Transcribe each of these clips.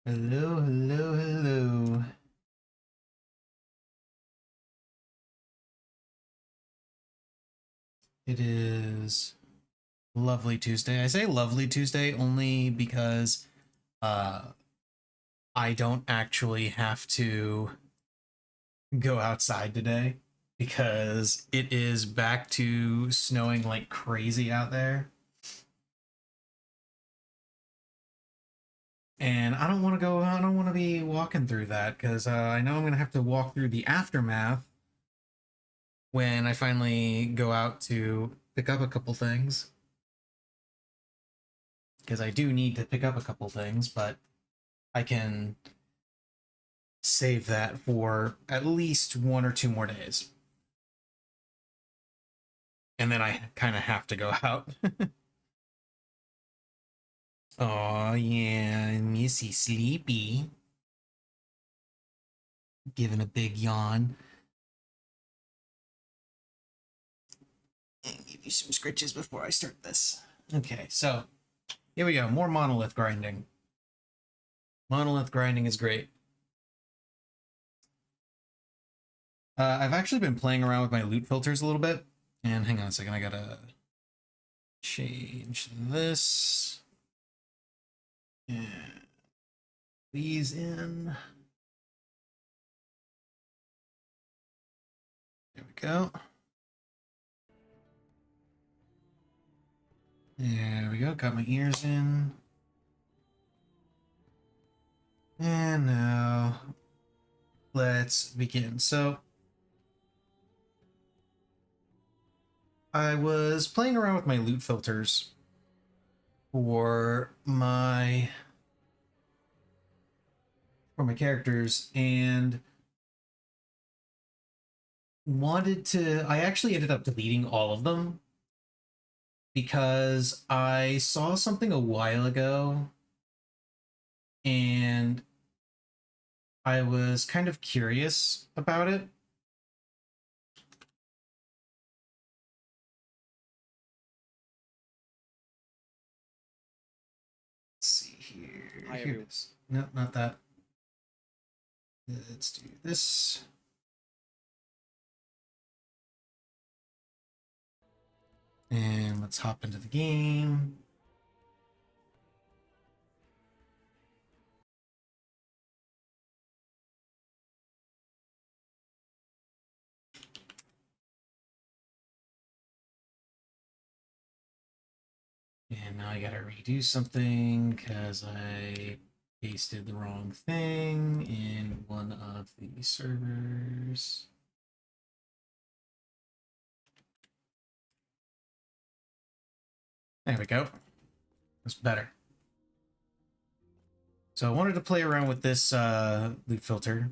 Hello, hello, hello. It is lovely Tuesday. I say lovely Tuesday only because uh I don't actually have to go outside today because it is back to snowing like crazy out there. And I don't want to be walking through that because I know I'm going to have to walk through the aftermath when I finally go out to pick up a couple things. Because I do need to pick up a couple things, but I can save that for at least 1 or 2 more days. And then I kind of have to go out. Oh, yeah, Missy Sleepy. Giving a big yawn. And give you some scritches before I start this. Okay, so here we go. More monolith grinding. Monolith grinding is great. I've actually been playing around with my loot filters a little bit. And hang on a second, I gotta change this. And these in. There we go. There we go. Got my ears in. And now let's begin. So I was playing around with my loot filters for my characters and I actually ended up deleting all of them because I saw something a while ago and I was kind of curious about it. Let's see here. Hi, Here everyone. it is. No, not that. Let's do this. And let's hop into the game. And now I gotta redo something because I pasted the wrong thing in one of the servers. There we go. That's better. So I wanted to play around with this loot filter.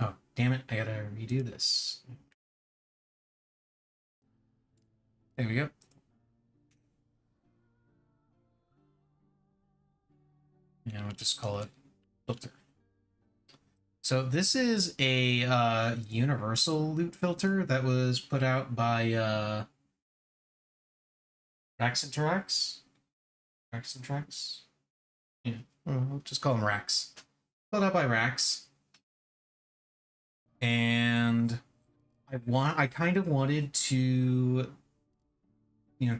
Oh, damn it. I gotta redo this. There we go. And I'll just call it filter. So this is a universal loot filter that was put out by Rax Interax. Rax Interax? Yeah, we'll just call them Rax. Put out by Rax. And I kind of wanted to,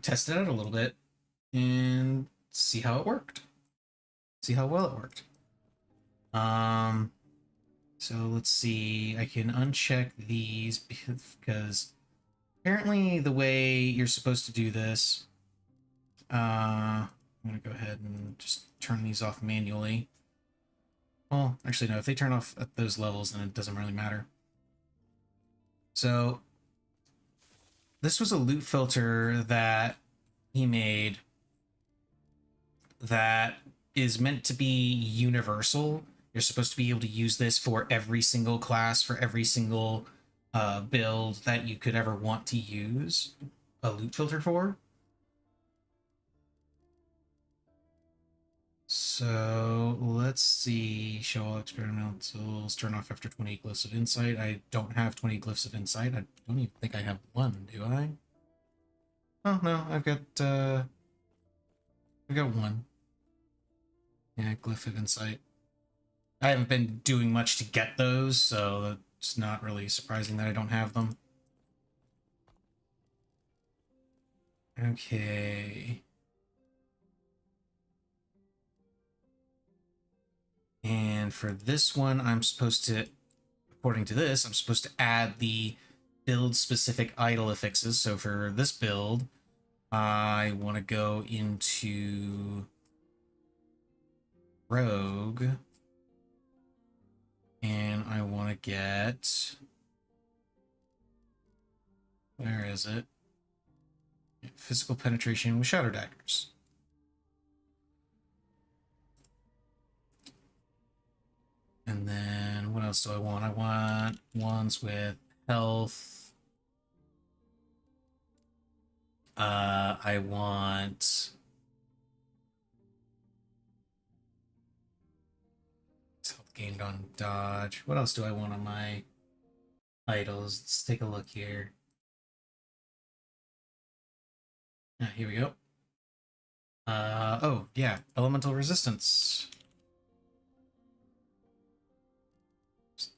test it out a little bit and see how it worked. See how well it worked. So let's see. I can uncheck these because apparently the way you're supposed to do this, I'm gonna go ahead and just turn these off manually. Well, actually no, if they turn off at those levels, then it doesn't really matter. So this was a loot filter that he made that is meant to be universal. You're supposed to be able to use this for every single class, for every single build that you could ever want to use a loot filter for. So let's see. Show all experimentals. Turn off after 20 glyphs of insight. I don't have 20 glyphs of insight. I don't even think I have one, do I? Oh, no. I've got I got one. Yeah, Glyph of Insight. I haven't been doing much to get those, so it's not really surprising that I don't have them. Okay. And for this one, I'm supposed to, according to this, I'm supposed to add the build-specific idle affixes. So for this build, I want to go into Rogue, and I want to get... Where is it? Physical penetration with Shadow Daggers. And then what else do I want? I want ones with health. I want health gained on dodge. What else do I want on my idols? Let's take a look here. Here we go. Oh, yeah, elemental resistance.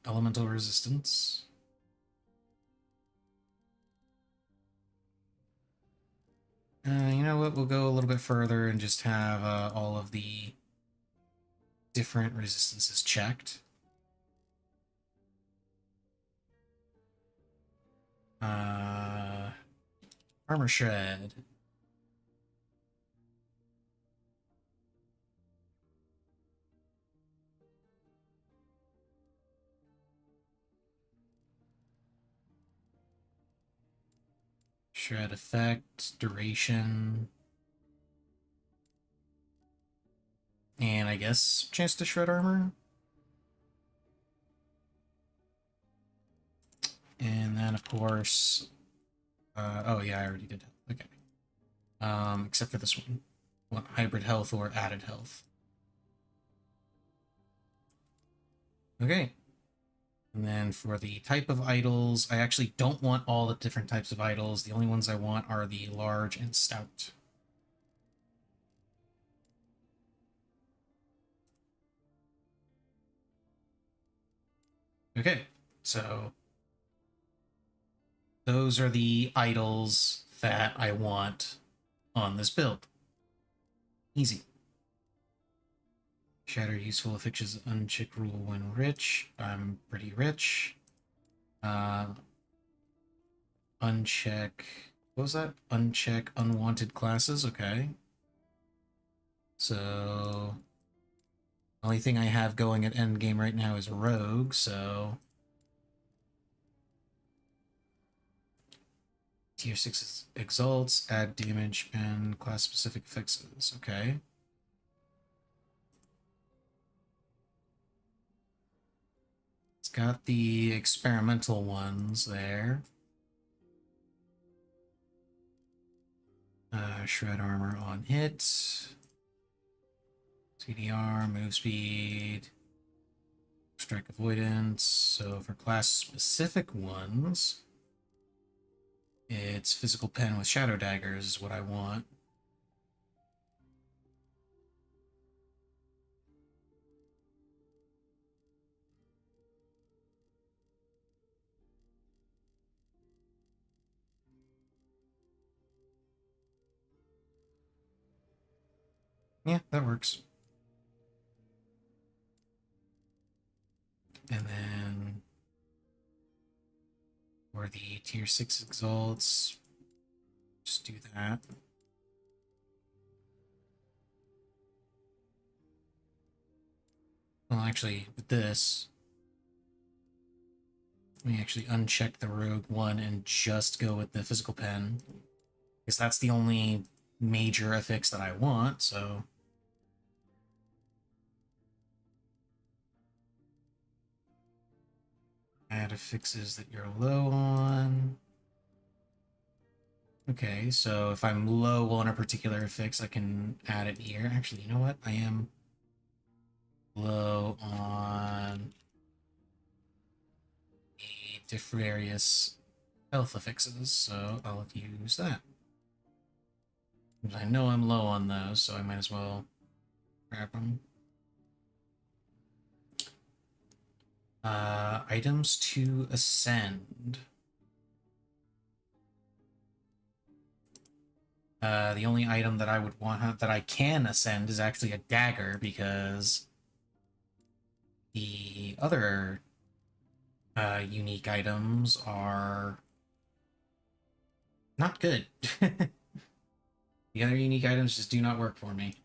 Elemental resistance. You know what? We'll go a little bit further and just have all of the different resistances checked. Armor Shred. Shred effect, duration. And I guess chance to shred armor. And then, of course... oh, yeah, I already did. Okay. Except for this one. Want hybrid health or added health. Okay. And then for the type of idols, I actually don't want all the different types of idols. The only ones I want are the large and stout. Okay, so those are the idols that I want on this build. Easy. Shatter useful affixes uncheck rule when rich. I'm pretty rich. Uncheck. What was that? Uncheck unwanted classes. Okay. So only thing I have going at endgame right now is Rogue, so Tier 6 exalts, add damage and class specific fixes. Okay. It's got the experimental ones there. Shred armor on hit. CDR, move speed, strike avoidance. So for class specific ones, it's physical pen with shadow daggers is what I want. Yeah, that works. And then for the tier 6 exalts, just do that. Well, actually, with this, let me actually uncheck the rogue one and just go with the physical pen. Because that's the only major affix that I want, so... Add affixes that you're low on. Okay, so if I'm low on a particular affix, I can add it here. Actually, you know what? I am low on the various health affixes, so I'll use that. I know I'm low on those, so I might as well grab them. Items to ascend. The only item that I would want that I can ascend is actually a dagger, because the other unique items are not good. The other unique items just do not work for me.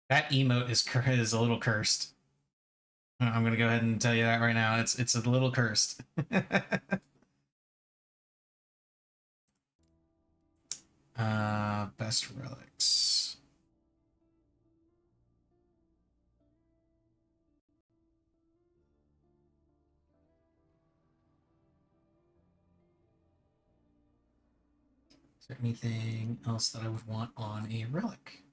That emote is a little cursed. I'm gonna go ahead and tell you that right now. It's a little cursed. Best relics. Is there anything else that I would want on a relic?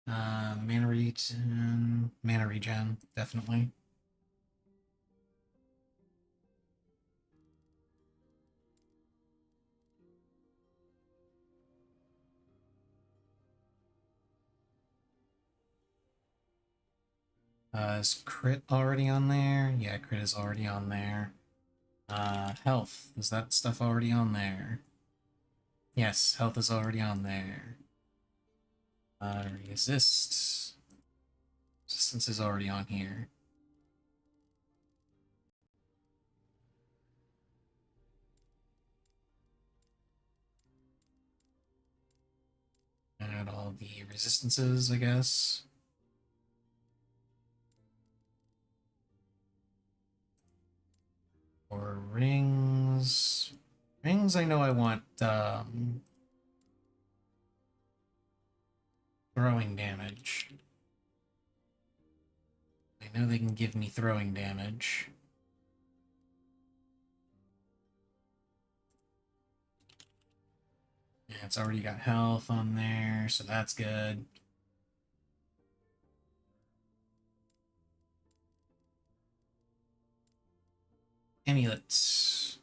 Mana regen, definitely. Is crit already on there? Yeah, crit is already on there. Health, is that stuff already on there? Yes, health is already on there. Resist. Resistance is already on here. Add all the resistances, I guess. Or rings. Rings, I know I want throwing damage. I know they can give me throwing damage. Yeah, it's already got health on there, so that's good. Amulets.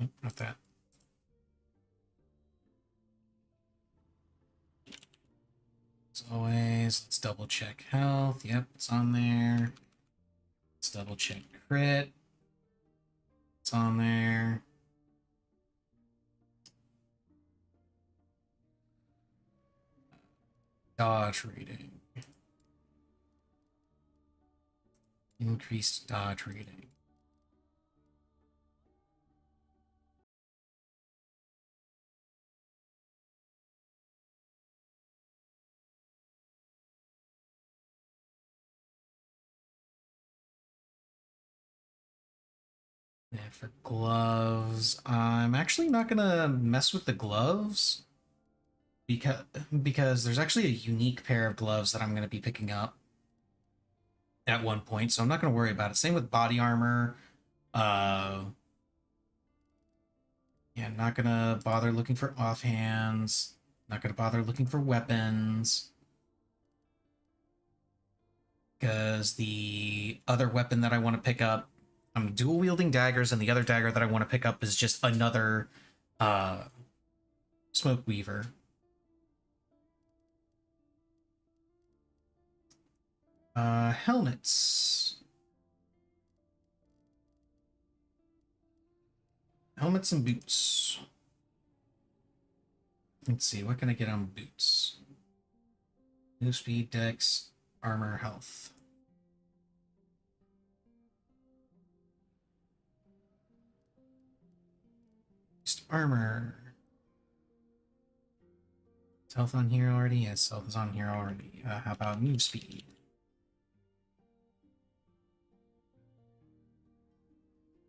Oh, not that. As always, let's double check health. Yep, it's on there. Let's double check crit. It's on there. Dodge rating. Increased dodge rating. And for gloves, I'm actually not gonna mess with the gloves because there's actually a unique pair of gloves that I'm gonna be picking up at one point, so I'm not gonna worry about it. Same with body armor. Yeah, not gonna bother looking for offhands. Not gonna bother looking for weapons. Because the other weapon that I want to pick up, I'm dual wielding daggers, and the other dagger that I want to pick up is just another smoke weaver. Helmets. Helmets and boots. Let's see, what can I get on boots? New speed, dex, armor, health. Just armor. Is health on here already? Yes, health is on here already. How about move speed?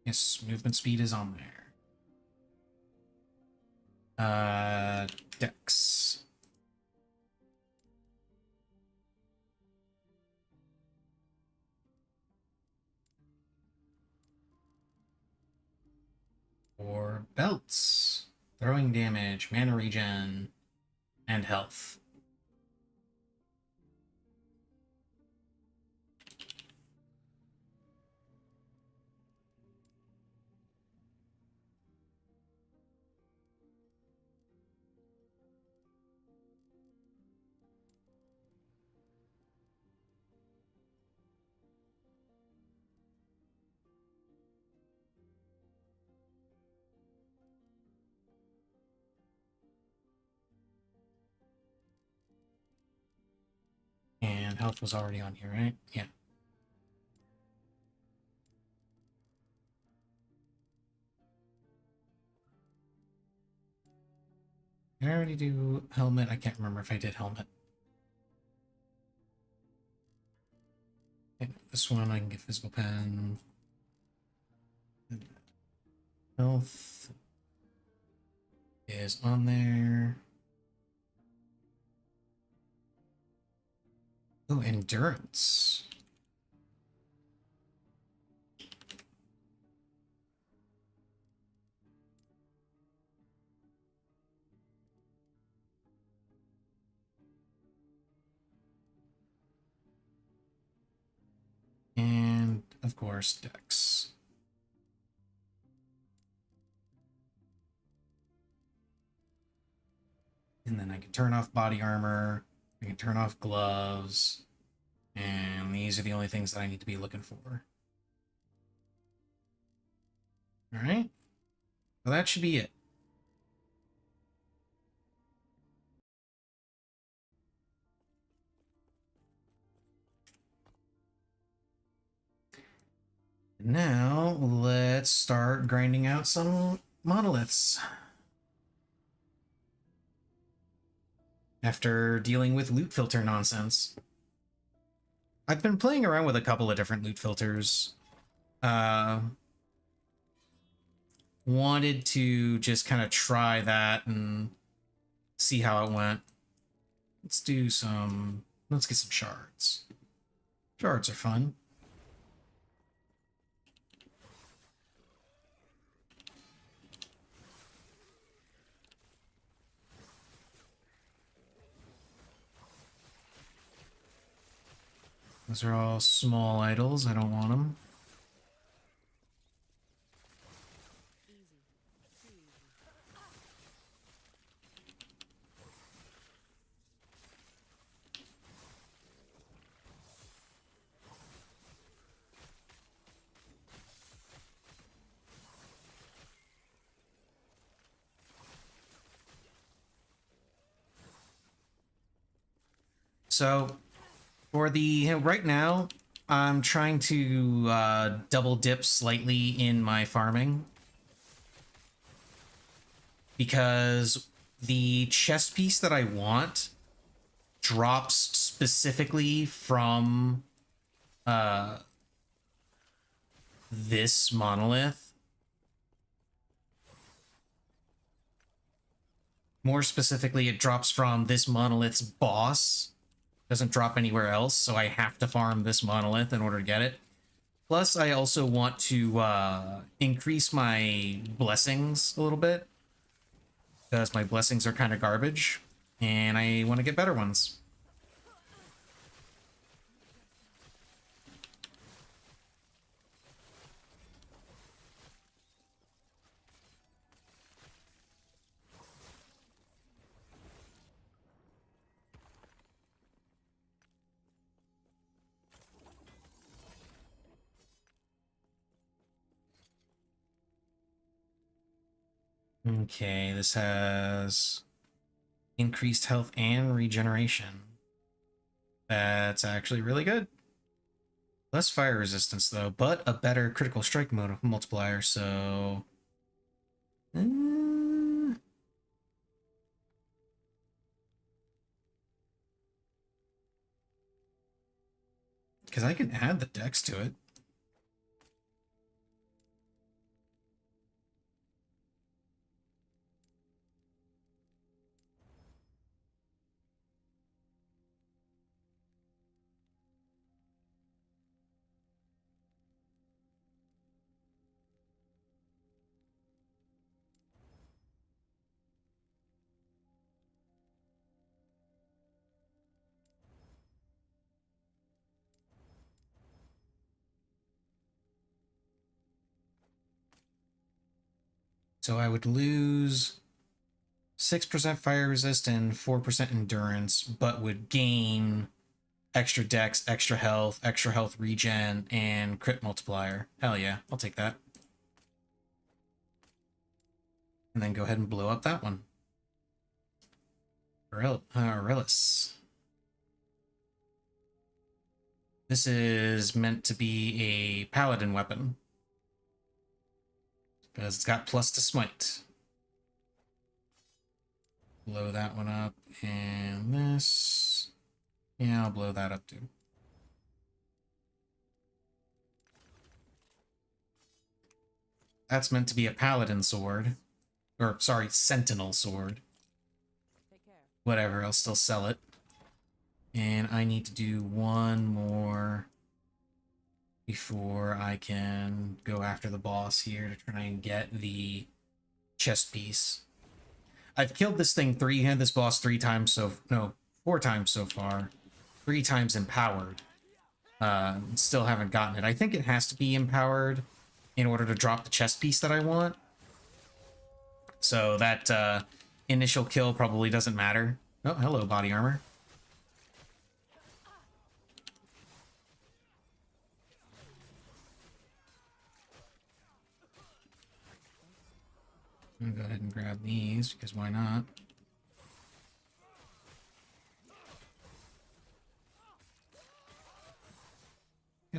Yes, movement speed is on there. Dex. Or belts. Throwing damage, mana regen, and health. And health was already on here, right? Yeah. Did I already do helmet? I can't remember if I did helmet. Okay, this one I can get physical pen. Health is on there. Oh, endurance. And, of course, dex. And then I can turn off body armor. I can turn off gloves. And these are the only things that I need to be looking for. Alright. Well, that should be it. Now, let's start grinding out some monoliths. After dealing with loot filter nonsense. I've been playing around with a couple of different loot filters. Wanted to just kind of try that and see how it went. Let's get some shards. Shards are fun. Those are all small idols. I don't want them. So, for the right now, I'm trying to double dip slightly in my farming because the chest piece that I want drops specifically from this monolith. More specifically, it drops from this monolith's boss. Doesn't drop anywhere else, so I have to farm this monolith in order to get it. Plus, I also want to increase my blessings a little bit, because my blessings are kind of garbage, and I want to get better ones. Okay, this has increased health and regeneration. That's actually really good. Less fire resistance, though, but a better critical strike multiplier, so... Because I can add the dex to it. So I would lose 6% fire resist and 4% endurance, but would gain extra dex, extra health regen, and crit multiplier. Hell yeah, I'll take that. And then go ahead and blow up that one. Aurelius. This is meant to be a paladin weapon, because it's got plus to smite. Blow that one up, and this... yeah, I'll blow that up too. That's meant to be a paladin sword. Or, sorry, sentinel sword. Whatever, I'll still sell it. And I need to do one more before I can go after the boss here to try and get the chest piece. I've killed this boss 3 times so... no, 4 times so far. 3 times empowered. Still haven't gotten it. I think it has to be empowered in order to drop the chest piece that I want. So that initial kill probably doesn't matter. Oh, hello, body armor. I'm gonna go ahead and grab these, because why not?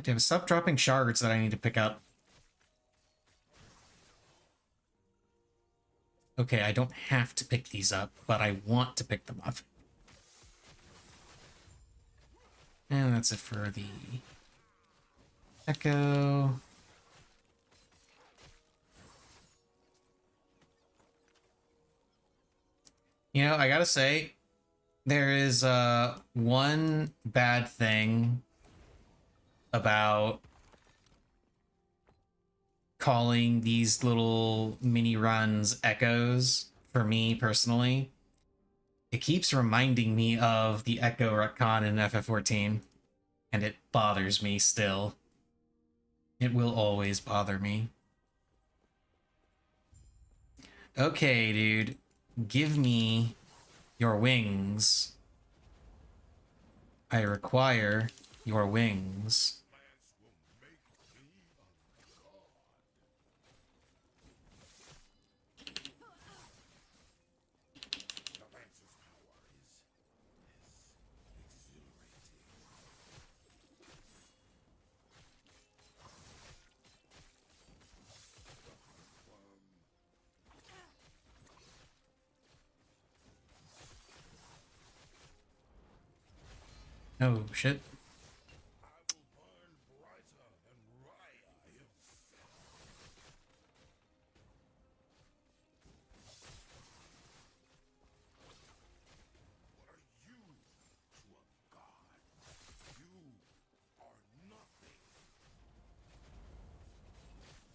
Damn, stop dropping shards that I need to pick up. Okay, I don't have to pick these up, but I want to pick them up. And that's it for the Echo. You know, I gotta say, there is one bad thing about calling these little mini runs echoes for me personally. It keeps reminding me of the Echo retcon in FF14, and it bothers me still. It will always bother me. Okay, dude. Give me your wings. I require your wings. Oh, shit.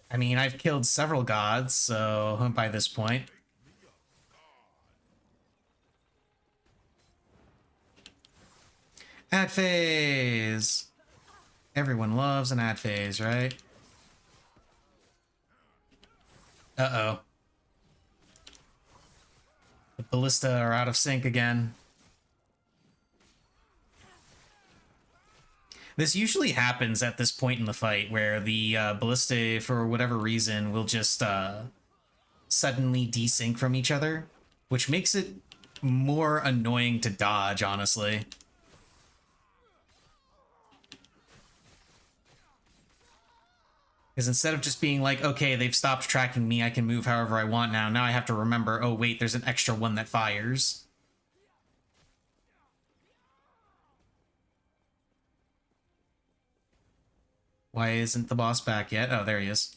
I mean, I've killed several gods, so by this point. Ad phase! Everyone loves an ad phase, right? Uh-oh. The ballista are out of sync again. This usually happens at this point in the fight, where the ballista, for whatever reason, will just suddenly desync from each other, which makes it more annoying to dodge, honestly. Because instead of just being like, okay, they've stopped tracking me, I can move however I want now. Now I have to remember, oh wait, there's an extra one that fires. Why isn't the boss back yet? Oh, there he is.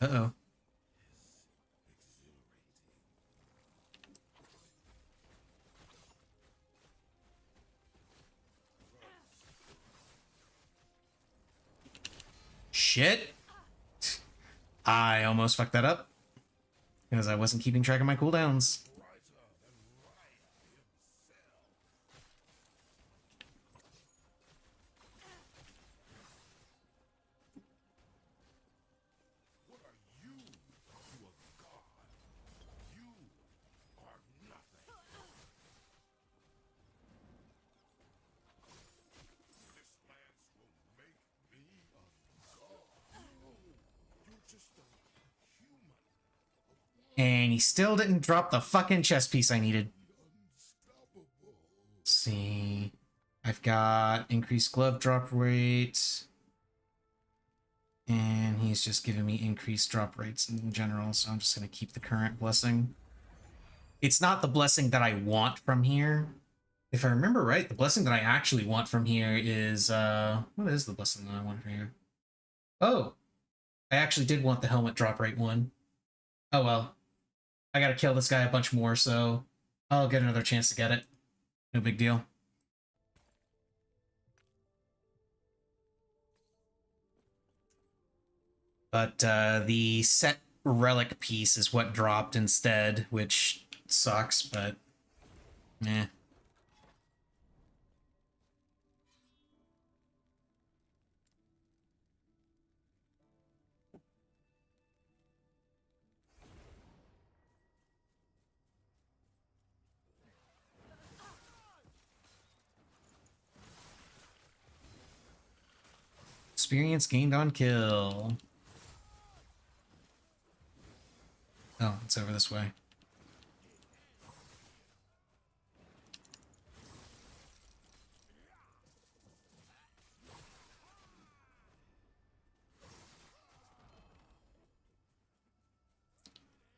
Uh-oh. Shit. I almost fucked that up. Because I wasn't keeping track of my cooldowns. And he still didn't drop the fucking chest piece I needed. Let's see. I've got increased glove drop rate. And he's just giving me increased drop rates in general, so I'm just going to keep the current blessing. It's not the blessing that I want from here. If I remember right, the blessing that I actually want from here is, what is the blessing that I want from here? Oh, I actually did want the helmet drop rate one. Oh well. I gotta kill this guy a bunch more, so I'll get another chance to get it. No big deal. But the set relic piece is what dropped instead, which sucks, but eh. Experience gained on kill. Oh, it's over this way.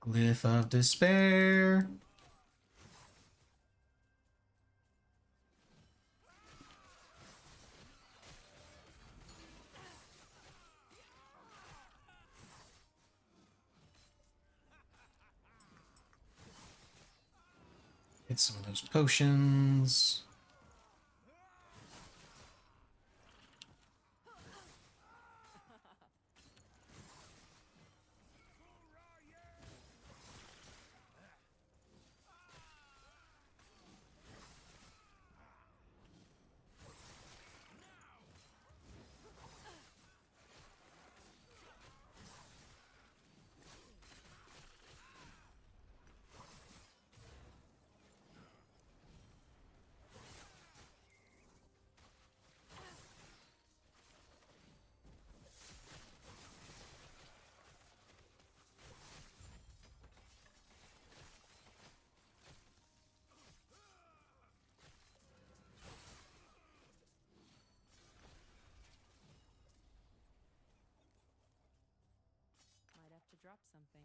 Glyph of Despair. Get some of those potions. Might have to drop something.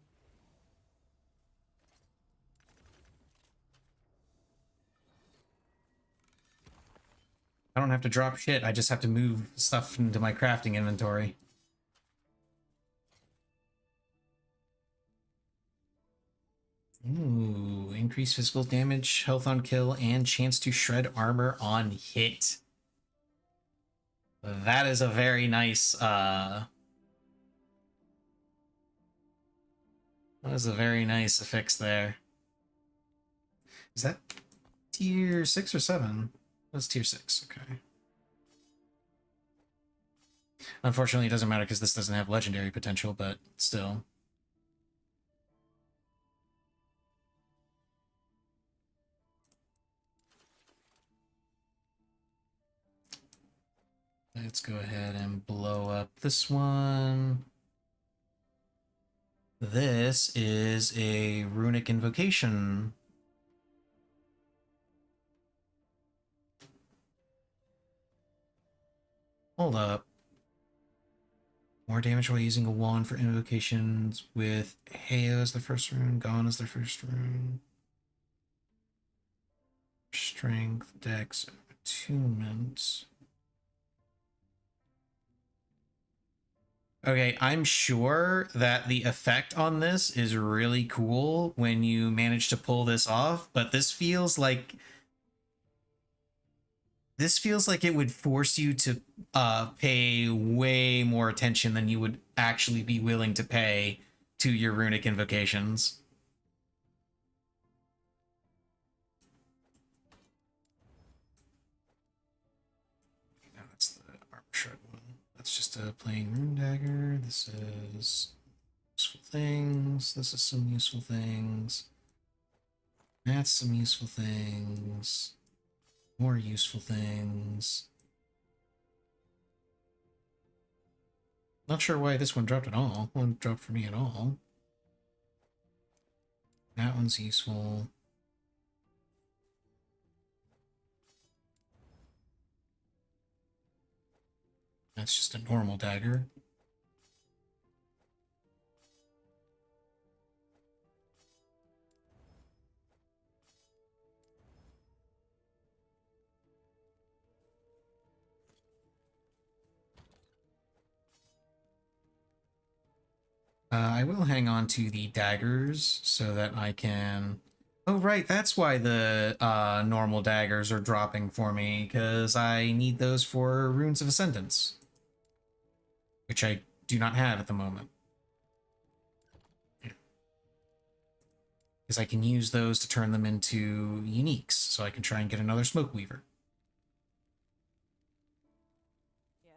I don't have to drop shit, I just have to move stuff into my crafting inventory. Ooh, increased physical damage, health on kill, and chance to shred armor on hit. That is a very nice, that is a very nice affix there. Is that tier 6 or 7? That's tier 6, okay. Unfortunately, it doesn't matter because this doesn't have legendary potential, but still. Let's go ahead and blow up this one. This is a runic invocation. Hold up. More damage while using a wand for invocations with Heyo as the first rune, Gone as the first rune. Strength, Dex, Attunement. Okay, I'm sure that the effect on this is really cool when you manage to pull this off, but this feels like it would force you to pay way more attention than you would actually be willing to pay to your runic invocations. No, that's the armor shred one. That's just a plain rune dagger. This is useful things. This is some useful things. That's some useful things. More useful things. Not sure why this one dropped at all. One dropped for me at all. That one's useful. That's just a normal dagger. I will hang on to the daggers so that I can... Oh, right, that's why the normal daggers are dropping for me, because I need those for Runes of Ascendance, which I do not have at the moment. Because I can use those to turn them into uniques, so I can try and get another Smoke Weaver. Yes.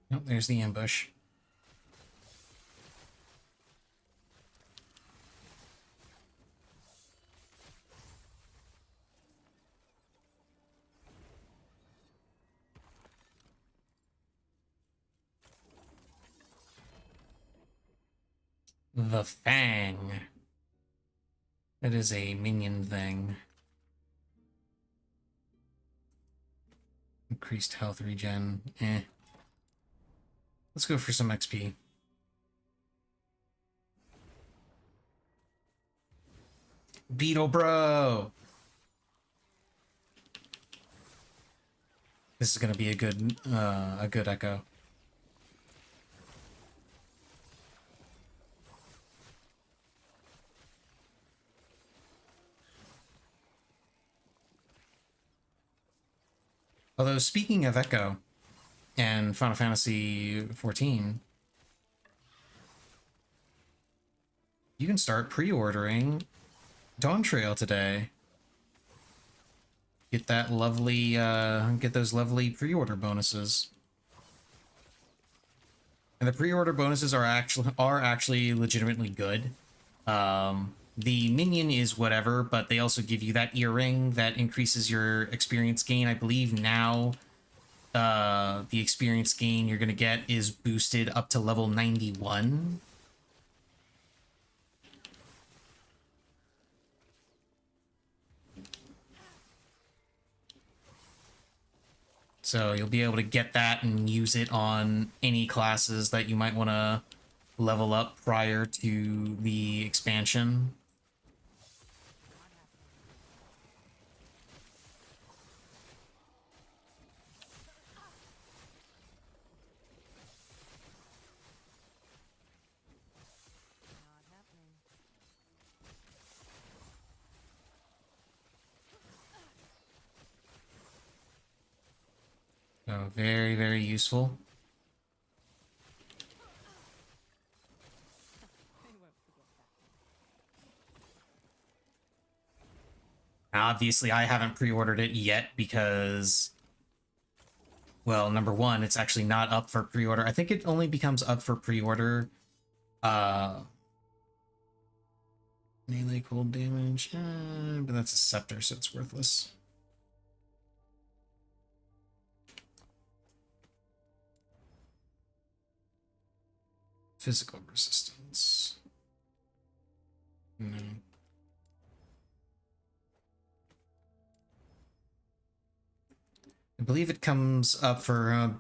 Nope, there's the ambush. The Fang. That is a minion thing. Increased health regen. Eh. Let's go for some XP. Beetle Bro! This is gonna be a good echo. Although, speaking of Echo and Final Fantasy XIV, you can start pre-ordering Dawn Trail today. Get that lovely, get those lovely pre-order bonuses. And the pre-order bonuses are actually legitimately good. The minion is whatever, but they also give you that earring that increases your experience gain. I believe now the experience gain you're going to get is boosted up to level 91. So you'll be able to get that and use it on any classes that you might want to level up prior to the expansion. Not happening. So very, very useful. They won't forget that. Obviously, I haven't pre-ordered it yet because, well, number one, it's actually not up for pre-order. I think it only becomes up for pre-order melee cold damage, but that's a scepter, so it's worthless. Physical resistance. No. I believe it comes up for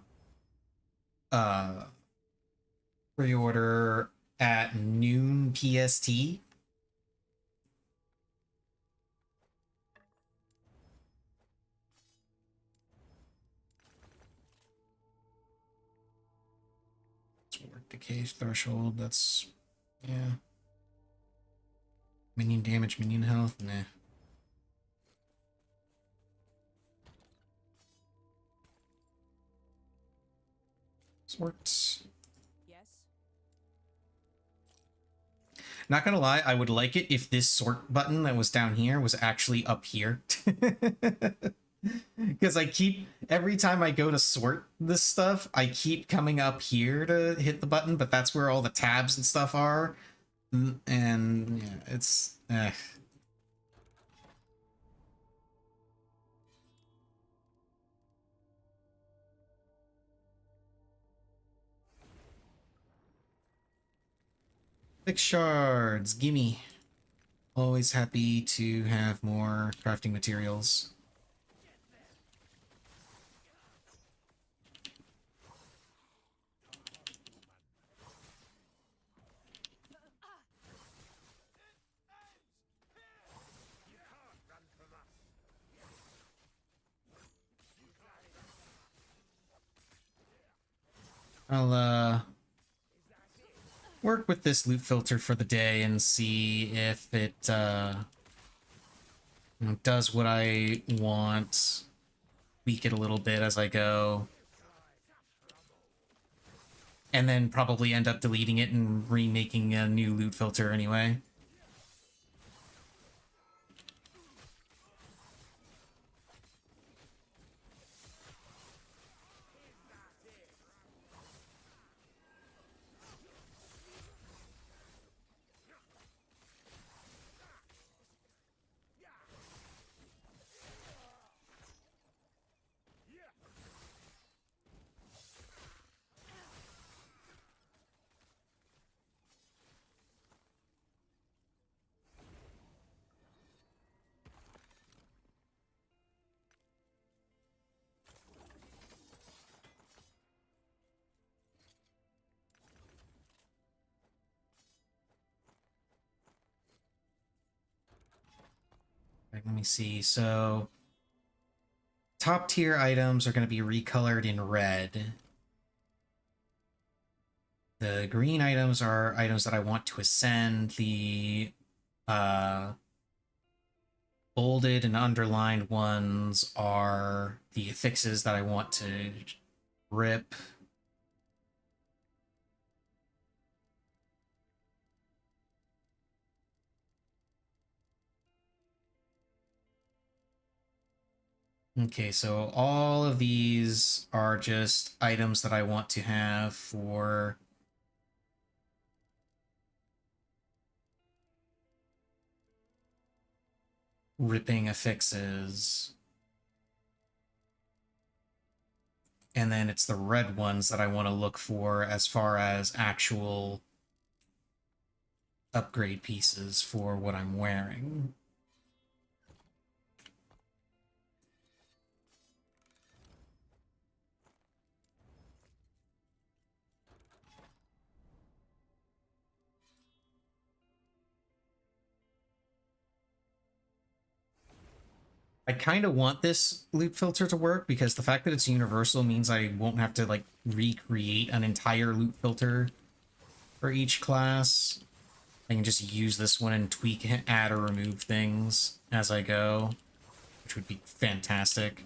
uh pre-order at noon PST. Sword decay threshold, that's yeah. Minion damage, minion health, nah. Swords. Yes? Not gonna lie, I would like it if this sort button that was down here was actually up here. Because I keep, every time I go to sort this stuff, I keep coming up here to hit the button, but that's where all the tabs and stuff are. And yeah, it's... Six shards, gimme. Always happy to have more crafting materials. I'll work with this loot filter for the day and see if it you know, does what I want. Tweak it a little bit as I go. And then probably end up deleting it and remaking a new loot filter anyway. Right, let me see. So, top tier items are going to be recolored in red. The green items are items that I want to ascend. The bolded and underlined ones are the affixes that I want to rip. Okay, so all of these are just items that I want to have for ripping affixes. And then it's the red ones that I want to look for as far as actual upgrade pieces for what I'm wearing. I kind of want this loop filter to work because the fact that it's universal means I won't have to like recreate an entire loop filter for each class. I can just use this one and tweak, add or remove things as I go, which would be fantastic.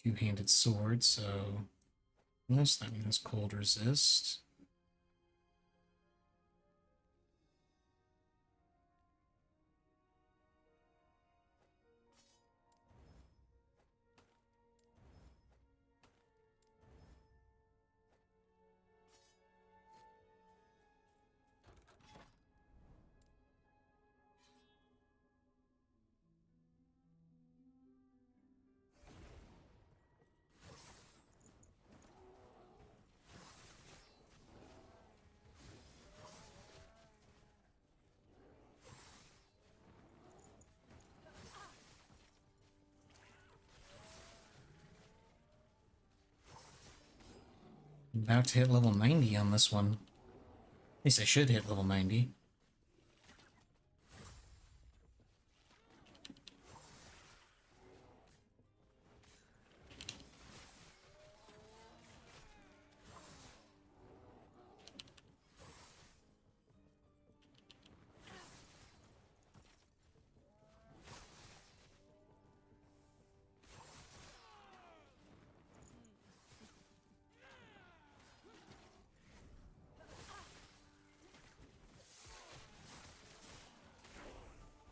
two-handed sword, so yes, that means cold resist. I'm about to hit level 90 on this one. At least I should hit level 90.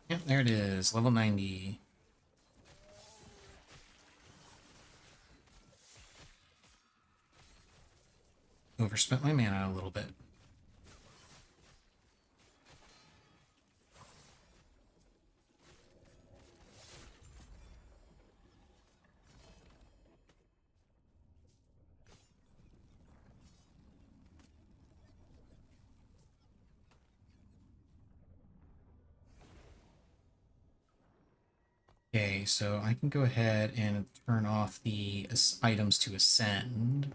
Yep, there it is, level 90. Overspent my mana a little bit. Okay, so I can go ahead and turn off the items to ascend.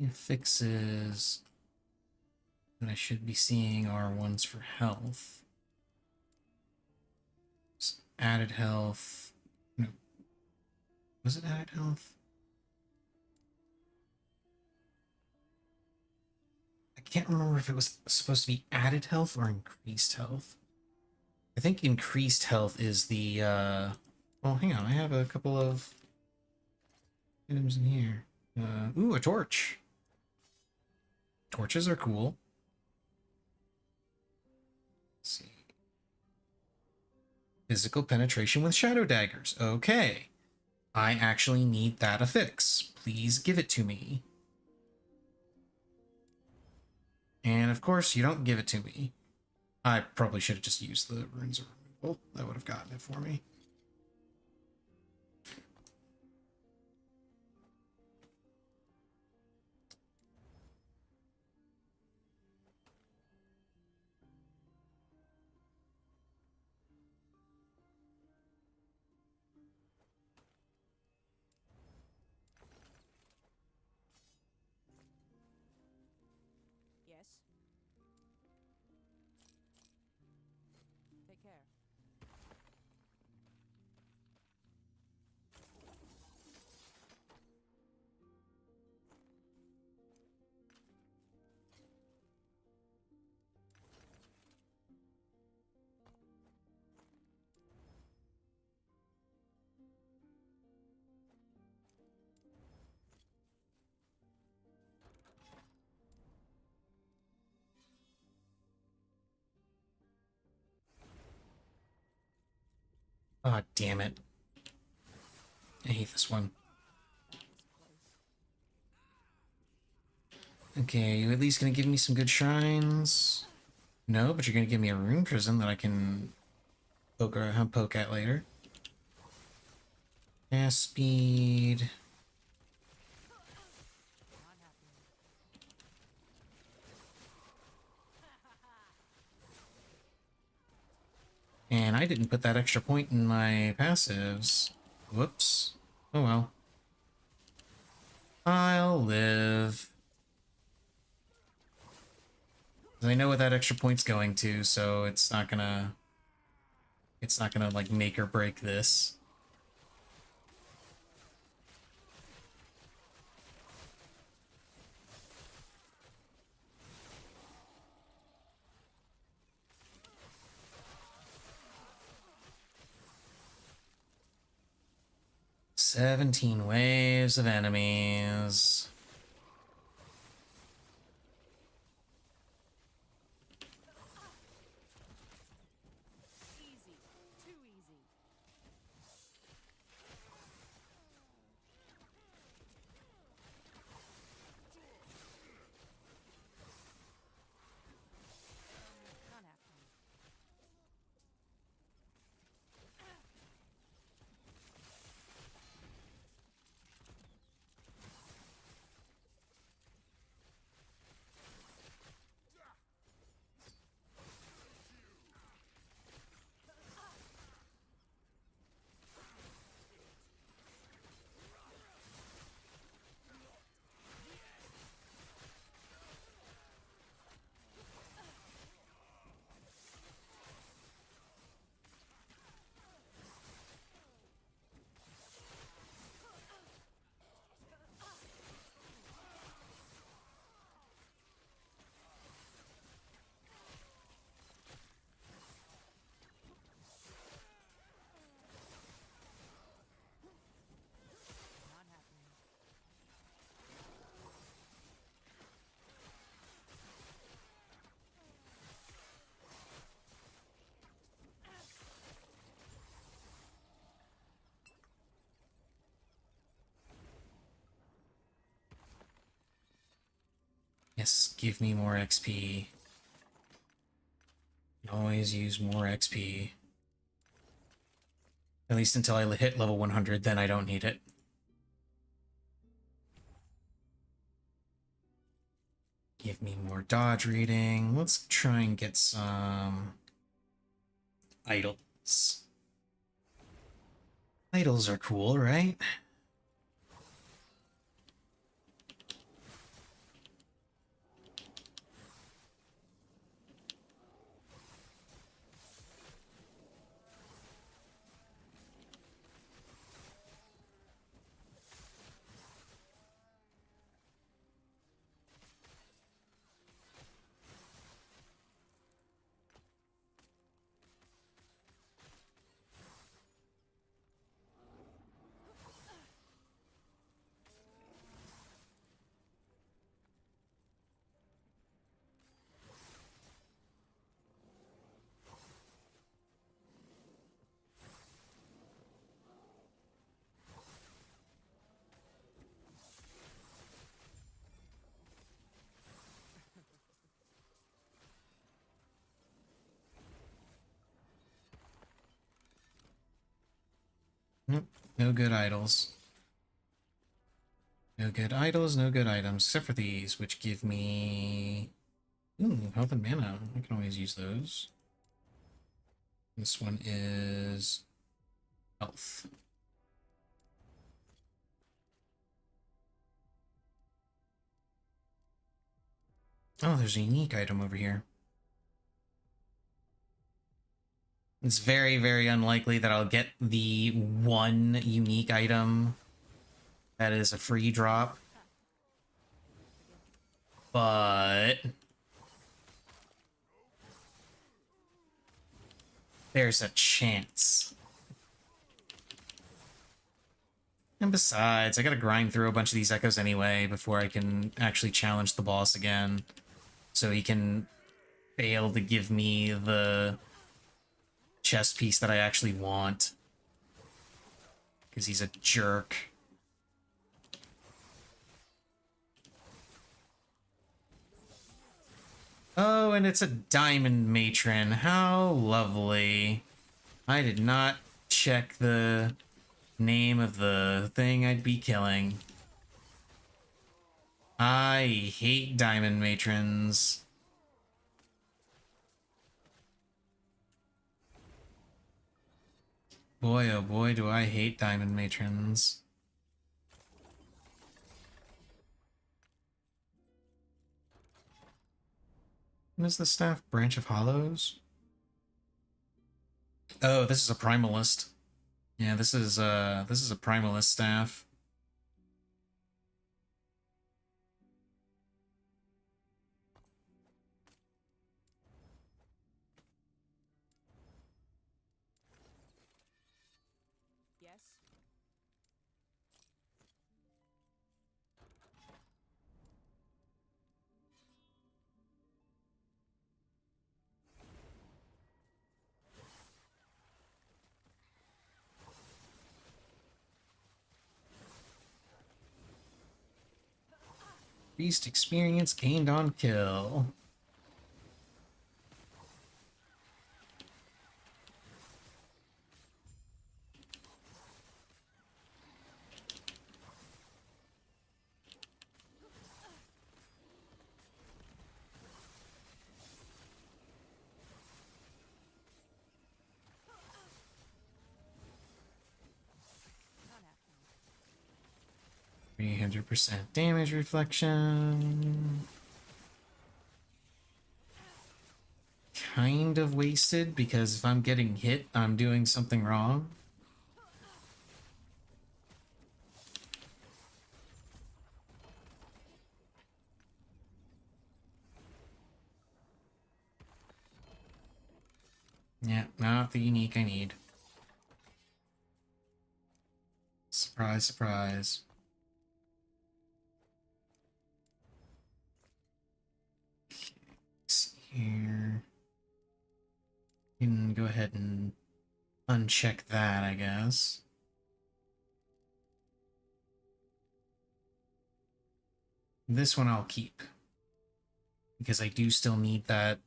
The fixes that I should be seeing are ones for health. Added health. No. Was it added health? I can't remember if it was supposed to be added health or increased health. I think increased health is the, well, hang on, I have a couple of items in here. Ooh, a torch. Torches are cool. Let's see. Physical penetration with shadow daggers. Okay. I actually need that a fix. Please give it to me. And of course, you don't give it to me. I probably should have just used the runes of removal. That would have gotten it for me. Yes. Take care. Ah, damn it. I hate this one. Okay, you at least gonna give me some good shrines? No, but you're gonna give me a rune prison that I can poke at later. Fast speed. Not happening. And I didn't put that extra point in my passives. Whoops. Oh well. I'll live. 'Cause I know what that extra point's going to, so it's not gonna... It's not gonna, like, make or break this. "17 waves of enemies." Easy. Too easy. Not happening. Not happening. Yes, give me more XP. Always use more XP. At least until I hit level 100, then I don't need it. Give me more dodge reading. Let's try and get some idols. Idols are cool, right? Nope, no good idols. No good idols, no good items, except for these, which give me... Ooh, health and mana. I can always use those. This one is... health. Oh, there's a unique item over here. It's very, very unlikely that I'll get the one unique item that is a free drop. But... there's a chance. And besides, I gotta grind through a bunch of these echoes anyway before I can actually challenge the boss again. So he can fail to give me the chest piece that I actually want. Because he's a jerk. Oh, and it's a diamond matron. How lovely. I did not check the name of the thing I'd be killing. I hate diamond matrons. Boy, oh boy, do I hate diamond matrons. What is the staff? Branch of Hollows? Oh, this is a primalist. Yeah, this is a primalist staff. Yes. 'Increased experience gained on kill. Not after me. 300% damage reflection. Kind of wasted because if I'm getting hit, I'm doing something wrong. Yeah, not the unique I need. Surprise, surprise. Let's see here. You can go ahead and uncheck that, I guess. This one I'll keep. Because I do still need that,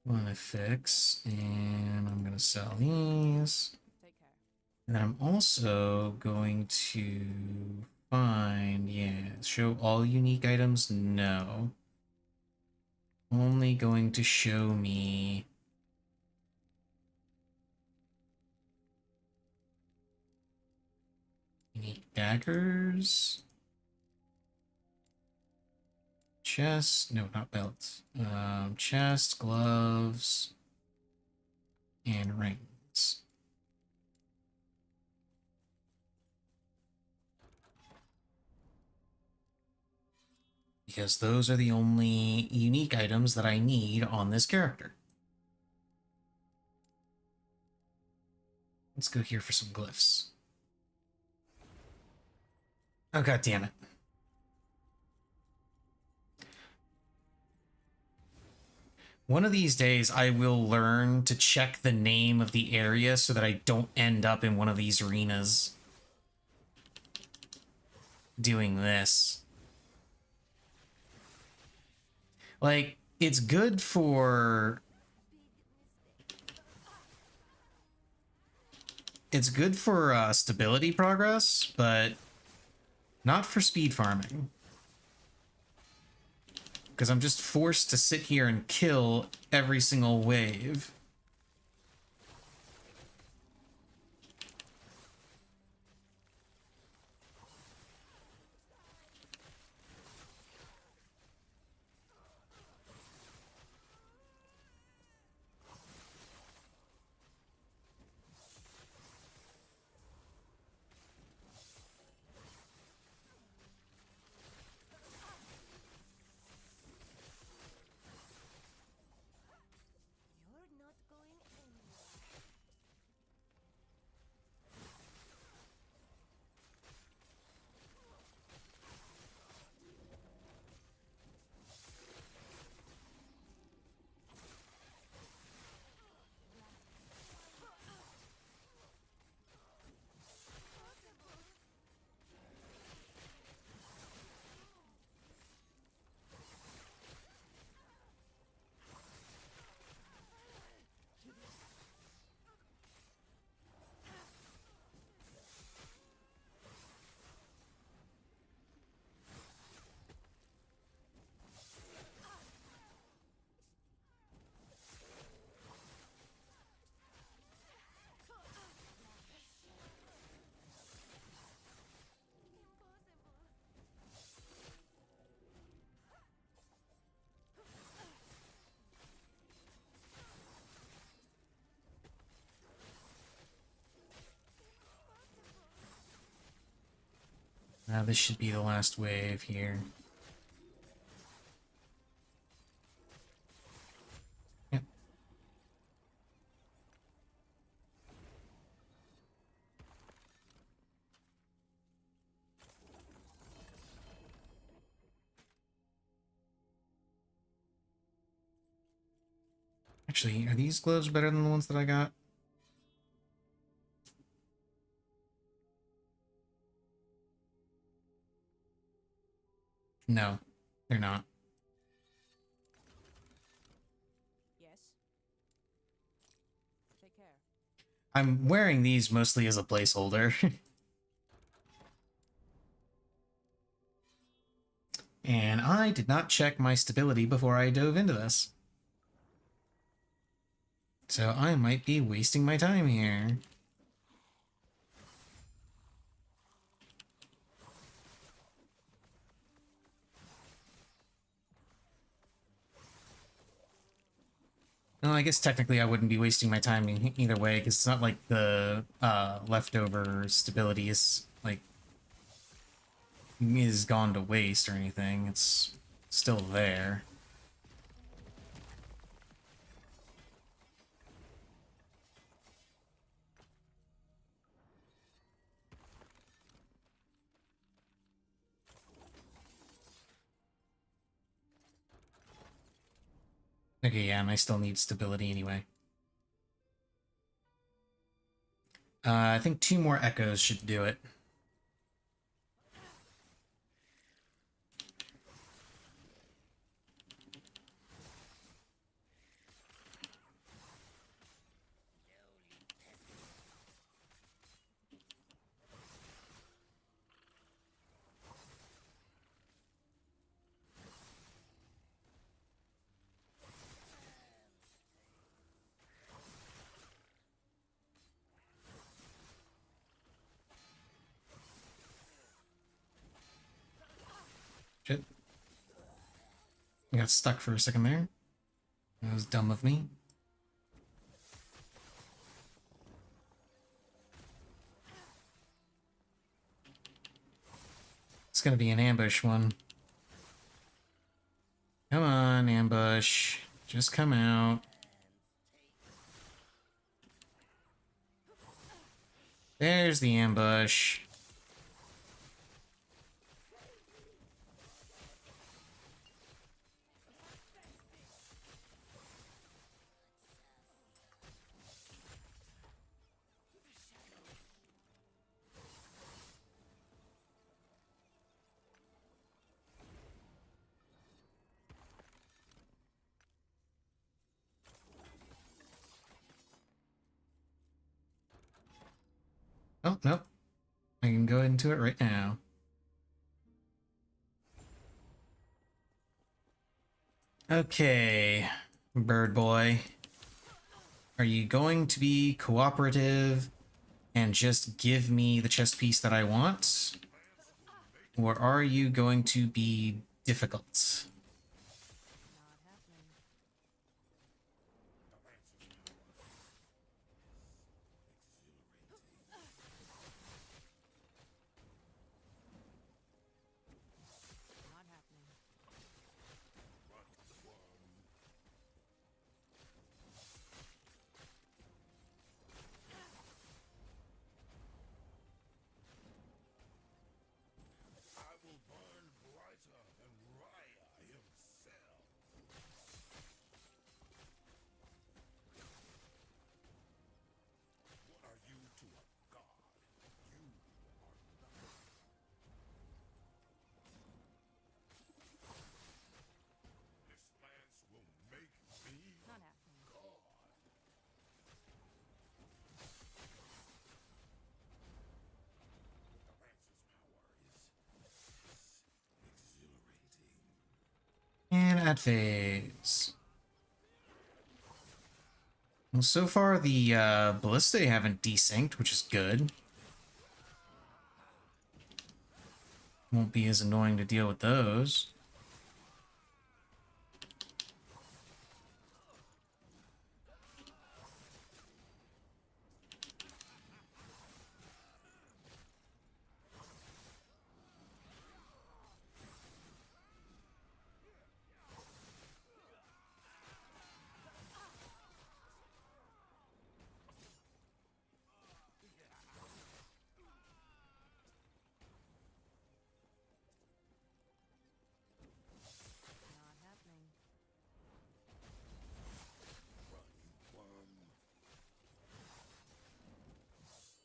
one to fix. And I'm gonna sell these. Take care. And then I'm also going to find, yeah, show all unique items? No. Only going to show me unique daggers. Chest, no, not belts. Chest, gloves, and rings. Because those are the only unique items that I need on this character. Let's go here for some glyphs. Oh, god damn it. One of these days, I will learn to check the name of the area so that I don't end up in one of these arenas doing this. Like, it's good for... It's good for stability progress, but not for speed farming. Because I'm just forced to sit here and kill every single wave. You're not This should be the last wave here. Yep. Actually, are these gloves better than the ones that I got? No, they're not. Yes. Take care. I'm wearing these mostly as a placeholder. And I did not check my stability before I dove into this. So I might be wasting my time here. No, I guess technically I wouldn't be wasting my time either way, because it's not like the leftover stability is like is gone to waste or anything. It's still there. Okay, yeah, and I still need stability anyway. I think 2 more echoes should do it. Shit. I got stuck for a second there. That was dumb of me. It's gonna be an ambush one. Come on, ambush. Just come out. There's the ambush. Oh, nope. I can go into it right now. Okay, bird boy. Are you going to be cooperative and just give me the chess piece that I want? Or are you going to be difficult? Not happening. Not happening. I will burn brighter than Raya himself. What are you to a god? You are nothing. This lance will make me Not happening. god. The lance's power is exhilarating. And add phase. Well, so far the ballistae haven't desynced, which is good. Won't be as annoying to deal with those.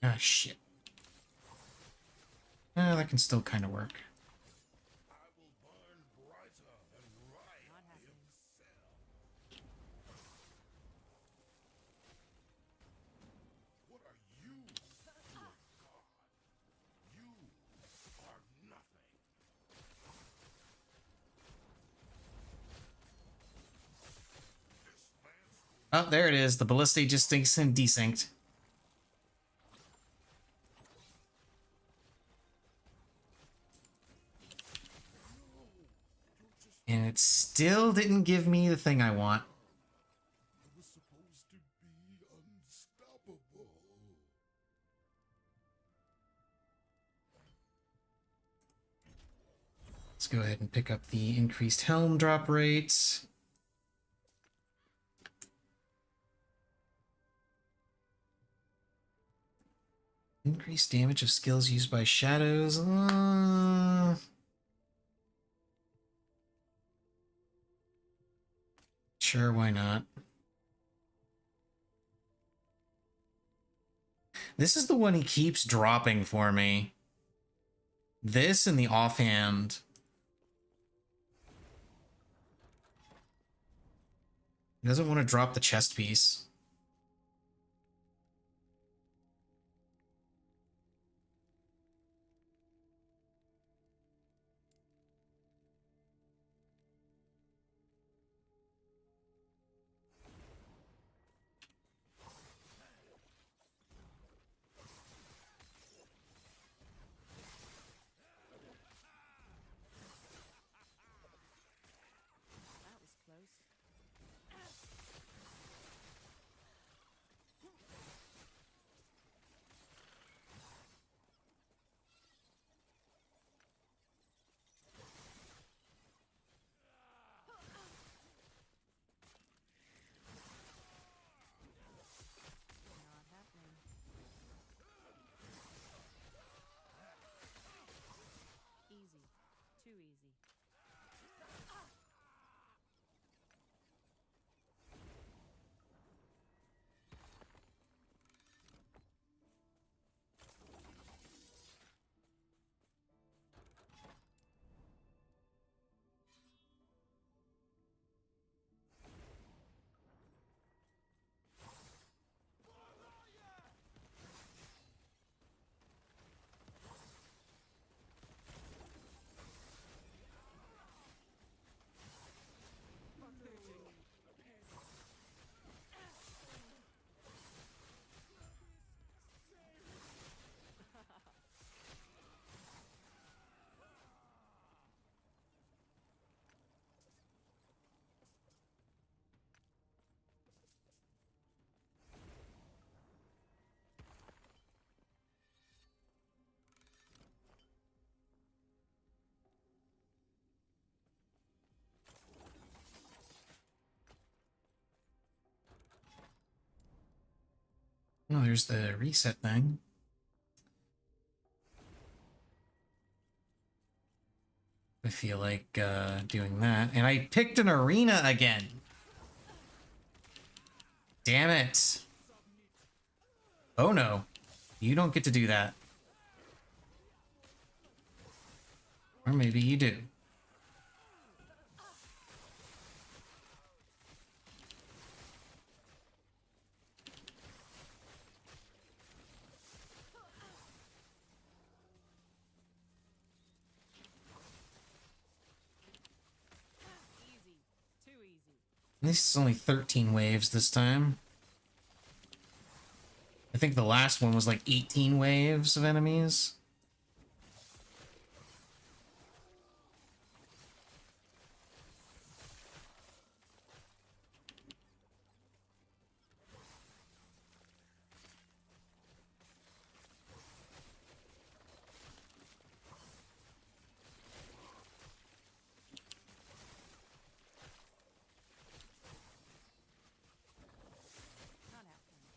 Ah, shit. That can still kind of work. I will burn brighter than Ryan Not happening. himself. What are you to a god? You are nothing. This man's Oh, there it is. The ballista just syncs and desynced. And it still didn't give me the thing I want. I was supposed to be unstoppable. Let's go ahead and pick up the increased helm drop rates. Increased damage of skills used by shadows. Sure, why not? This is the one he keeps dropping for me. This and the offhand. He doesn't want to drop the chest piece. That was close. Not happening. Easy. Too easy. Oh, there's the reset thing. I feel like doing that. And I picked an arena again. Damn it. Oh no. You don't get to do that. Or maybe you do. Easy. Too easy. At least it's only 13 waves this time. I think the last one was like 18 waves of enemies. Not happening.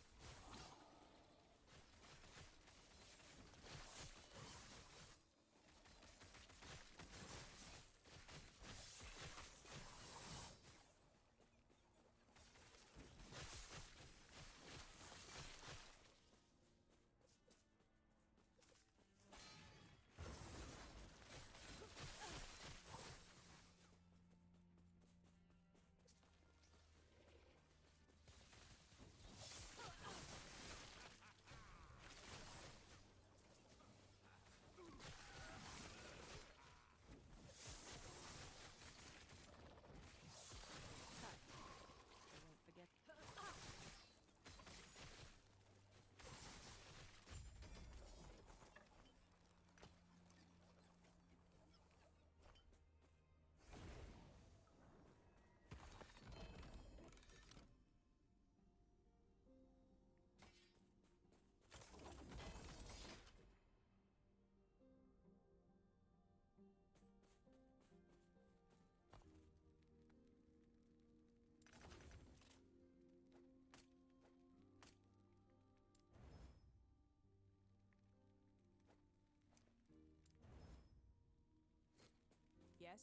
Yes?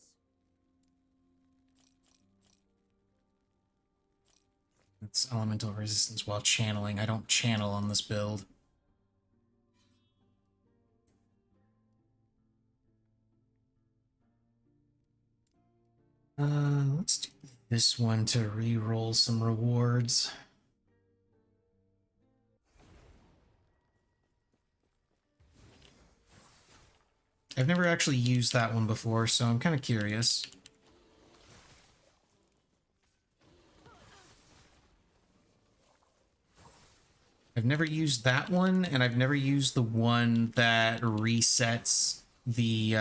It's elemental resistance while channeling. I don't channel on this build. Let's do this one to re-roll some rewards. I've never actually used that one before, so I'm kind of curious. I've never used that one, and I've never used the one that resets the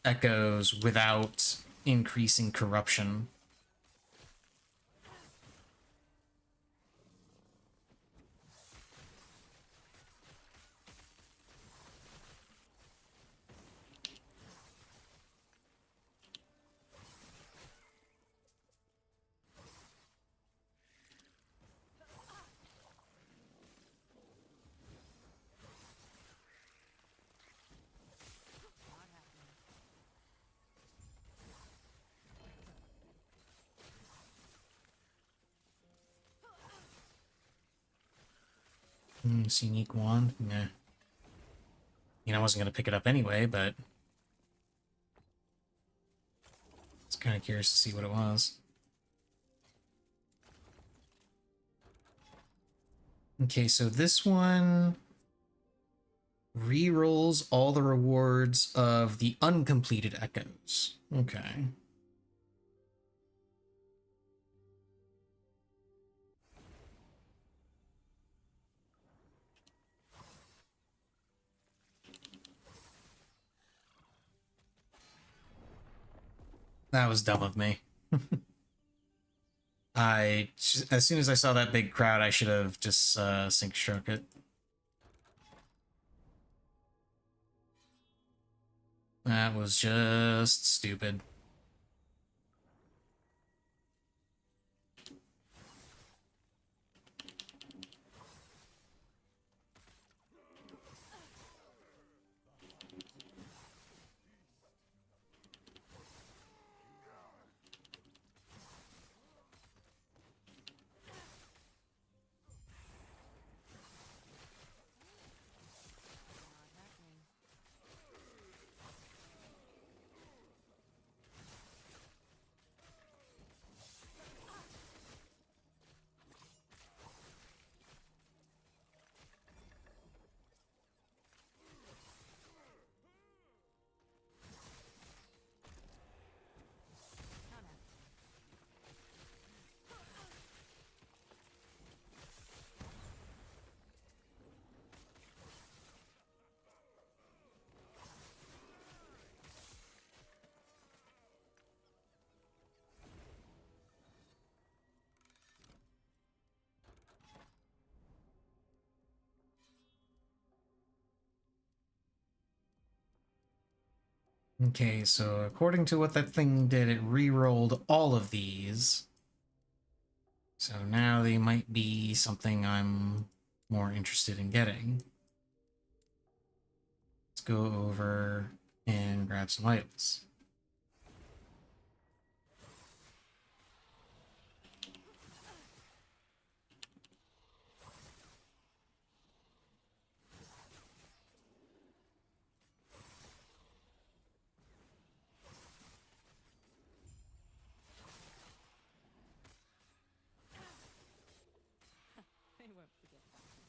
echoes without increasing corruption. Not happening. Unique wand? Nah. I wasn't going to pick it up anyway, but I was kind of curious to see what it was. Okay, so this one re-rolls all the rewards of the uncompleted echoes. Okay. That was dumb of me. As soon as I saw that big crowd, I should have just sync stroke it. That was just stupid. Not happening. Not happening. Okay, so according to what that thing did, it re-rolled all of these. So now they might be something I'm more interested in getting. Let's go over and grab some items. They won't forget about me.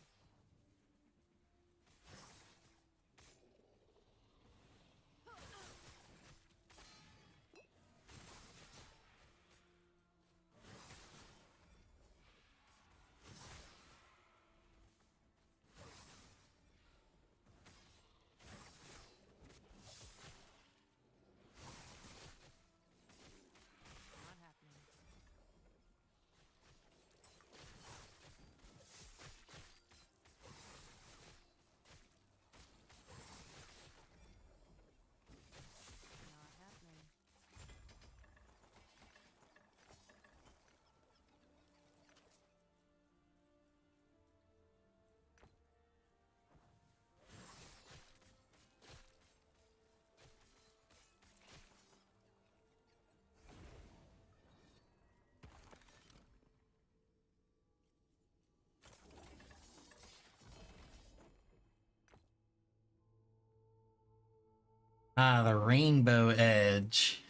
Ah, the rainbow edge.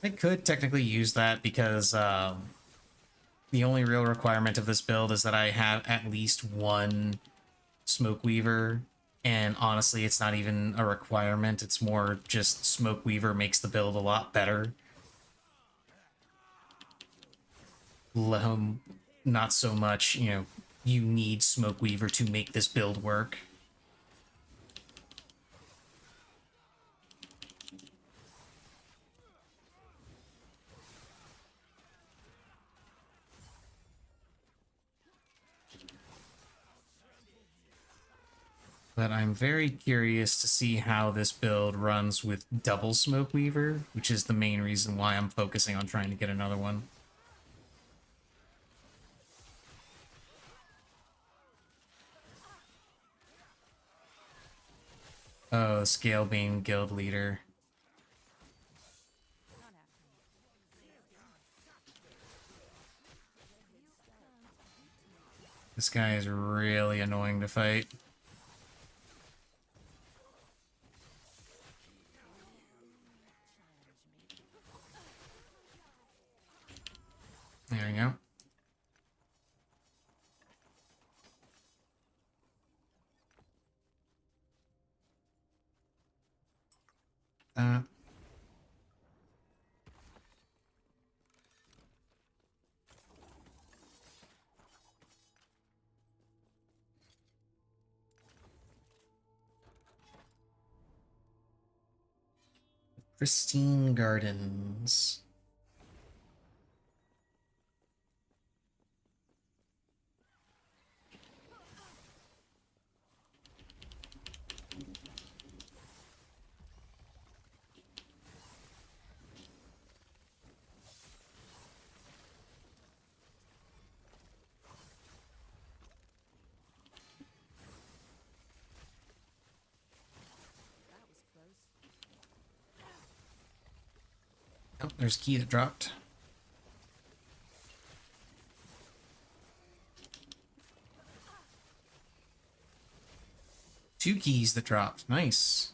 I could technically use that because the only real requirement of this build is that I have at least one Smoke Weaver, and honestly, it's not even a requirement. It's more just Smoke Weaver makes the build a lot better. Not so much, you know, you need Smoke Weaver to make this build work. But I'm very curious to see how this build runs with double Smoke Weaver, which is the main reason why I'm focusing on trying to get another one. Oh, Scalebane Guild Leader. Not happening. This guy is really annoying to fight. There we go. Uh, Pristine Gardens. That was close. Oh, there's a key that dropped. Two keys that dropped. Nice.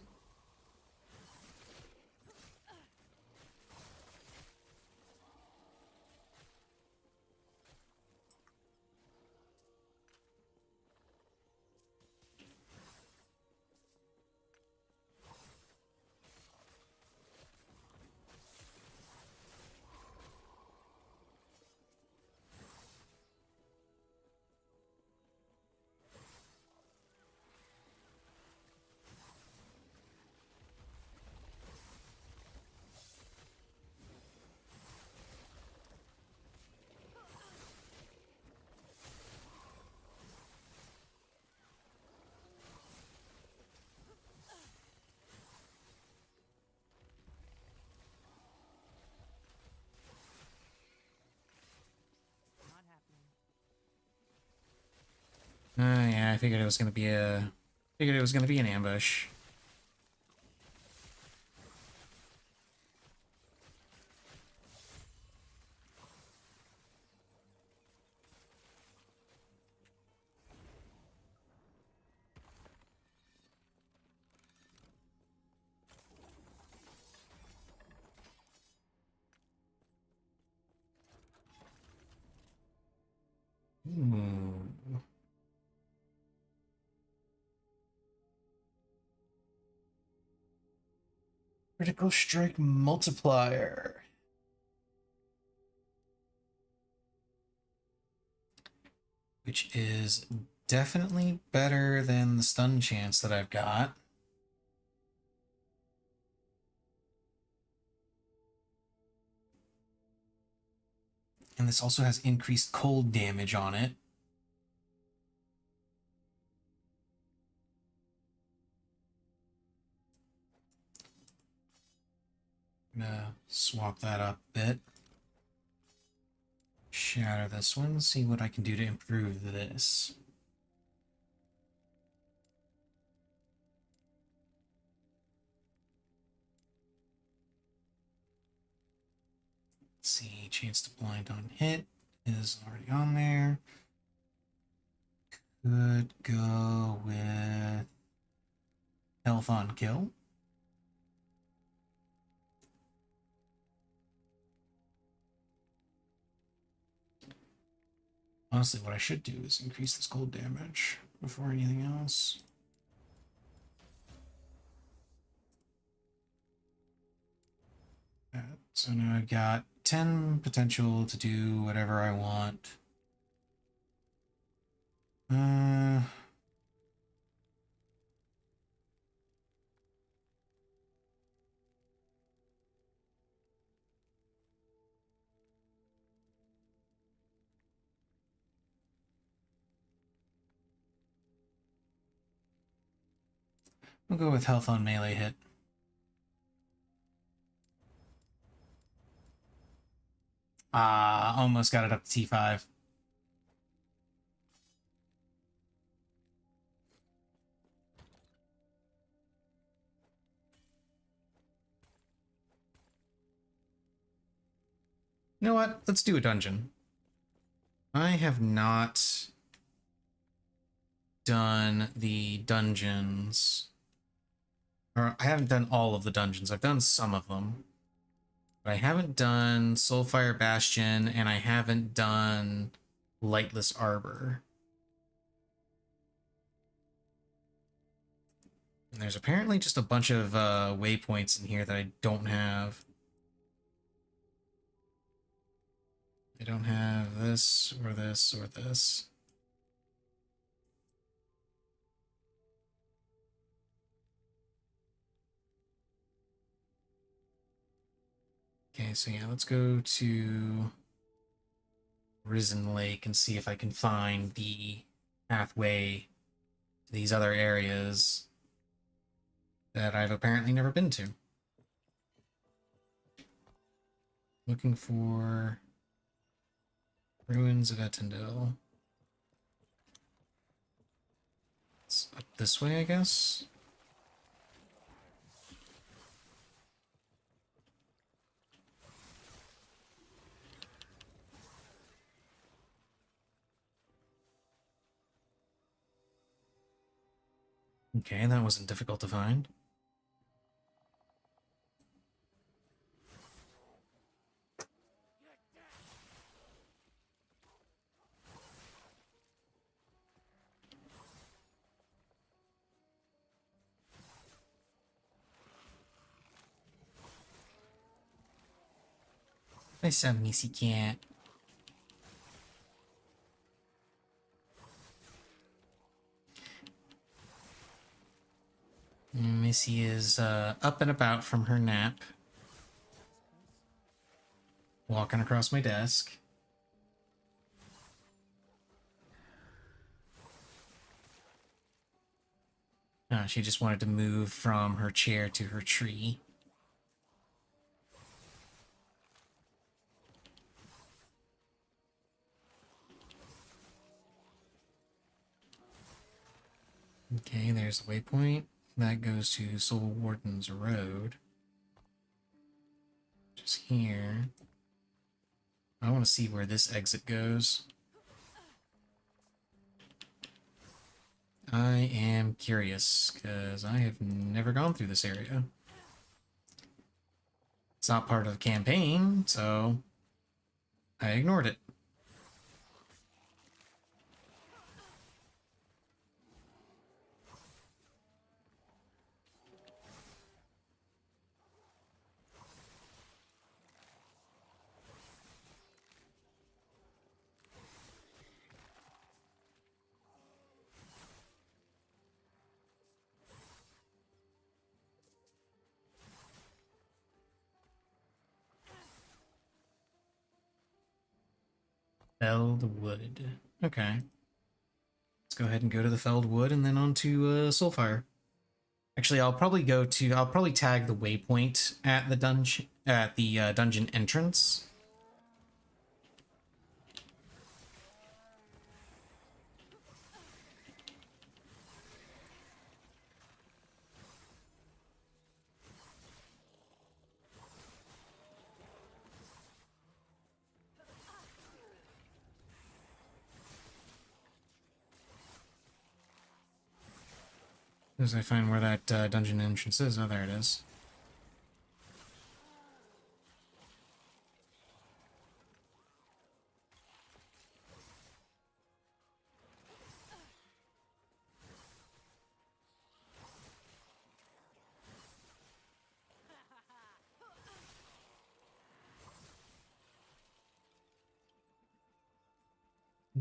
Not happening. Yeah, I figured it was gonna be an ambush. Ooh. Critical strike multiplier. Which is definitely better than the stun chance that I've got. And this also has increased cold damage on it. I'm gonna swap that up a bit. Shatter this one, see what I can do to improve this. chance to blind on hit is already on there. Could go with health on kill. Honestly, what I should do is increase this cold damage before anything else. So now I've got 10 potential to do whatever I want. We'll go with health on melee hit. Almost got it up to T5. You know what? Let's do a dungeon. I have not done the dungeons. Or I haven't done all of the dungeons. I've done some of them. But I haven't done Soulfire Bastion, and I haven't done Lightless Arbor. And there's apparently just a bunch of waypoints in here that I don't have. I don't have this, or this, or this. Okay, so yeah, let's go to Risen Lake and see if I can find the pathway to these other areas that I've apparently never been to. Looking for Ruins of Etendil. It's up this way, I guess. Okay, that wasn't difficult to find. What's up, Missy Cat? Missy is up and about from her nap, walking across my desk. She just wanted to move from her chair to her tree. Okay, there's the waypoint. That goes to Soul Warden's Road. Just here. I want to see where this exit goes. I am curious, because I have never gone through this area. It's not part of the campaign, so I ignored it. Felled Wood. Okay. Let's go ahead and go to the Felled Wood and then on to Soulfire. Actually, I'll probably tag the waypoint at the dungeon entrance. as I find where that dungeon entrance is. Oh, there it is.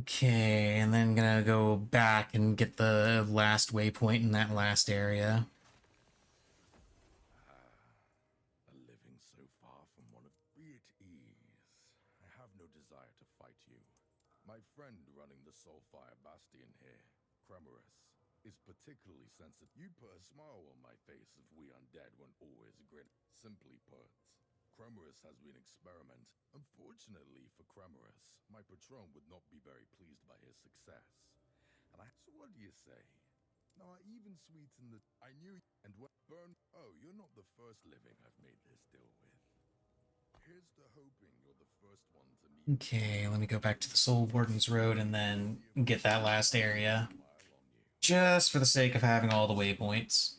Okay, and then gonna go back and get the last waypoint in that last area. A living so far from one of be at ease. I have no desire to fight you. My friend running the Soulfire Bastion here, Cremorus, is particularly sensitive. You put a smile on my face if we undead weren't always grin. Simply put, Cremorus has been experiment. Unfortunately for Cremorus, my patron would not be very pleased by his success. So what do you say? No, I even sweeten the... I knew... And what... Burn... Oh, you're not the first living I've made this deal with. Here's to hoping you're the first one to meet... Okay, let me go back to the Soul Warden's Road and then get that last area. Just for the sake of having all the waypoints.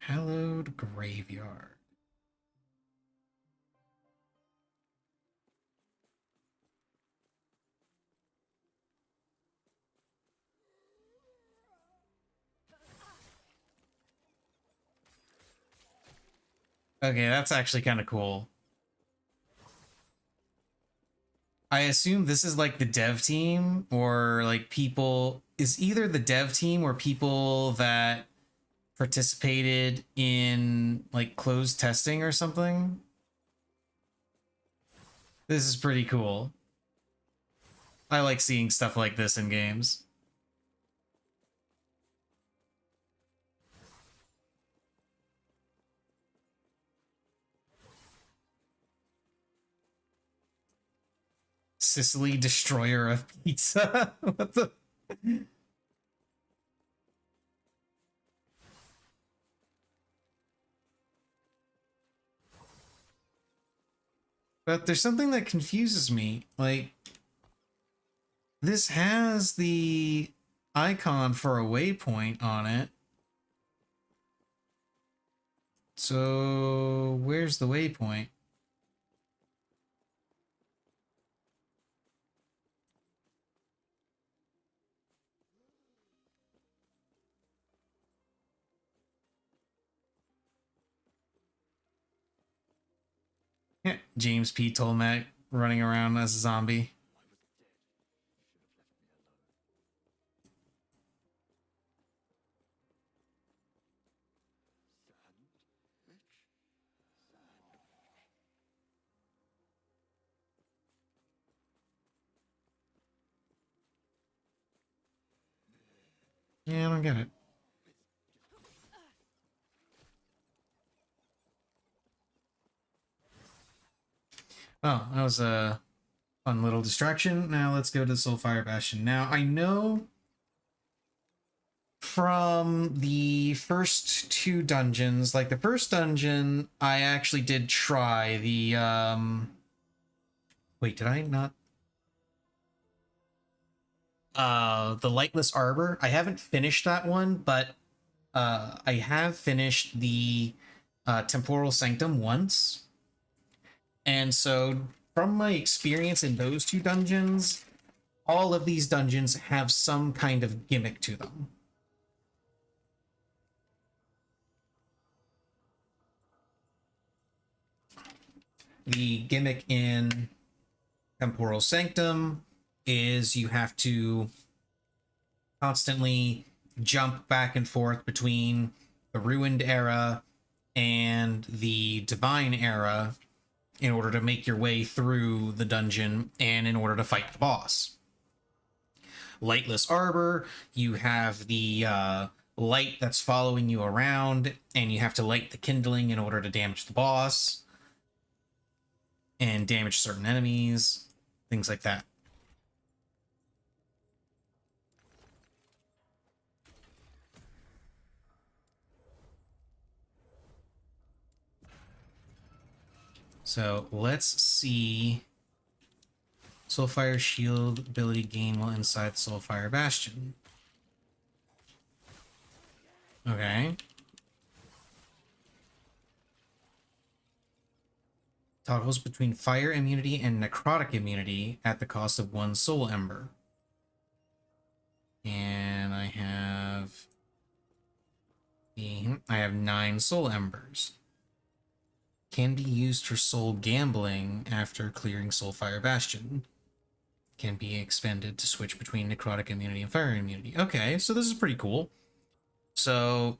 Hallowed Graveyard. Okay, that's actually kind of cool. I assume this is like the dev team or like people is either the dev team or people that participated in like closed testing or something. This is pretty cool. I like seeing stuff like this in games. Sicily destroyer of pizza. What the? But there's something that confuses me. Like, this has the icon for a waypoint on it. So, where's the waypoint? Yeah, James P. Tolmac running around as a zombie. Yeah, I don't get it. Oh, that was a fun little distraction. Now let's go to Soulfire Bastion. Now, I know from the first two dungeons, like the first dungeon, I actually did try the, wait, did I not? The Lightless Arbor. I haven't finished that one, but I have finished the Temporal Sanctum once. And so, from my experience in those two dungeons, all of these dungeons have some kind of gimmick to them. The gimmick in Temporal Sanctum is you have to constantly jump back and forth between the Ruined Era and the Divine Era in order to make your way through the dungeon and in order to fight the boss. Lightless Arbor, you have the light that's following you around, and you have to light the kindling in order to damage the boss and damage certain enemies, things like that. So let's see. Soulfire shield ability gain while inside the Soulfire Bastion. Okay. Toggles between fire immunity and necrotic immunity at the cost of 1 soul ember. And I have 9 soul embers. Can be used for soul gambling after clearing Soulfire Bastion. Can be expended to switch between necrotic immunity and fire immunity. Okay, so this is pretty cool. So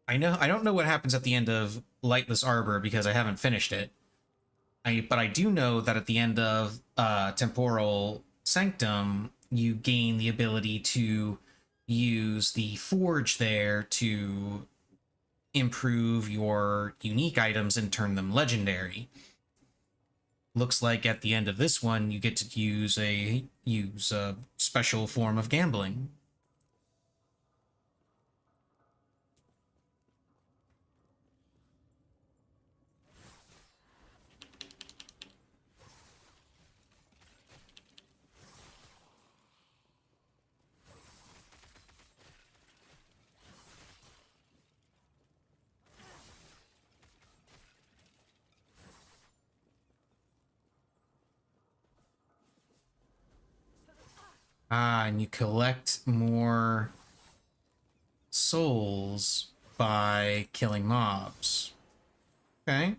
I don't know what happens at the end of Lightless Arbor because I haven't finished it. But I do know that at the end of Temporal Sanctum, you gain the ability to use the forge there to improve your unique items and turn them legendary. Looks like at the end of this one, you get to use a special form of gambling. Ah, and you collect more souls by killing mobs. Okay.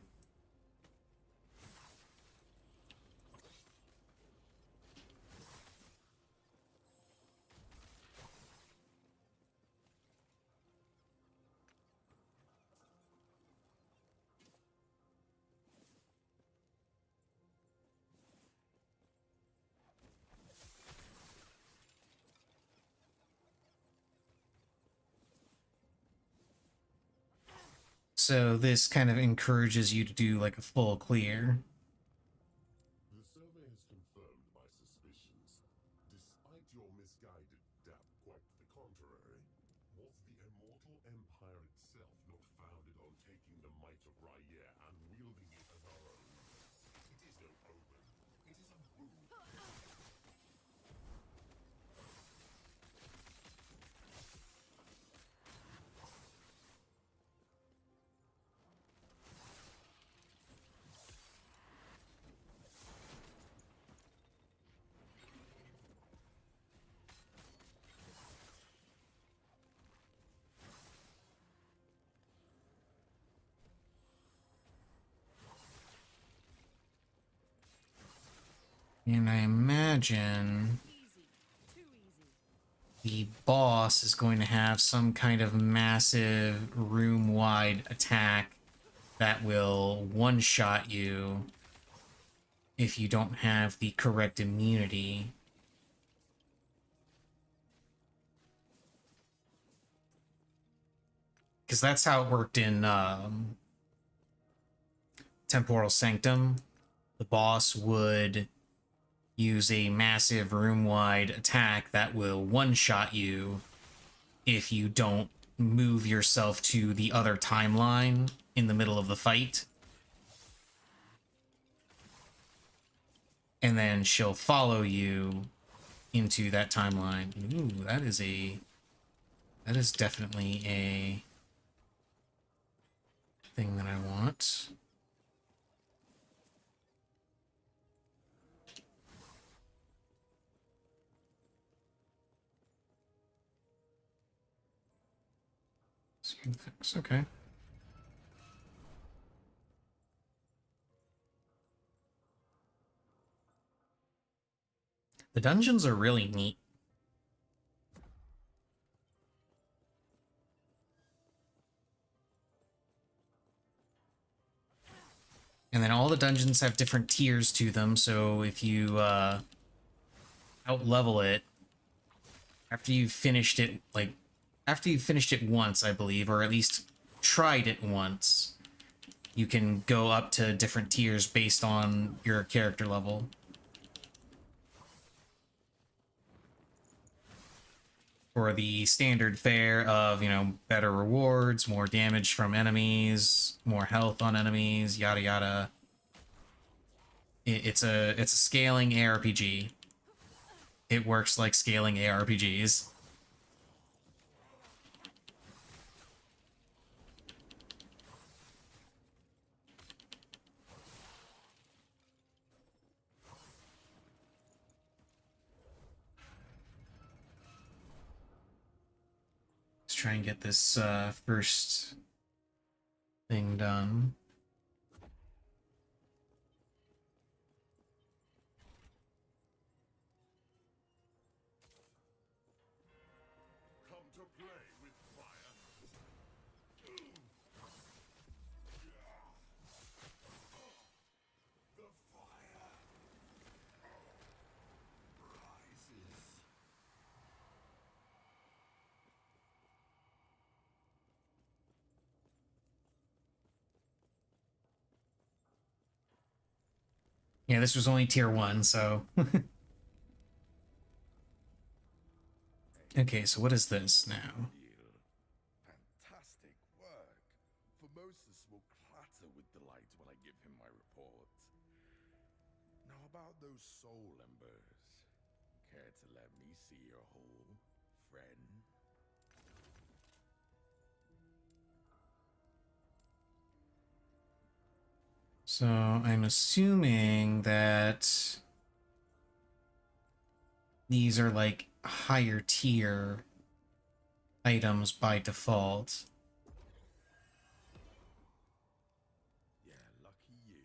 So this kind of encourages you to do like a full clear. The survey has confirmed my suspicions. Despite your misguided dap, quite the contrary. Was the immortal empire itself not founded on taking the might of R'yeh and wielding it as our own? It is no omen. It is a rule. And I imagine Easy. Too easy. the boss is going to have some kind of massive room-wide attack that will one-shot you if you don't have the correct immunity. Because that's how it worked in Temporal Sanctum. The boss would use a massive room-wide attack that will one-shot you if you don't move yourself to the other timeline in the middle of the fight. And then she'll follow you into that timeline. Ooh, that is definitely a thing that I want. Okay. The dungeons are really neat. And then all the dungeons have different tiers to them, so if you out-level it, after you've finished it, once, I believe, or at least tried it once, you can go up to different tiers based on your character level. for the standard fare of, better rewards, more damage from enemies, more health on enemies, yada yada. It's a scaling ARPG. It works like scaling ARPGs. Let's try and get this first thing done. Come to play with fire. The fire rises. Yeah, this was only tier 1, so... Okay, so what is this now? Fantastic work. Formosus will clatter with delight when I give him my report. Now about those soul embers. Care to let me see your hole, friend? So I'm assuming that these are like higher tier items by default. Yeah, lucky you.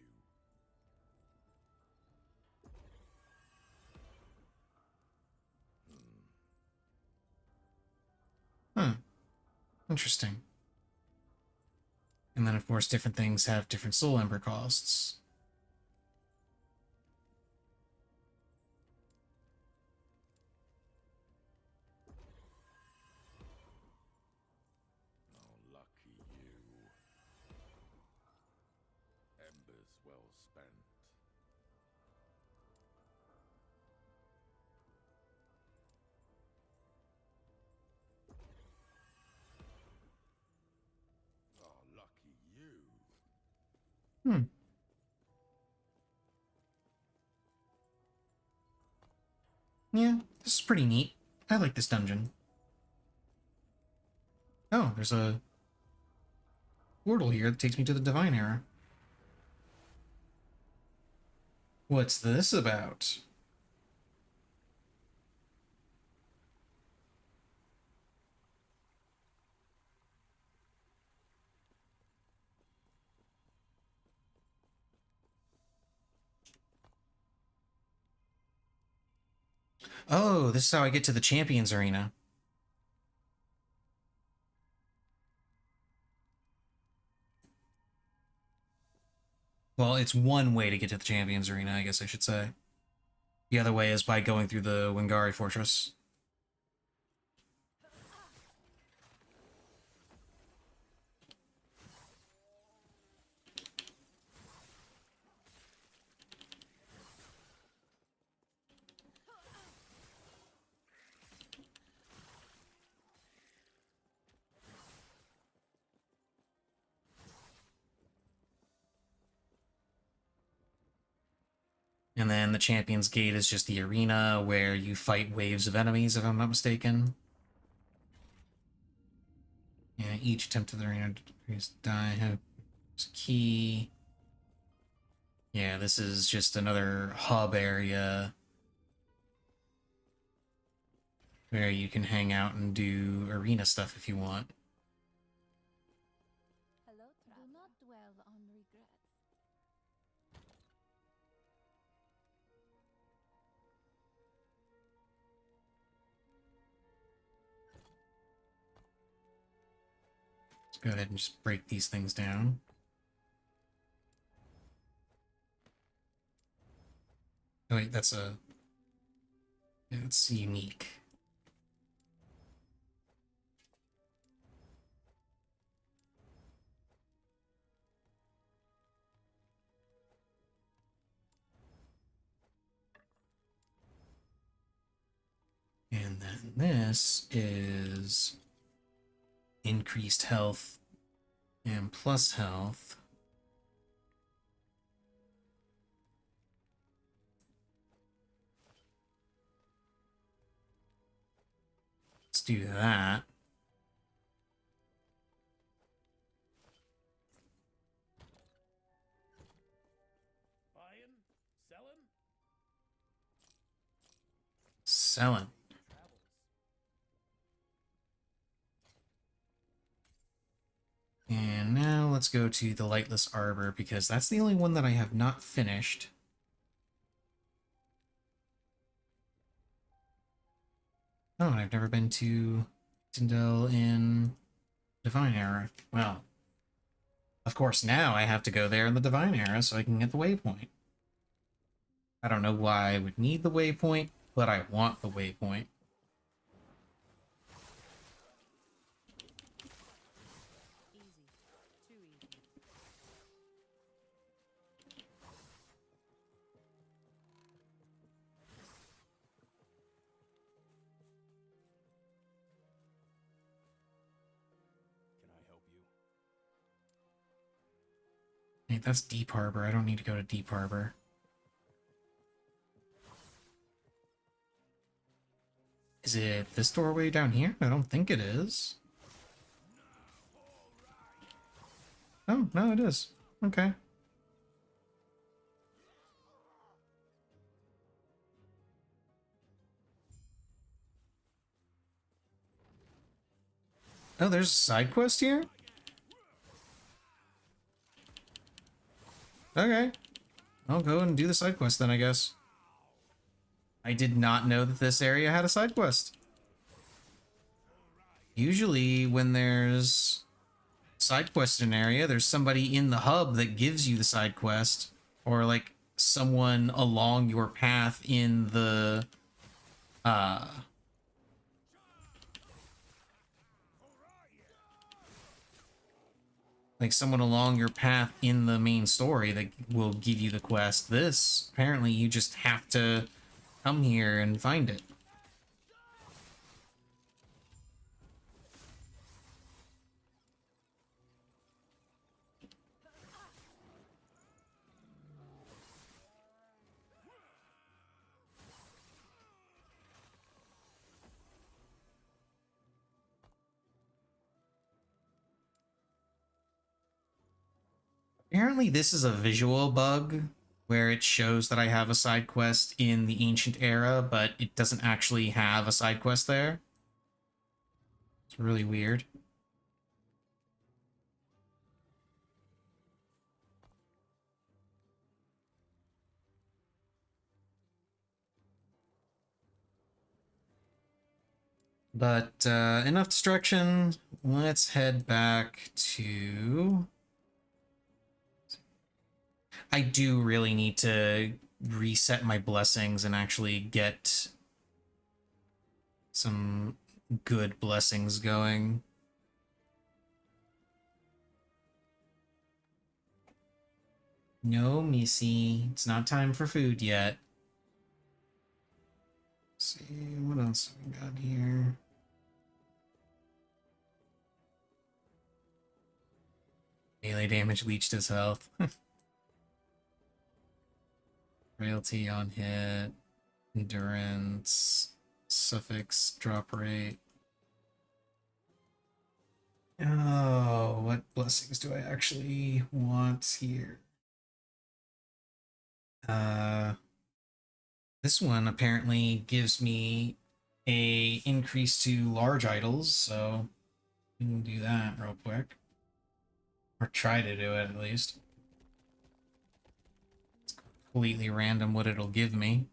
Huh. Interesting. And then, of course, different things have different soul ember costs. Oh, lucky you. Embers well spent. Oh, lucky you. Hmm. Yeah, this is pretty neat. I like this dungeon. Oh, there's a portal here that takes me to the Divine Era. What's this about? Oh, this is how I get to the Champions Arena. Well, it's one way to get to the Champions Arena, I guess I should say. The other way is by going through the Wingari Fortress. And then the Champions Gate is just the arena where you fight waves of enemies, if I'm not mistaken. Yeah, each attempt of the arena is die. Has a key. Yeah, this is just another hub area where you can hang out and do arena stuff if you want. Hello, do not dwell on regrets. Let's go ahead and just break these things down. Oh wait, that's a... Yeah, it's unique. And And then this is increased health and plus health. Let's do that. Buying, selling, Selling. travels. And now let's go to the Lightless Arbor, because that's the only one that I have not finished. Oh, and I've never been to Tyndall in Divine Era. Well, of course now I have to go there in the Divine Era so I can get the waypoint. I don't know why I would need the waypoint, but I want the waypoint. Easy. Too easy. Can I help you? Hey, that's Deep Harbor. I don't need to go to Deep Harbor. Is it this doorway down here? I don't think it is. Oh, no, it is. Okay. Oh, there's a side quest here? Okay. I'll go and do the side quest then, I guess. I did not know that this area had a side quest. Usually when there's side quest in an area, there's somebody in the hub that gives you the side quest, or like someone along your path in the like someone along your path in the main story that will give you the quest. This, apparently you just have to come here and find it. Apparently this is a visual bug where it shows that I have a side quest in the ancient era, but it doesn't actually have a side quest there. It's really weird. But enough destruction. Let's head back to... I do really need to reset my blessings and actually get some good blessings going. No, Missy. It's not time for food yet. Let's see, what else have we got here? Melee damage leached his health. Frailty on hit. Endurance. Suffix drop rate. Oh, what blessings do I actually want here? This one apparently gives me a increase to large idols, so we can do that real quick. Or try to do it, at least. It's completely random what it'll give me.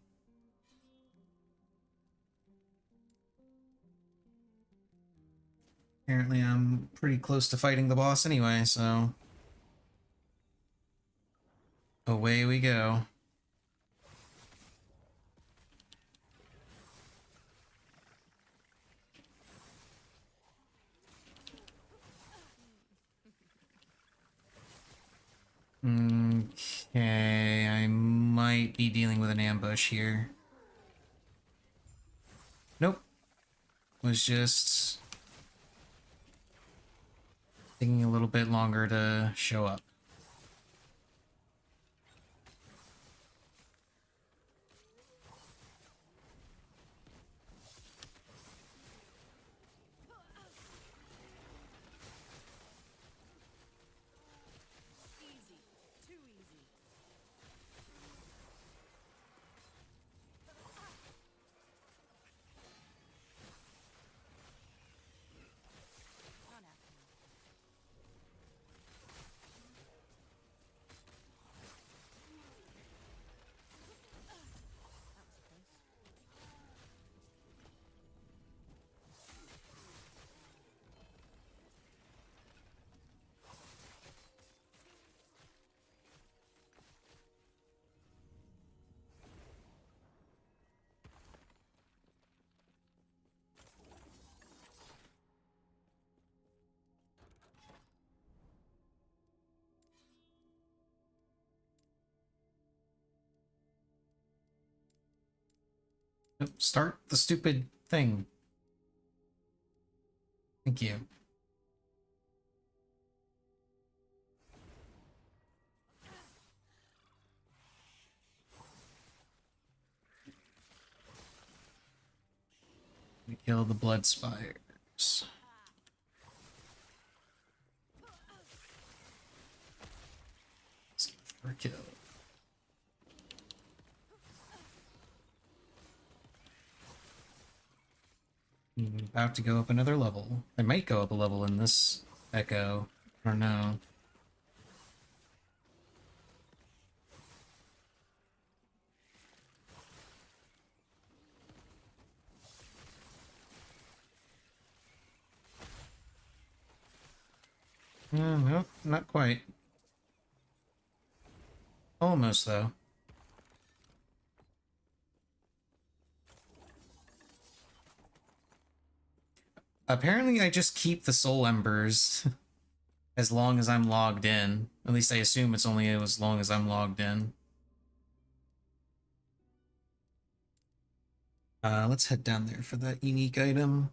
Apparently I'm pretty close to fighting the boss anyway, so... away we go. Okay, I might be dealing with an ambush here. Nope. was just taking a little bit longer to show up. Easy. Too easy. Not happening. That was close. Nope, start the stupid thing. Thank you. We kill the blood spires. For kill. About to go up another level. I might go up a level in this Echo. Or no. Nope, not quite. Almost, though. Apparently, I just keep the soul embers as long as I'm logged in. At least I assume it's only as long as I'm logged in. Let's head down there for that unique item.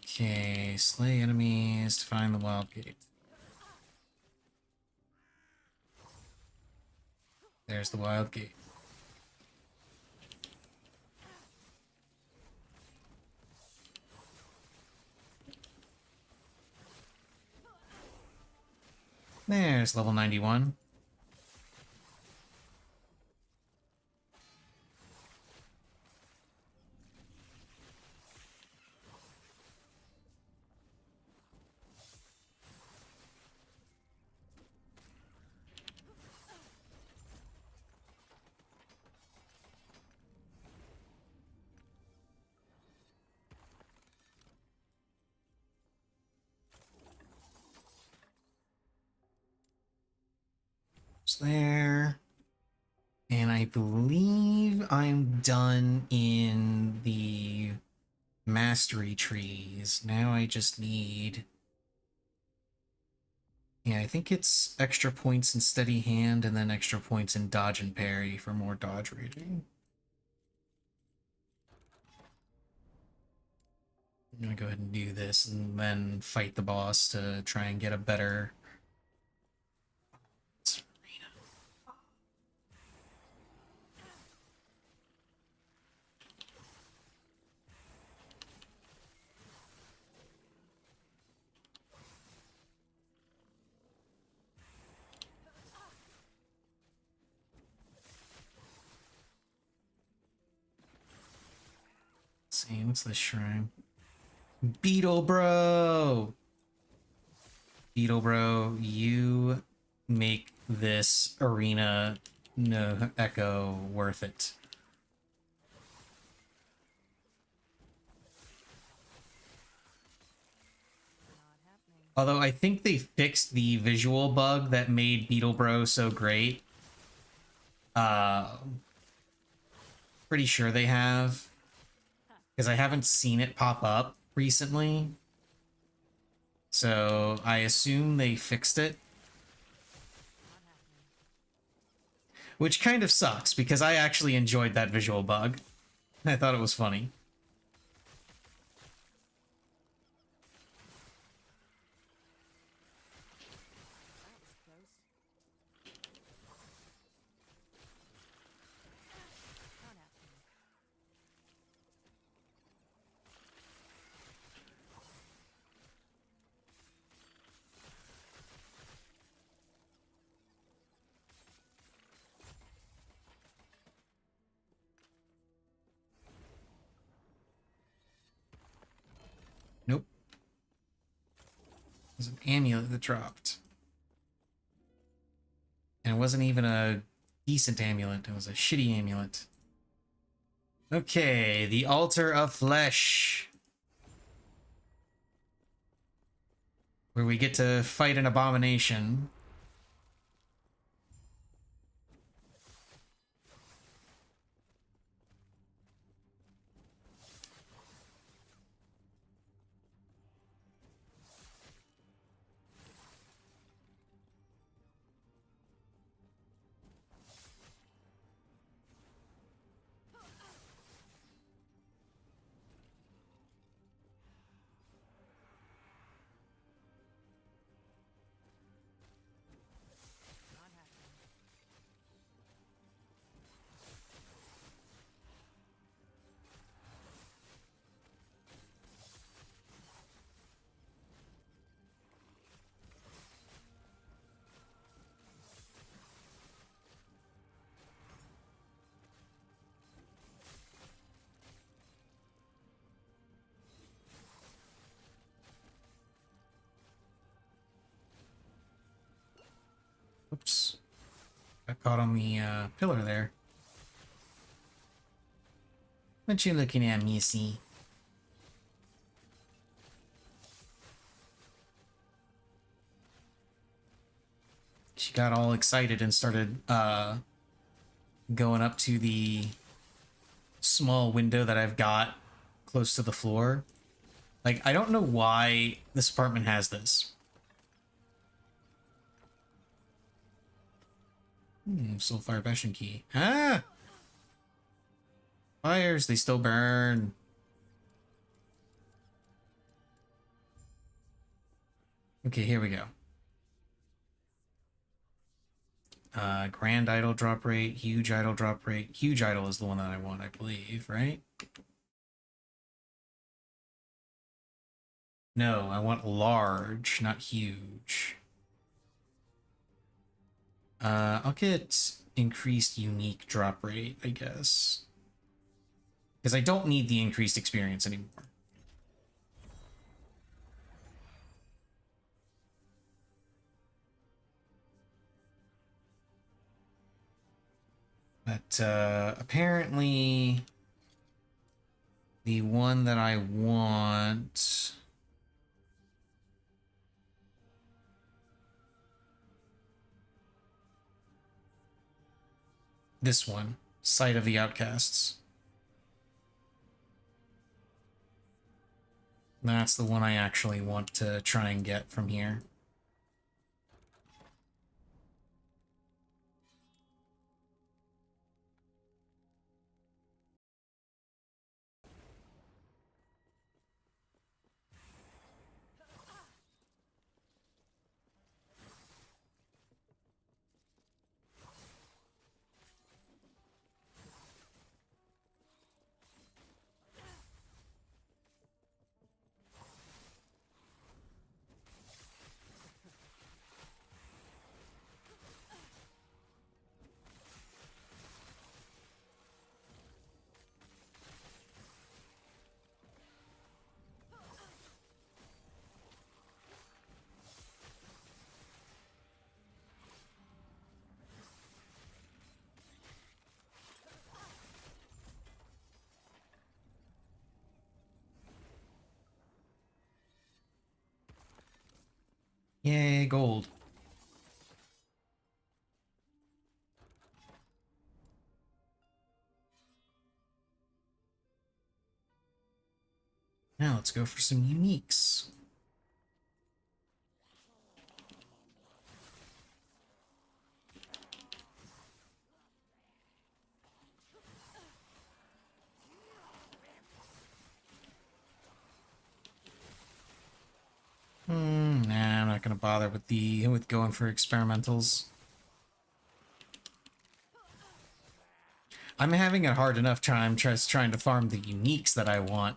Okay, slay enemies to find the wild gate. There's the wild gate. There's level 91. There. And I believe I'm done in the mastery trees. Now I just need... Yeah, I think it's extra points in steady hand and then extra points in dodge and parry for more dodge rating. I'm gonna go ahead and do this and then fight the boss to try and get a better... Let's see, what's this shrine? Beetle Bro! Beetle Bro, you make this arena no Echo worth it. Not happening. Although I think they fixed the visual bug that made Beetle Bro so great. Pretty sure they have. Because I haven't seen it pop up recently. So I assume they fixed it. Not happening. Which kind of sucks, because I actually enjoyed that visual bug. I thought it was funny. That was close. Not happening. Nope. There's an amulet that dropped. And it wasn't even a decent amulet, it was a shitty amulet. Okay, the Altar of Flesh. Where we get to fight an abomination. Not happening. Oops. Got caught on the pillar there. What you looking at, Missy? She got all excited and started going up to the small window that I've got close to the floor. Like, I don't know why this apartment has this. Soulfire Bastion key. Ah! Fires, they still burn. Okay, here we go. Grand Idol drop rate, Huge Idol drop rate. Huge Idol is the one that I want, I believe, right? No, I want large, not huge. I'll get increased unique drop rate, I guess. Because I don't need the increased experience anymore. But apparently the one that I want... This one, Sight of the Outcasts. That's the one I actually want to try and get from here. Yay, gold. Now let's go for some uniques. bother with going for experimentals. I'm having a hard enough time just trying to farm the uniques that I want.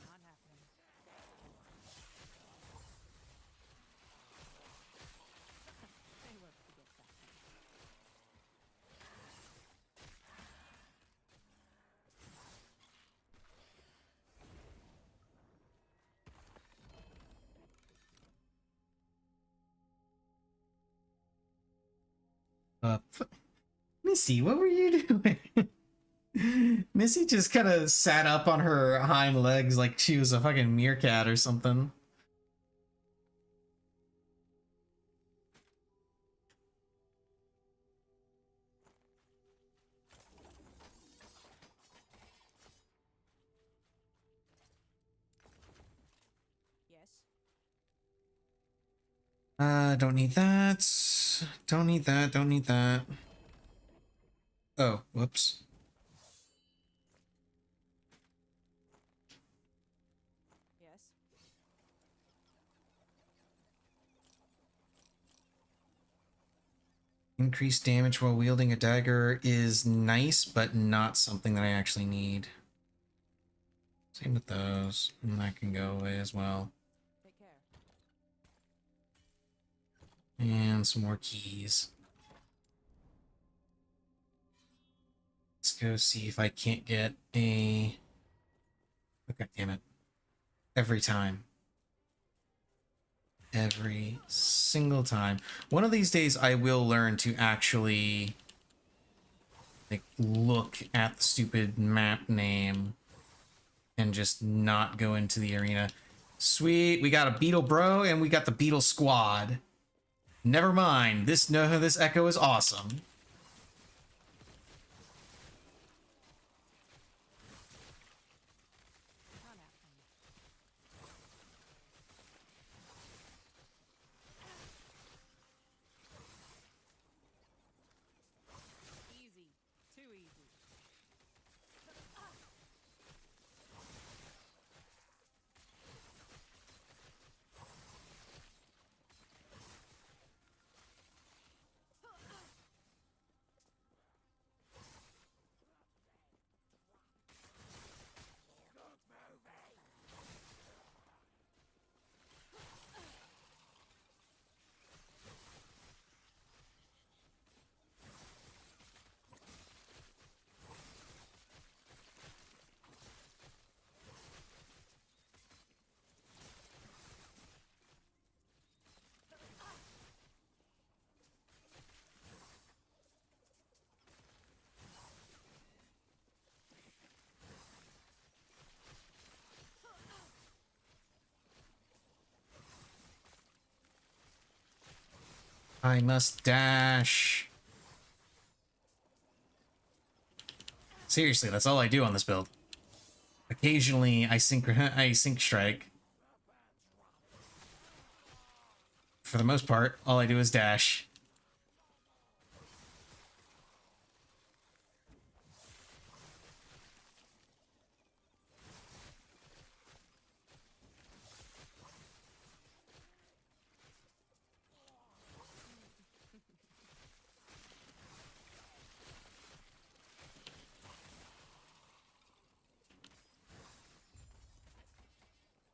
Not happening. Not happening. They love to get that. Missy, what were you doing? Missy just kind of sat up on her hind legs like she was a fucking meerkat or something. Yes. Don't need that. Don't need that. Don't need that. Oh, whoops. Yes. Increased damage while wielding a dagger is nice, but not something that I actually need. Same with those. And that can go away as well. Take care. And some more keys. Let's go see if I can't get a... Oh, God damn it. Every time. Every single time. One of these days I will learn to actually like look at the stupid map name and just not go into the arena. Sweet, we got a beetle bro and we got the beetle squad. Never mind. This echo is awesome. Not happening. Easy. Too easy. I must dash. Seriously, that's all I do on this build. Occasionally, I sync strike. For the most part, all I do is dash.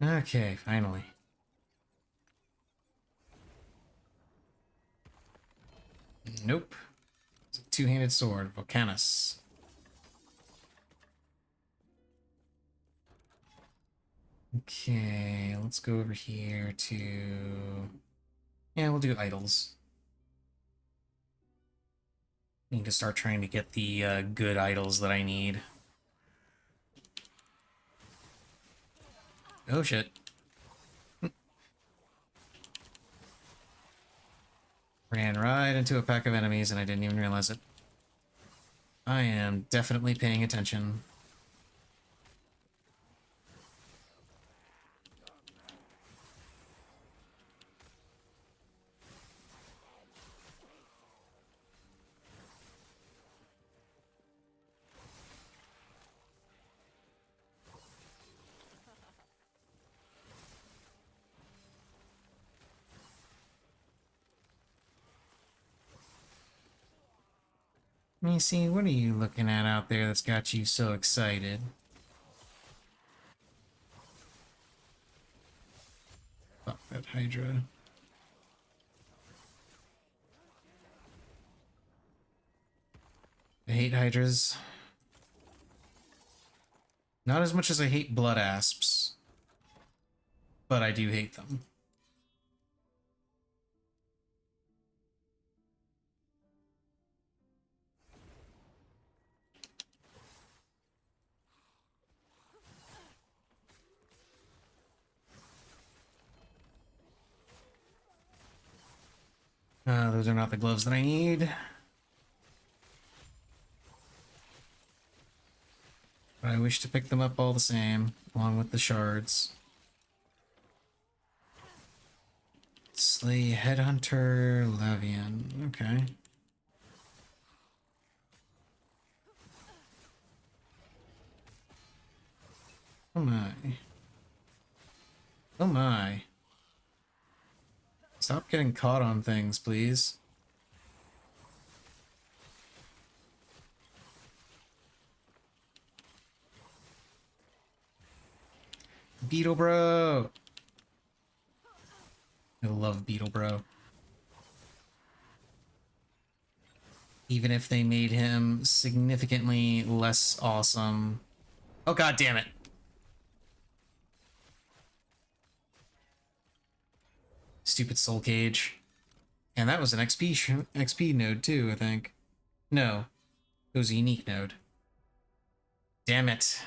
Okay, finally. Nope. It's a two-handed sword, Volcanus. Okay, let's go over here to... Yeah, we'll do idols. Need to start trying to get the good idols that I need. Oh shit. Ran right into a pack of enemies and I didn't even realize it. I am definitely paying attention. Let me see, what are you looking at out there that's got you so excited? Fuck that Hydra. I hate Hydras. Not as much as I hate blood asps, but I do hate them. Those are not the gloves that I need. But I wish to pick them up all the same, along with the shards. Slay Headhunter Lavian. Okay. Oh my. Oh my. Stop getting caught on things, please. Beetle Bro! I love Beetle Bro. Even if they made him significantly less awesome. Oh god damn it. Stupid Soul Cage. And that was an XP node too, I think. No. It was a unique node. Damn it.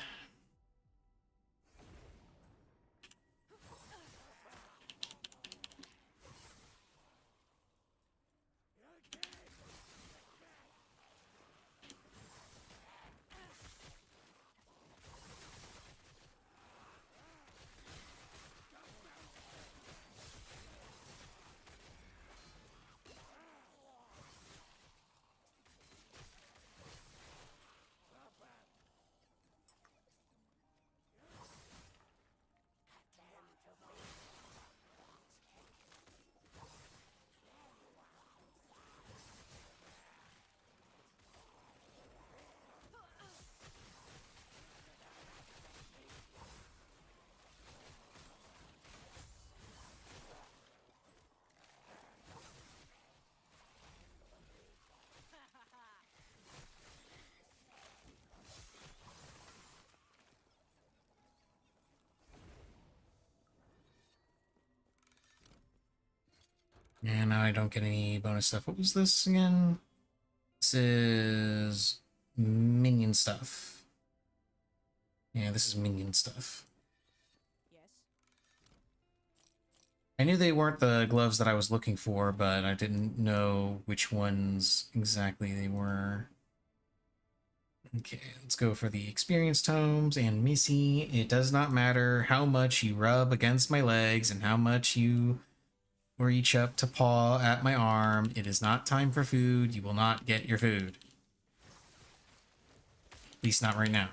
And now I don't get any bonus stuff. What was this again? This is minion stuff. Yeah, this is minion stuff. Yes. I knew they weren't the gloves that I was looking for, but I didn't know which ones exactly they were. Okay, let's go for the experience tomes and Missy. It does not matter how much you rub against my legs and how much you reach up to paw at my arm. It is not time for food. You will not get your food. At least not right now.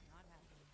Not happening.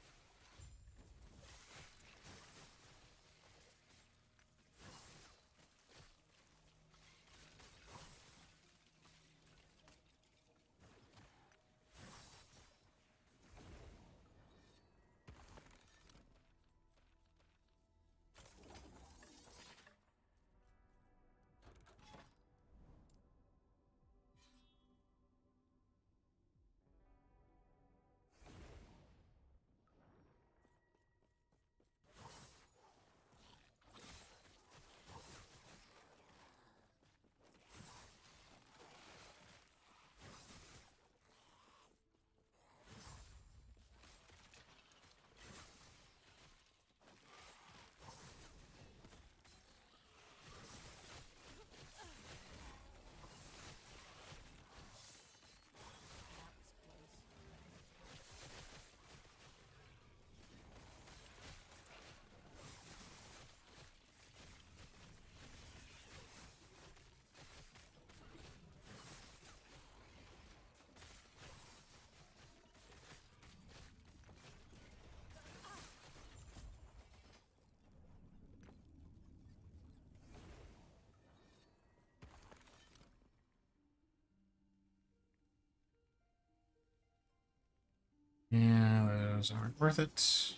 Those aren't worth it.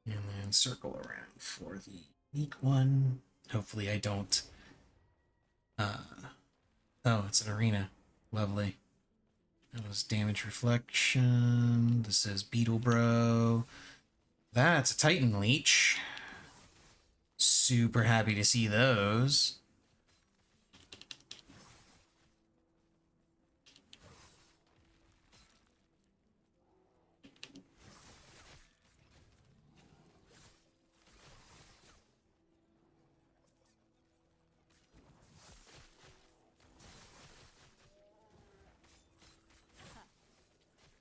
And then circle around for the unique one. Hopefully I don't... Oh, it's an arena. Lovely. That was damage reflection. This is Beetle Bro. That's a Titan Leech. Super happy to see those.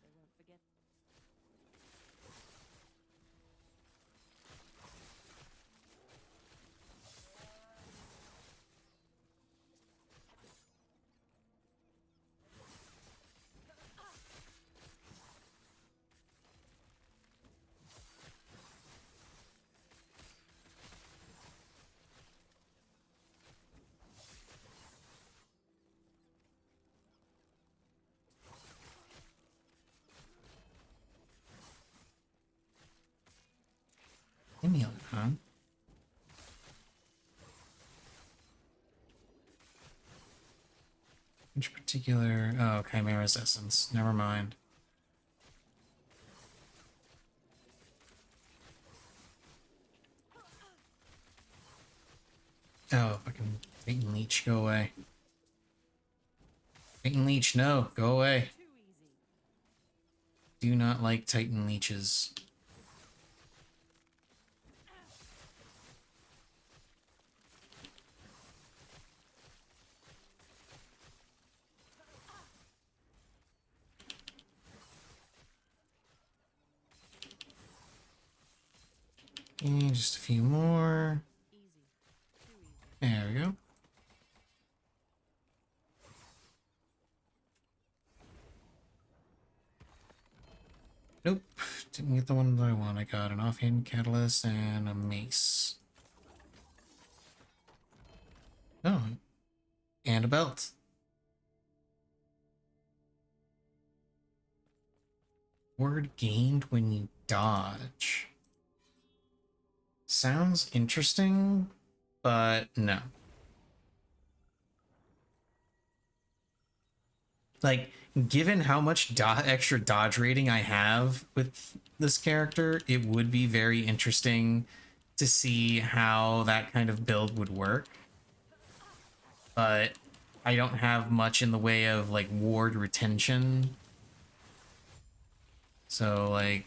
They won't forget. Emil, huh? Which particular... Oh, Chimera's Essence. Never mind. Oh, fucking Titan Leech, go away. Titan Leech, no, go away. Too easy. Do not like Titan Leeches. And just a few more. Easy. Too easy. There we go. Nope, didn't get the one that I want. I got an offhand catalyst and a mace. Oh, and a belt. Word gained when you dodge. Sounds interesting, but no. Like, given how much extra dodge rating I have with this character, it would be very interesting to see how that kind of build would work. But I don't have much in the way of, like, ward retention. So, like,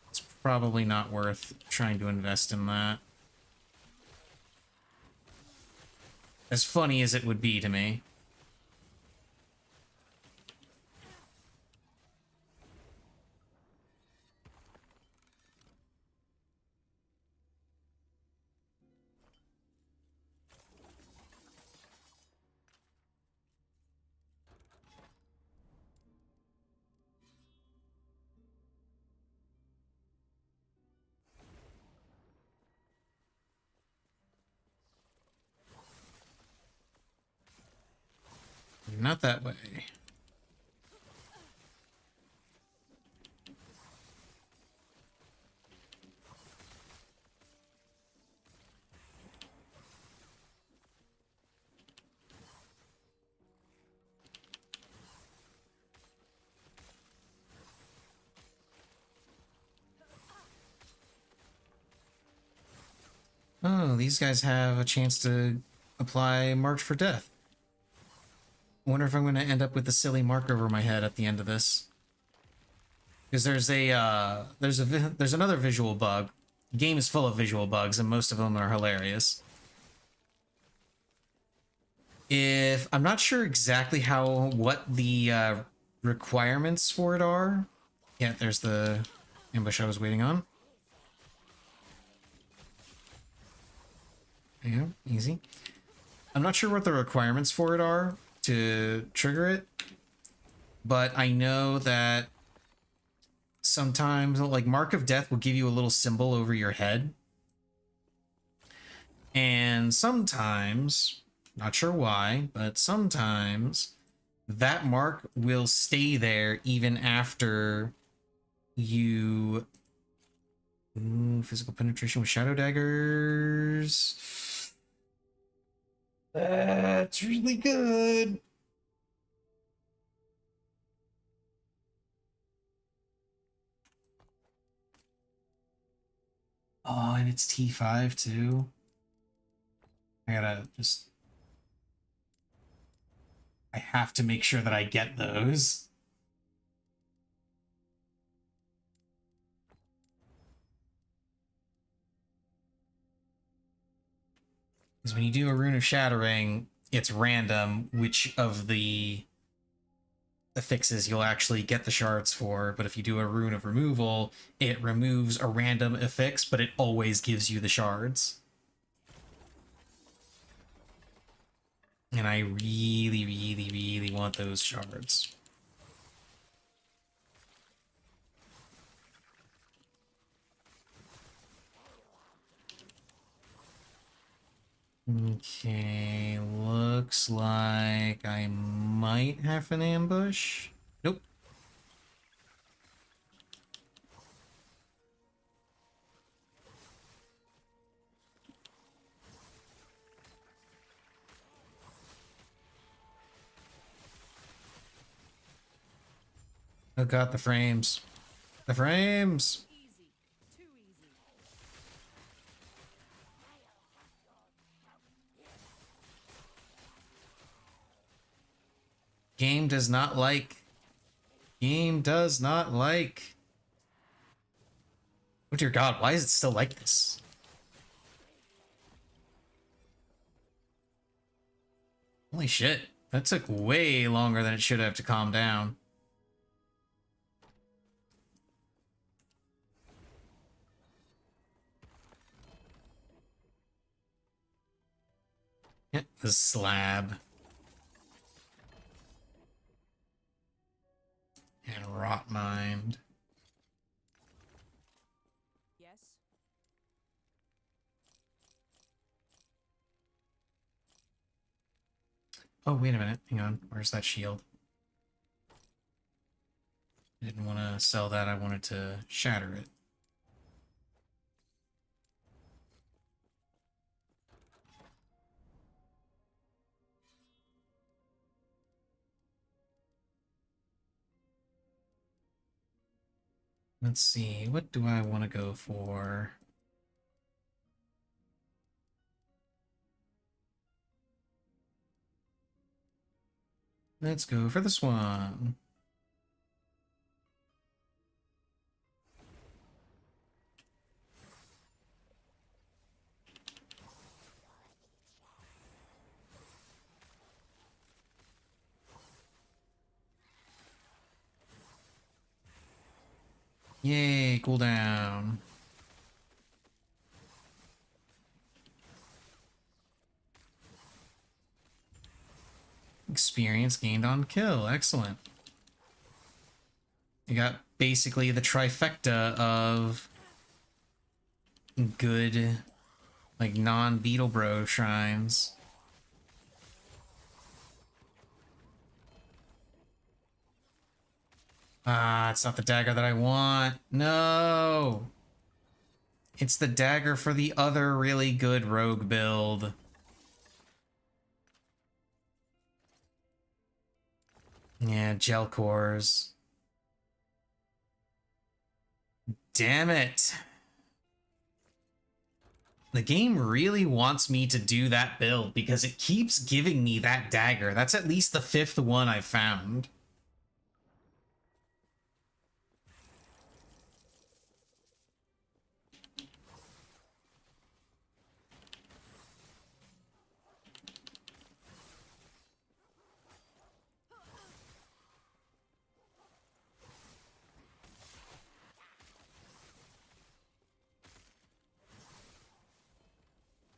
it's probably not worth trying to invest in that. As funny as it would be to me. Not that way. Oh, these guys have a chance to apply March for Death. Wonder if I'm going to end up with a silly mark over my head at the end of this. Because there's another visual bug. The game is full of visual bugs, and most of them are hilarious. If I'm not sure exactly what the requirements for it are. Yeah, there's the ambush I was waiting on. Yeah, easy. I'm not sure what the requirements for it are to trigger it, but I know that sometimes, like, Mark of Death will give you a little symbol over your head. And sometimes, not sure why, but sometimes that mark will stay there even after you... Ooh, physical penetration with shadow daggers. That's really good. Oh, and it's T5 too. I gotta just... I have to make sure that I get those. Because when you do a Rune of Shattering, it's random which of the affixes you'll actually get the shards for, but if you do a Rune of Removal, it removes a random affix, but it always gives you the shards. And I really, really, really want those shards. Okay, looks like I might have an ambush. Nope. Oh god, the frames. The frames! Easy. Too easy. Game does not like. Game does not like. Oh dear god, why is it still like this? Holy shit. That took way longer than it should have to calm down. The slab. And rot mind. Yes. Oh, wait a minute. Hang on. Where's that shield? I didn't want to sell that. I wanted to shatter it. Let's see. What do I want to go for? Let's go for this one. Yay, cooldown. Experience gained on kill. Excellent. You got basically the trifecta of good, like, non-Beetle Bro shrines. Ah, it's not the dagger that I want. No! It's the dagger for the other really good rogue build. Yeah, gel cores. Damn it. The game really wants me to do that build because it keeps giving me that dagger. That's at least the 5th one I've found.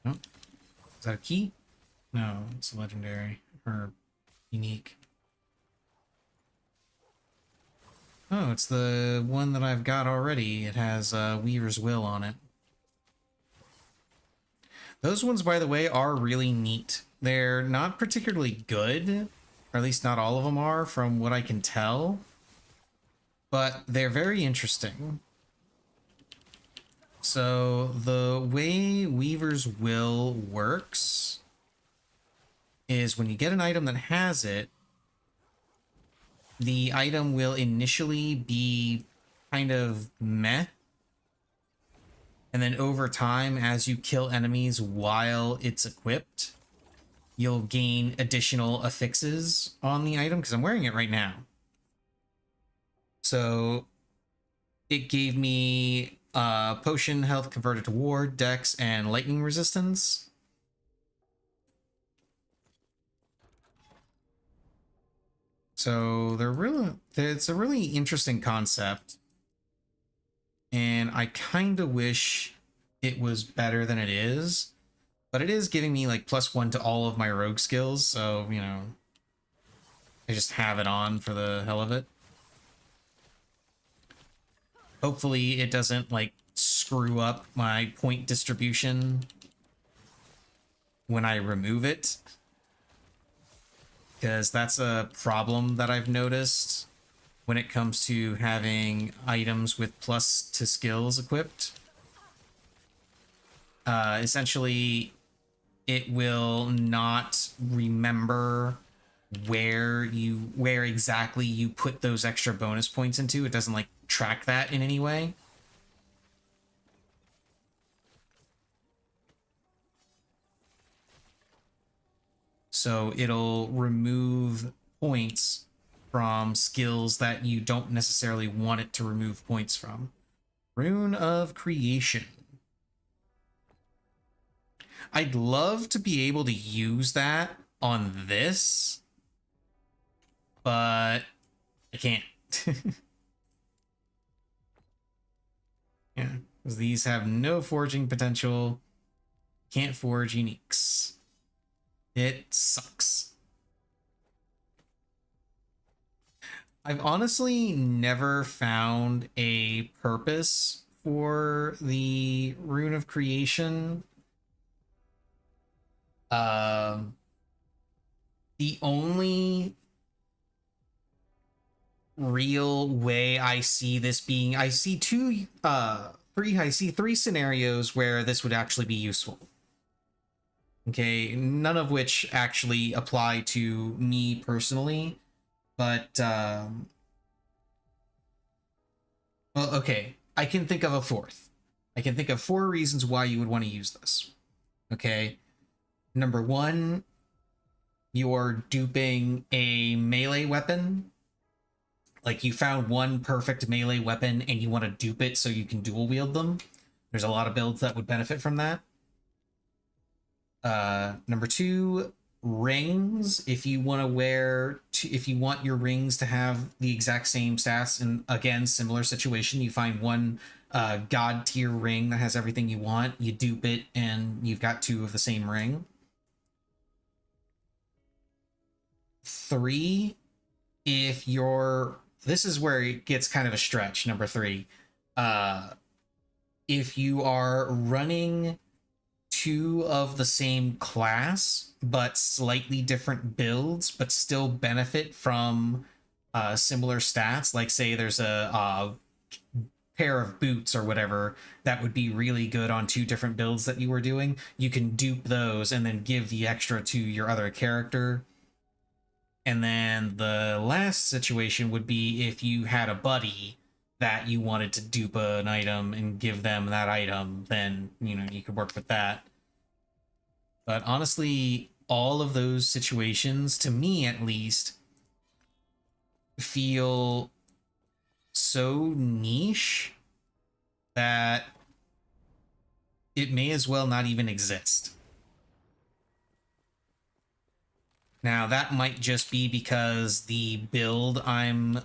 Oh, is that a key? No, it's legendary or unique. Oh, it's the one that I've got already. It has Weaver's Will on it. Those ones, by the way, are really neat. They're not particularly good, or at least not all of them are from what I can tell, but they're very interesting. So the way Weaver's Will works is when you get an item that has it, the item will initially be kind of meh. And then over time, as you kill enemies while it's equipped, you'll gain additional affixes on the item, because I'm wearing it right now. So it gave me potion health converted to ward, dex, and lightning resistance. So it's a really interesting concept. And I kind of wish it was better than it is. But it is giving me like +1 to all of my rogue skills, so, you know, I just have it on for the hell of it. Hopefully it doesn't like screw up my point distribution when I remove it, because that's a problem that I've noticed when it comes to having items with plus to skills equipped. Essentially, it will not remember where exactly you put those extra bonus points into. It doesn't like track that in any way. So it'll remove points from skills that you don't necessarily want it to remove points from. Rune of Creation. I'd love to be able to use that on this, but I can't. Yeah, because these have no forging potential. Can't forge uniques. It sucks. I've honestly never found a purpose for the Rune of Creation. The only real way I see this being, I see three scenarios where this would actually be useful. Okay, none of which actually apply to me personally, but well, okay, I can think of a fourth. I can think of 4 reasons why you would want to use this. Okay, number 1, you're duping a melee weapon. Like, you found one perfect melee weapon and you want to dupe it so you can dual wield them. There's a lot of builds that would benefit from that. Number 2, rings. If you want to if you want your rings to have the exact same stats, and again, similar situation, you find one god tier ring that has everything you want, you dupe it, and you've got 2 of the same ring. 3, if you're, this is where it gets kind of a stretch, number 3. If you are running 2 of the same class, but slightly different builds, but still benefit from similar stats, like say there's a pair of boots or whatever that would be really good on 2 different builds that you were doing, you can dupe those and then give the extra to your other character. And then the last situation would be if you had a buddy that you wanted to dupe an item and give them that item, then, you know, you could work with that. But honestly, all of those situations, to me at least, feel so niche that it may as well not even exist. Now, that might just be because the build I'm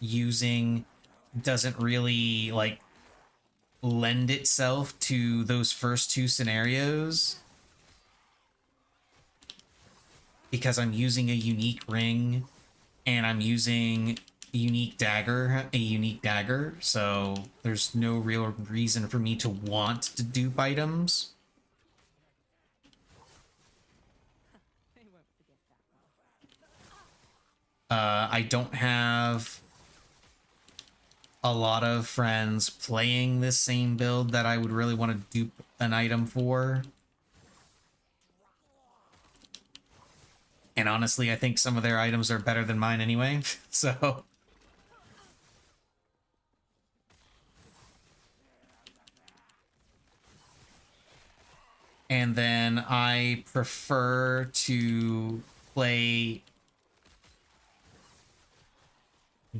using doesn't really, like, lend itself to those first 2 scenarios. Because I'm using a unique ring, and I'm using a unique dagger, so there's no real reason for me to want to dupe items. They won't forget that one. I don't have a lot of friends playing this same build that I would really want to dupe an item for. And honestly, I think some of their items are better than mine anyway. So and then I prefer to play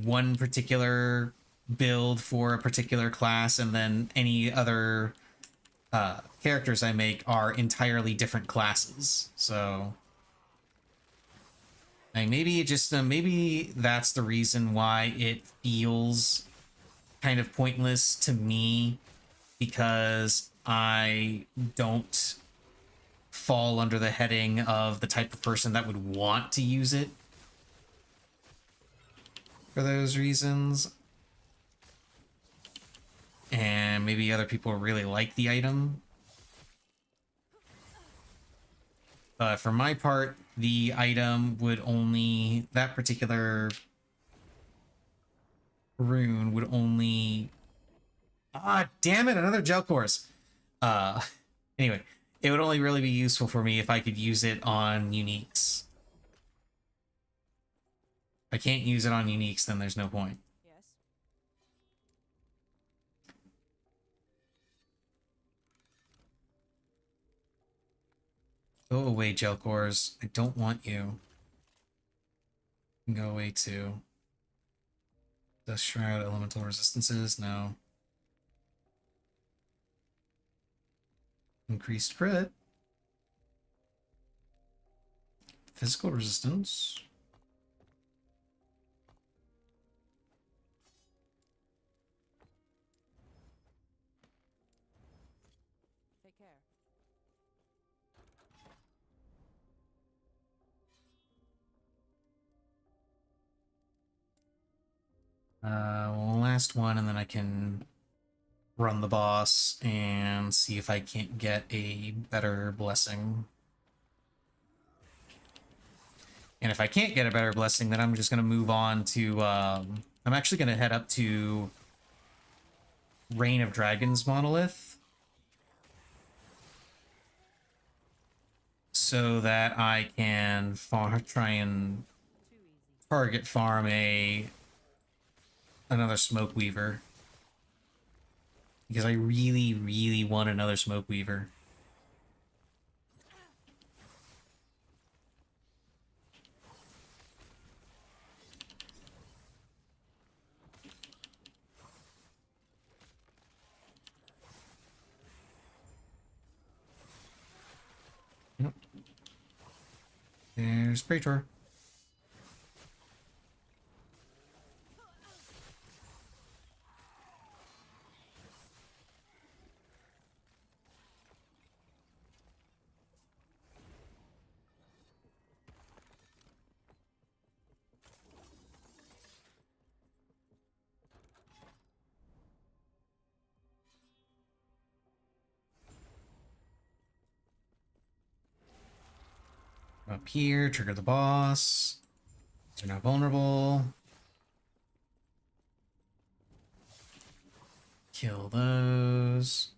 one particular build for a particular class, and then any other characters I make are entirely different classes. So like maybe it just maybe that's the reason why it feels kind of pointless to me, because I don't fall under the heading of the type of person that would want to use it for those reasons. And maybe other people really like the item. But for my part, the item would only, that particular rune would only, ah, damn it, another gel course. Anyway, it would only really be useful for me if I could use it on uniques. If I can't use it on uniques, then there's no point. Yes. Go away, gel cores. I don't want you. Go away too. Dust Shroud, elemental resistances, no. Increased crit. Physical resistance. Take care. Last one, and then I can run the boss and see if I can't get a better blessing. And if I can't get a better blessing, then I'm just going to move on to... I'm actually going to head up to Reign of Dragons Monolith, so that I can try and Too easy. target farm another Smoke Weaver. Because I really, really want another Smoke Weaver. Yep. There's Praetor. Up here, trigger the boss. They're not vulnerable. Kill those.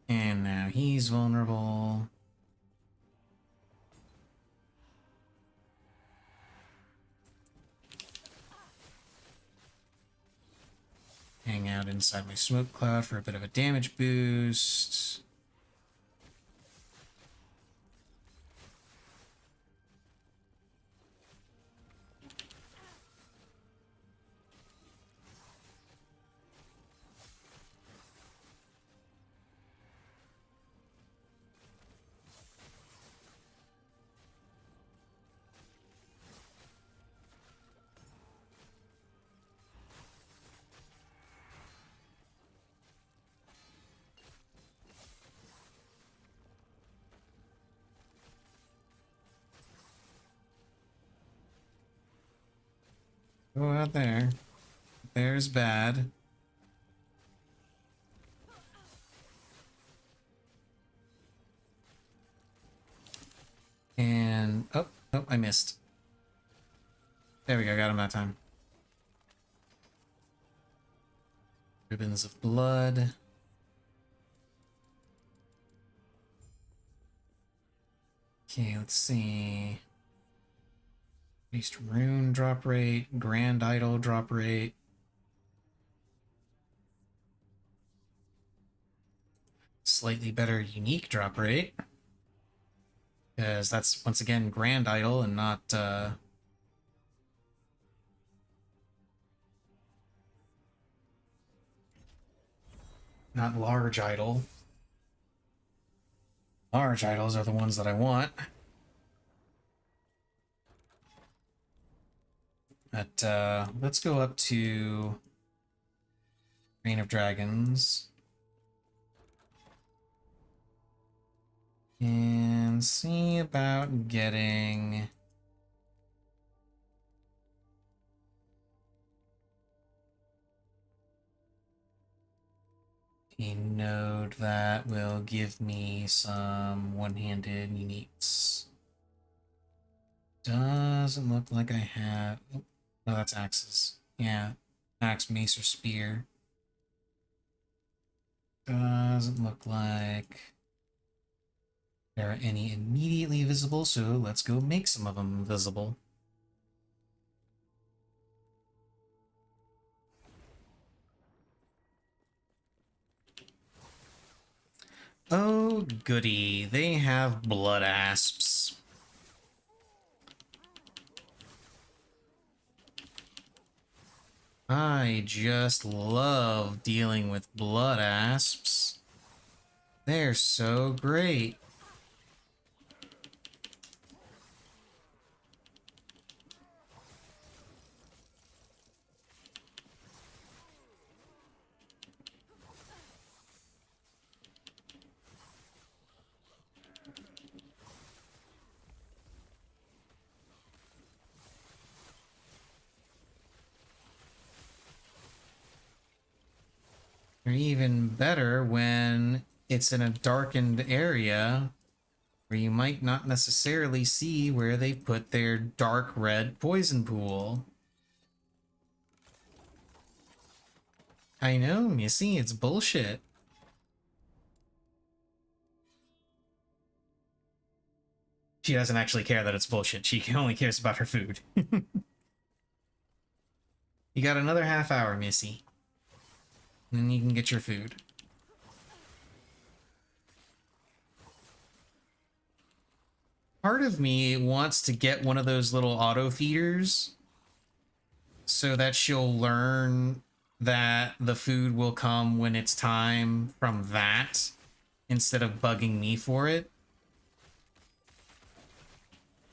And now he's vulnerable. Hang out inside my smoke cloud for a bit of a damage boost. Go out there. there's bad. And oh, I missed. There we go, got him that time. Ribbons of blood. Okay, let's see. Beast rune drop rate, grand idol drop rate. Slightly better unique drop rate. Because that's once again grand idol and not not large idol. Large idols are the ones that I want. But let's go up to Reign of Dragons. And see about getting a node that will give me some one-handed uniques. Doesn't look like I have... Oh, no, that's axes. Yeah, axe, mace, or spear. Doesn't look like there are any immediately visible, so let's go make some of them visible. Oh, goody. They have blood asps. I just love dealing with blood asps. They're so great. They're even better when it's in a darkened area where you might not necessarily see where they put their dark red poison pool. I know, you see, it's bullshit. She doesn't actually care that it's bullshit. She only cares about her food. You got another half hour, Missy. Then you can get your food. Part of me wants to get one of those little auto feeders so that she'll learn that the food will come when it's time from that instead of bugging me for it.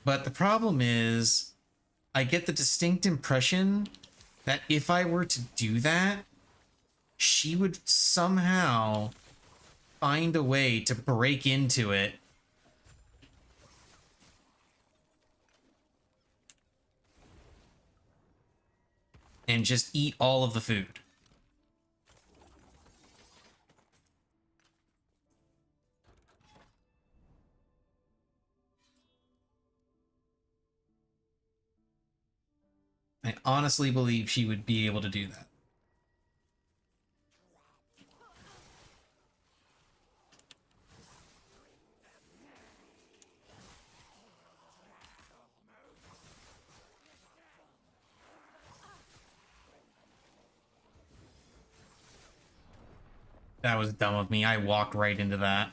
But the problem is, I get the distinct impression that if I were to do that, she would somehow find a way to break into it and just eat all of the food. I honestly believe she would be able to do that. That was dumb of me. I walked right into that.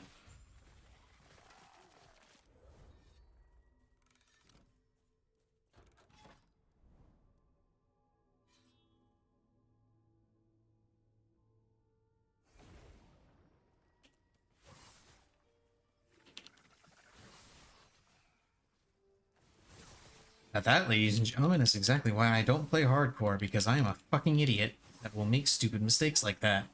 Now that, ladies and gentlemen, is exactly why I don't play hardcore, because I am a fucking idiot that will make stupid mistakes like that.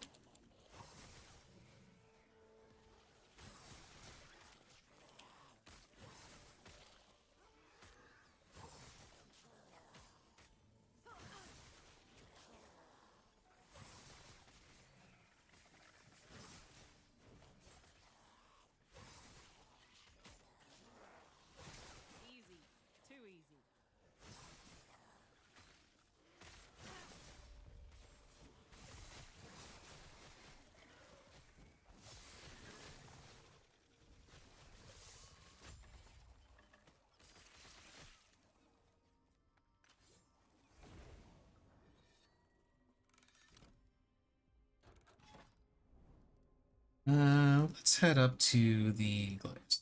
Let's head up to the glaives.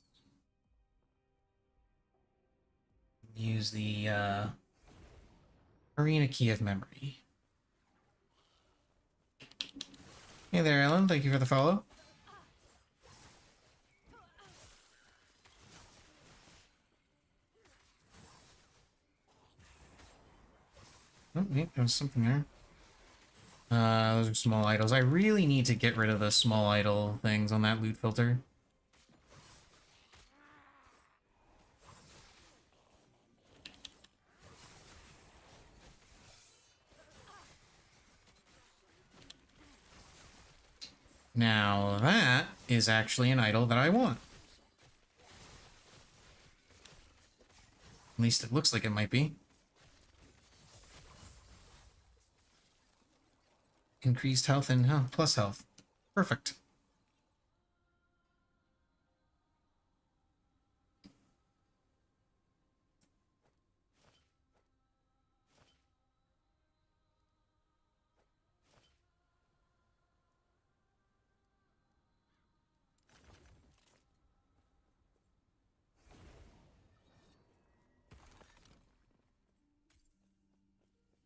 Use the Arena Key of Memory. Hey there, Ellen. Thank you for the follow. Oh, wait, there was something there. Those are small idols. I really need to get rid of the small idol things on that loot filter. Now, that is actually an idol that I want. At least it looks like it might be. Increased health and plus health. Perfect.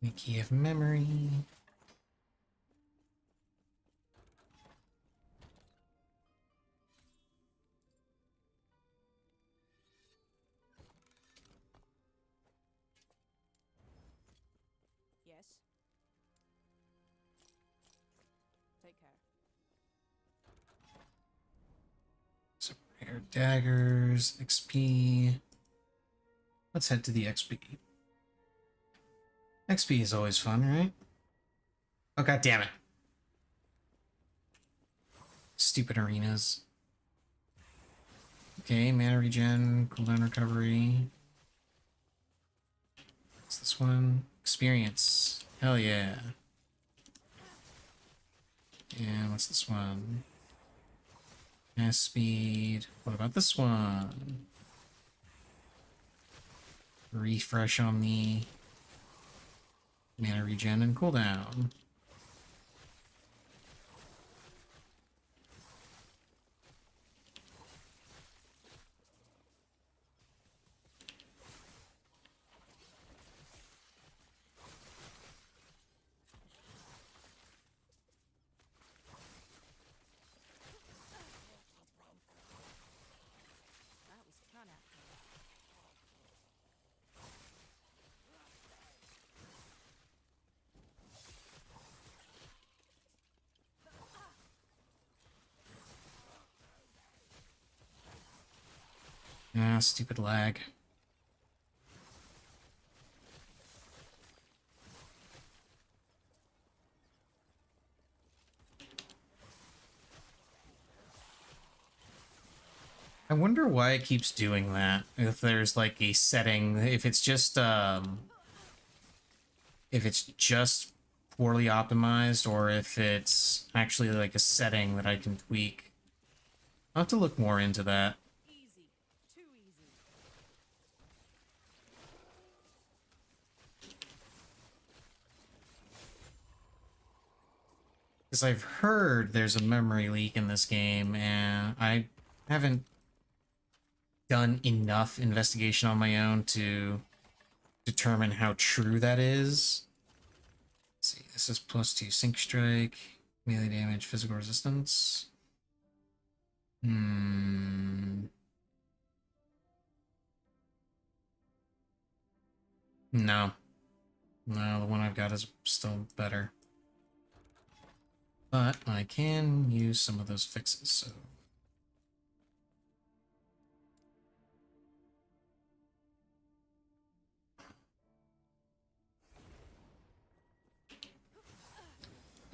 The key of memory. Yes. Take care. Some rare daggers, XP. Let's head to the XP. XP is always fun, right? Oh, god damn it. Stupid arenas. Okay, mana regen, cooldown recovery. What's this one? Experience. Hell yeah. And what's this one? Mass speed. What about this one? Refresh on the mana regen and cooldown. That was kind of. Ah, stupid lag. I wonder why it keeps doing that. If there's like a setting, if it's just poorly optimized, or if it's actually like a setting that I can tweak. I'll have to look more into that. Easy. Too easy. Because I've heard there's a memory leak in this game, and I haven't done enough investigation on my own to determine how true that is. Let's see, this is +2 sync strike, melee damage, physical resistance. No. No, the one I've got is still better. But I can use some of those fixes, so...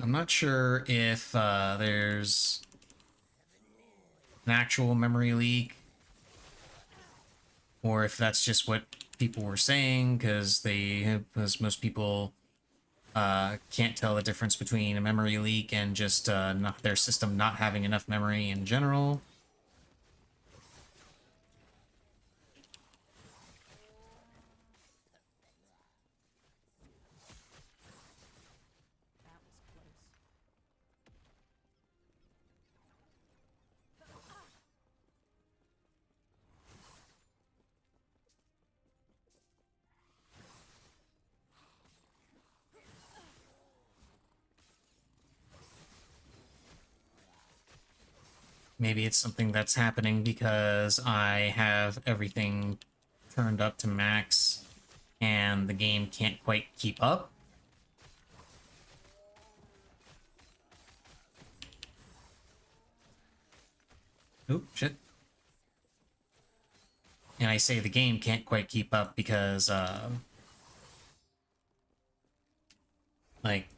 I'm not sure if there's an actual memory leak, or if that's just what people were saying, because most people can't tell the difference between a memory leak and just not their system not having enough memory in general. That was close. maybe it's something that's happening because I have everything turned up to max and the game can't quite keep up. Oh, shit. And I say the game can't quite keep up because, like,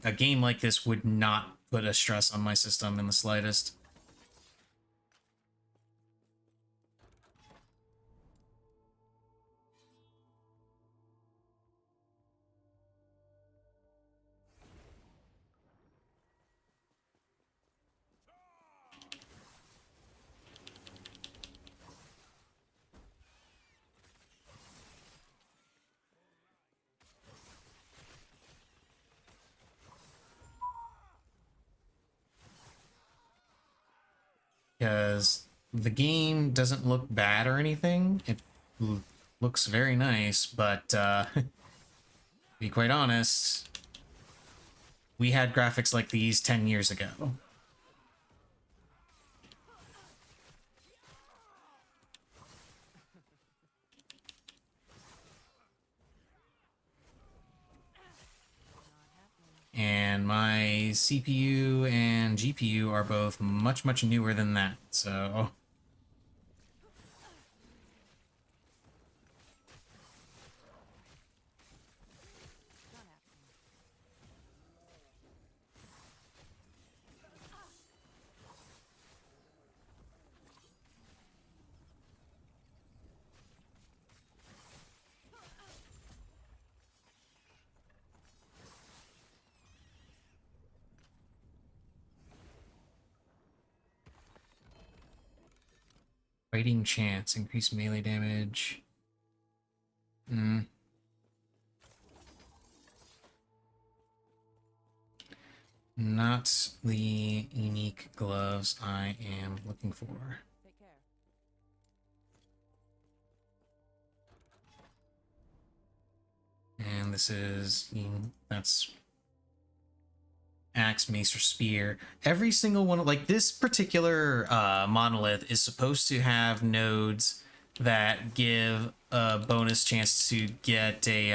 a game like this would not put a stress on my system in the slightest. Because the game doesn't look bad or anything. It looks very nice, but to be quite honest, we had graphics like these 10 years ago. And my CPU and GPU are both much, much newer than that, so... Fighting chance, increase melee damage. Not the unique gloves I am looking for. Take care. And this is, that's axe, mace, or spear. Every single one, like this particular monolith is supposed to have nodes that give a bonus chance to get a,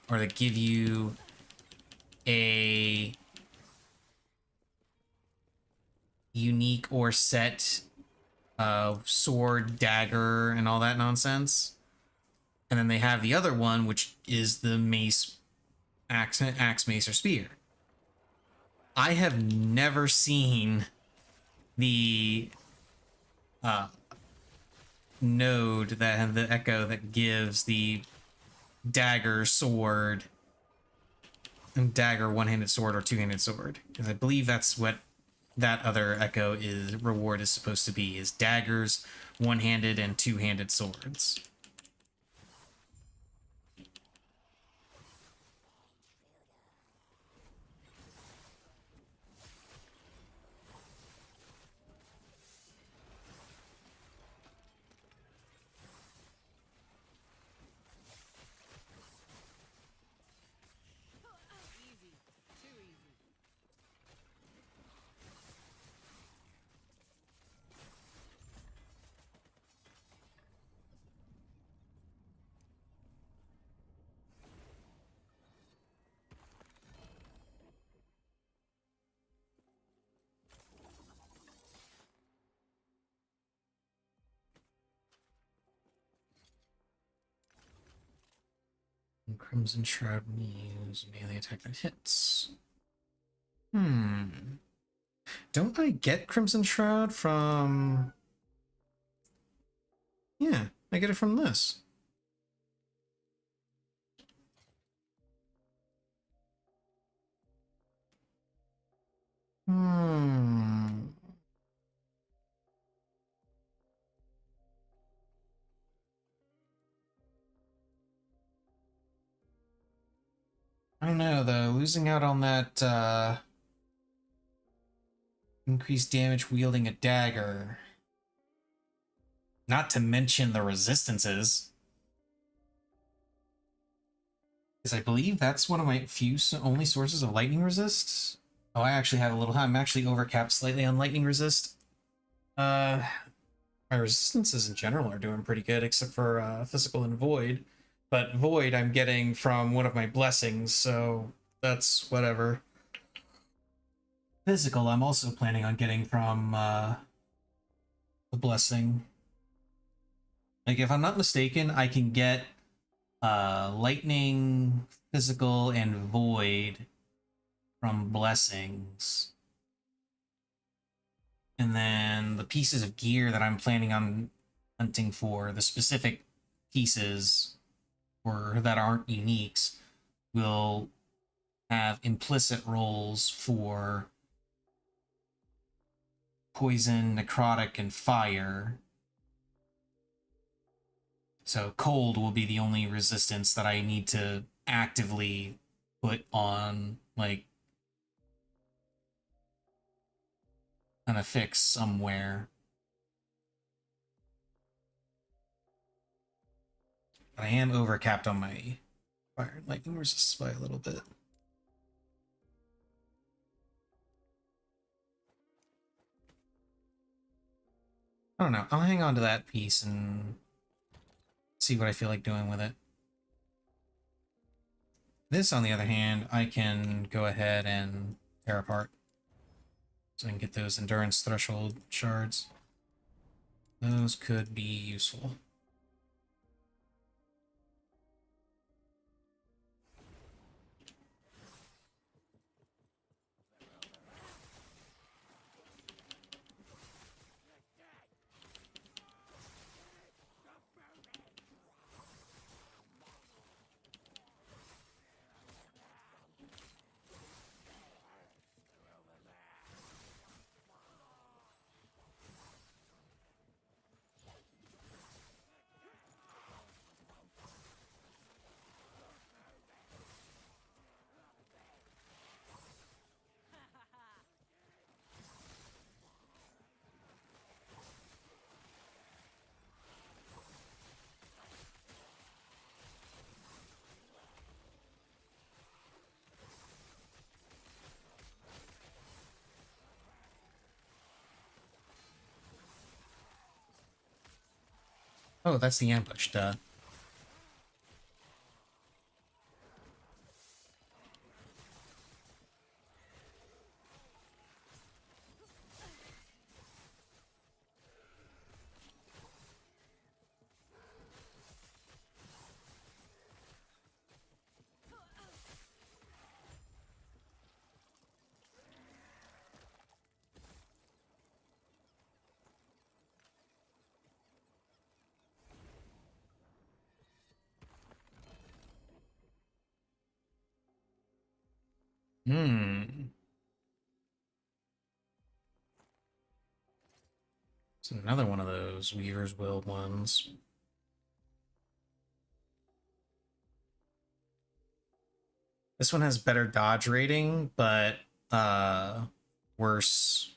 or that give you a unique or set sword, dagger, and all that nonsense. And then they have the other one, which is the mace, axe, mace, or spear. I have never seen the node that have the echo that gives the dagger, sword, and dagger, one-handed sword, or two-handed sword. Because I believe that's what that other echo is reward is supposed to be, is daggers, one-handed, and two-handed swords. Easy. Too easy. And Crimson Shroud when you use melee attack that hits. Don't I get Crimson Shroud from... Yeah, I get it from this. I don't know, though. Losing out on that, increased damage wielding a dagger. Not to mention the resistances. Because I believe that's one of my few only sources of lightning resist. Oh, I actually have a little. I'm actually overcapped slightly on lightning resist. Uh, my resistances in general are doing pretty good, except for physical and void. But void I'm getting from one of my blessings, so that's whatever. Physical I'm also planning on getting from the blessing. Like, if I'm not mistaken, I can get lightning, physical, and void from blessings. And then the pieces of gear that I'm planning on hunting for, the specific pieces or that aren't uniques, will have implicit rolls for poison, necrotic, and fire. So cold will be the only resistance that I need to actively put on, like, an affix somewhere. But I am overcapped on my fire and lightning resistance by a little bit. I don't know. I'll hang on to that piece and see what I feel like doing with it. This, on the other hand, I can go ahead and tear apart. So I can get those endurance threshold shards. Those could be useful. Oh, that's the ambush, duh. Hmm. It's another one of those Weaver's Will ones. This one has better dodge rating, but worse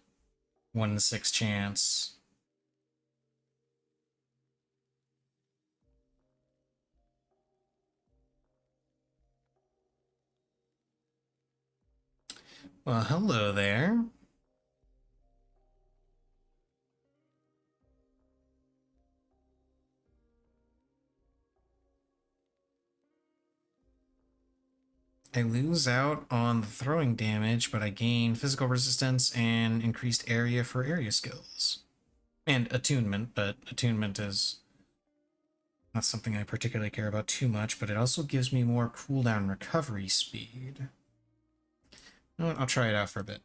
1 in 6 chance. Well, hello there. I lose out on the throwing damage, but I gain physical resistance and increased area for area skills. And attunement, but attunement is not something I particularly care about too much, but it also gives me more cooldown recovery speed. You know what? I'll try it out for a bit.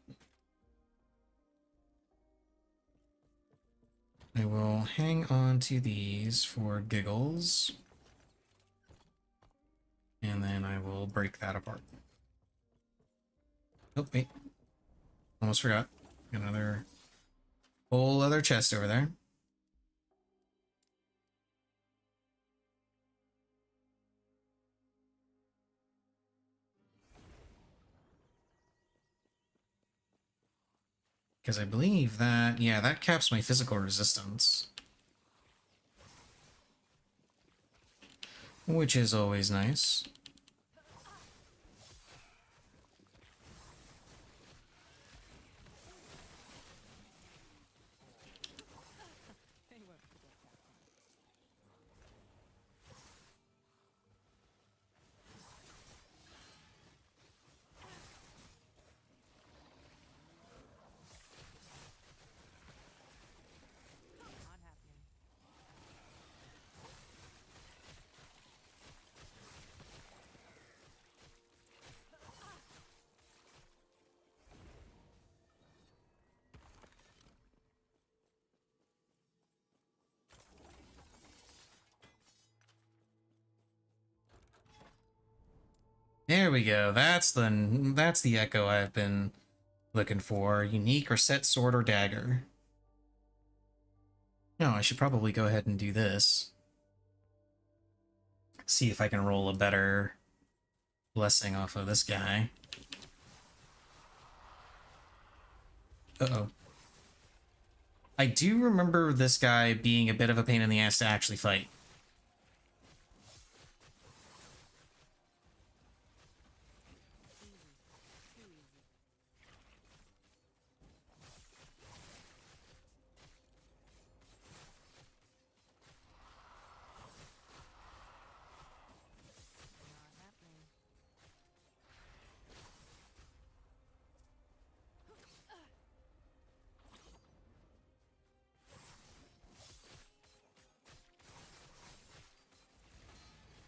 I will hang on to these for giggles. And then I will break that apart. Oh, wait. Almost forgot. Got another whole other chest over there. Because I believe that, yeah, that caps my physical resistance. Which is always nice. There we go. That's the echo I've been looking for. Unique or set sword or dagger. No, I should probably go ahead and do this. See if I can roll a better blessing off of this guy. Uh-oh. I do remember this guy being a bit of a pain in the ass to actually fight.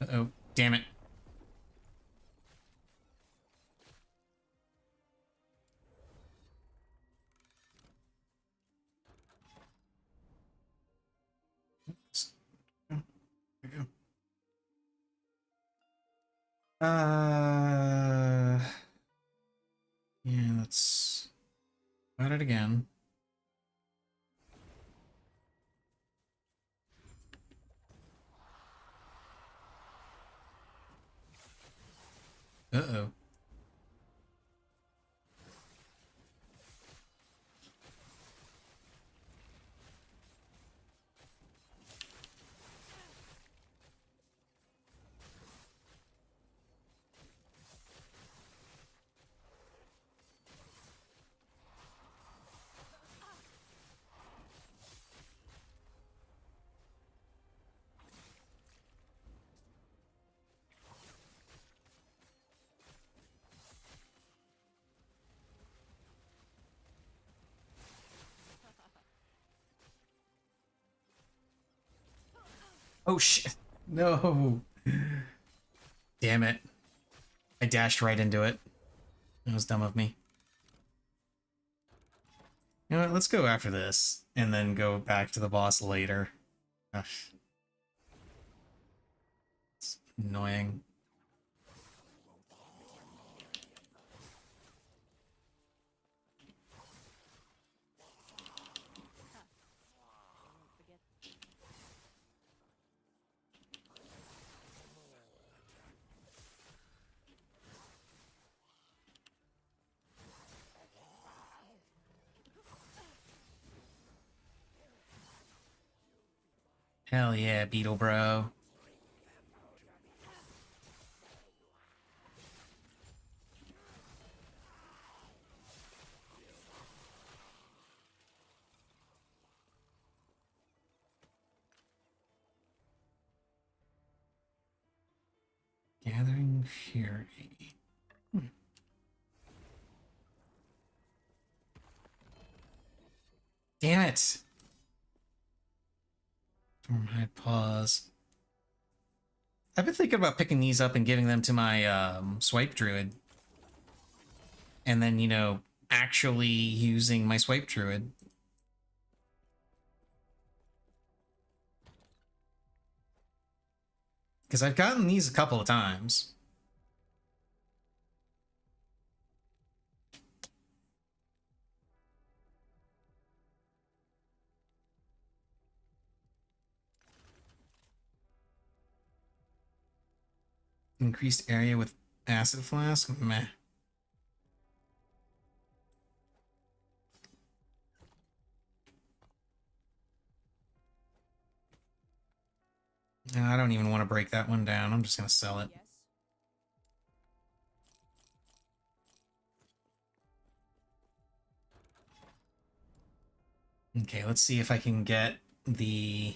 Not happening. Uh-oh. Damn it. There we go. Yeah, let's try it again. Uh-oh. Oh shit. No. Damn it. I dashed right into it. That was dumb of me. You know what, let's go after this, and then go back to the boss later. Gosh. It's annoying. Don't forget. Hell yeah, Beetle Bro. Gathering Fury. Damn it! Stormhide Paws. I've been thinking about picking these up and giving them to my swipe druid. And then, you know, actually using my swipe druid. Because I've gotten these a couple of times. Increased area with acid flask? Meh. No, I don't even want to break that one down. I'm just going to sell it. Yes. Okay, let's see if I can get the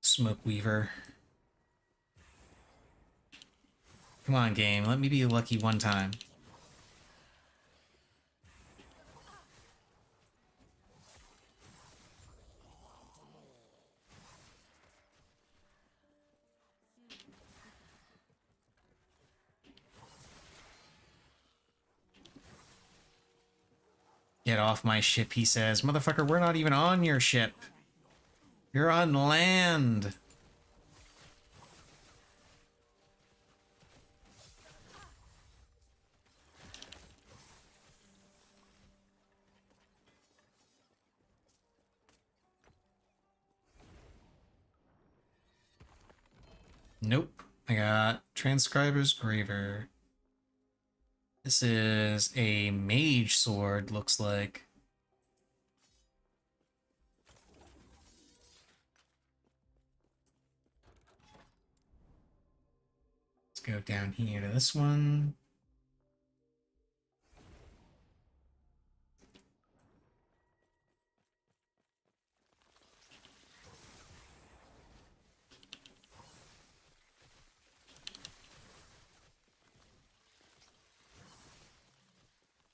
Smoke Weaver. Come on, game. Let me be lucky one time. Get off my ship, he says. Motherfucker, we're not even on your ship. You're on land. Nope. I got Transcriber's Graver. This is a mage sword, looks like. Let's go down here to this one.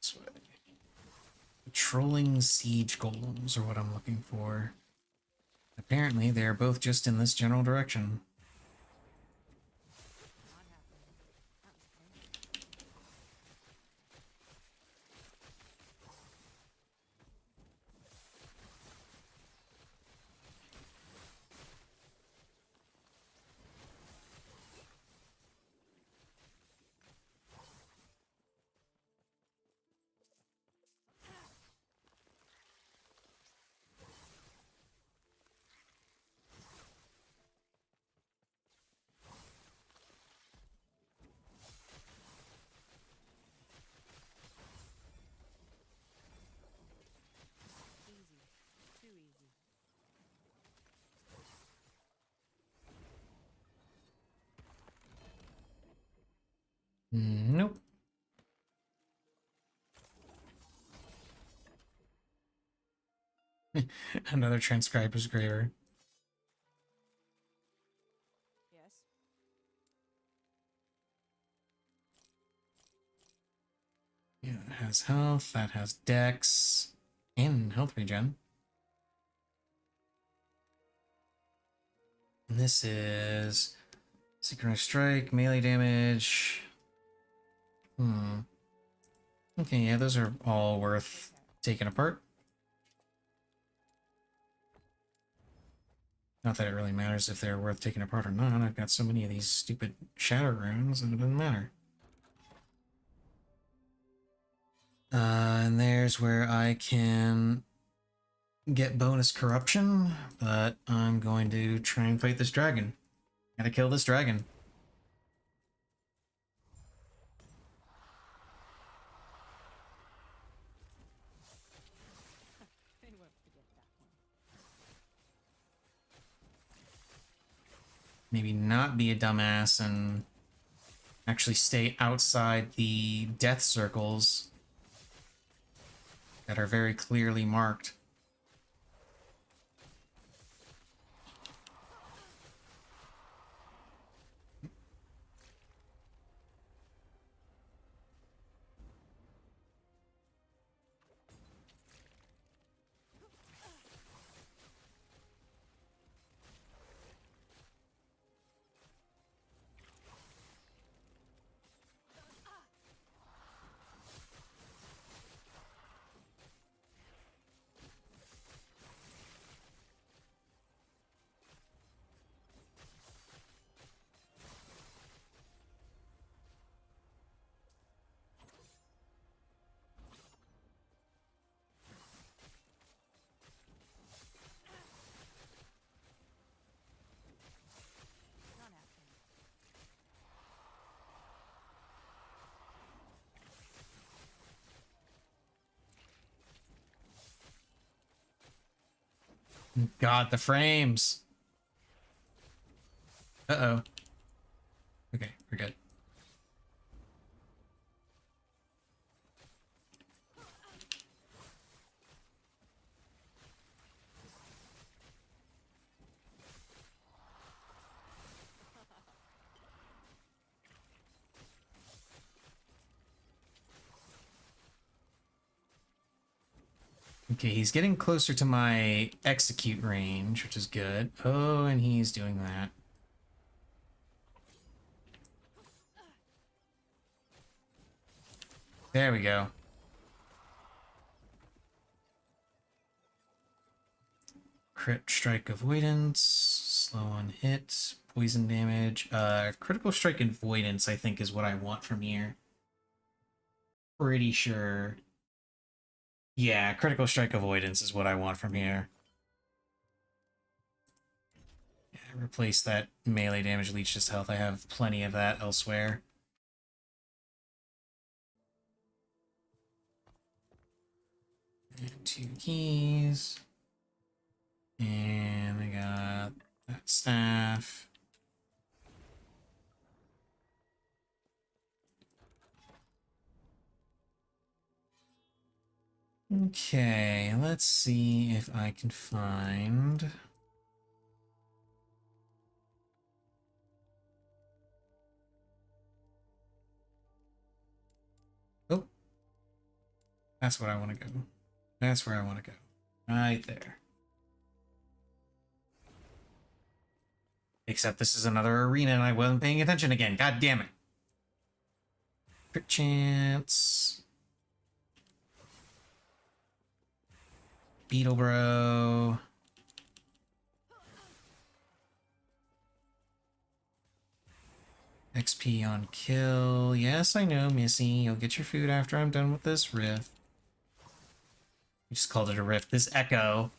This way. Patrolling siege golems are what I'm looking for. Apparently, they're both just in this general direction. Not happening. That was close. Easy. Too easy. Nope. Another Transcriber's Graver. Yes. Yeah, that has health, that has dex, and health regen. And this is Synchronized Strike, melee damage. Okay, yeah, those are all worth taking apart. Not that it really matters if they're worth taking apart or not. I've got so many of these stupid shatter runes that it doesn't matter. And there's where I can get bonus corruption, but I'm going to try and fight this dragon. Gotta kill this dragon. They won't forget that one. Maybe not be a dumbass and actually stay outside the death circles that are very clearly marked. Not happening. God, the frames. Uh-oh. Okay, we're good. Okay, he's getting closer to my execute range, which is good. Oh, and he's doing that. There we go. Crit strike avoidance, slow on hit, poison damage. Critical strike avoidance, I think, is what I want from here. Pretty sure. Yeah, critical strike avoidance is what I want from here. Replace that melee damage leech to health. I have plenty of that elsewhere. And 2 keys. And I got that staff. Okay, let's see if I can find... Oh, that's where I want to go. That's where I want to go. Right there. Except this is another arena and I wasn't paying attention again. God damn it. Crit chance. Beetle Bro. XP on kill. Yes, I know, Missy. You'll get your food after I'm done with this rift. We just called it a rift. This echo.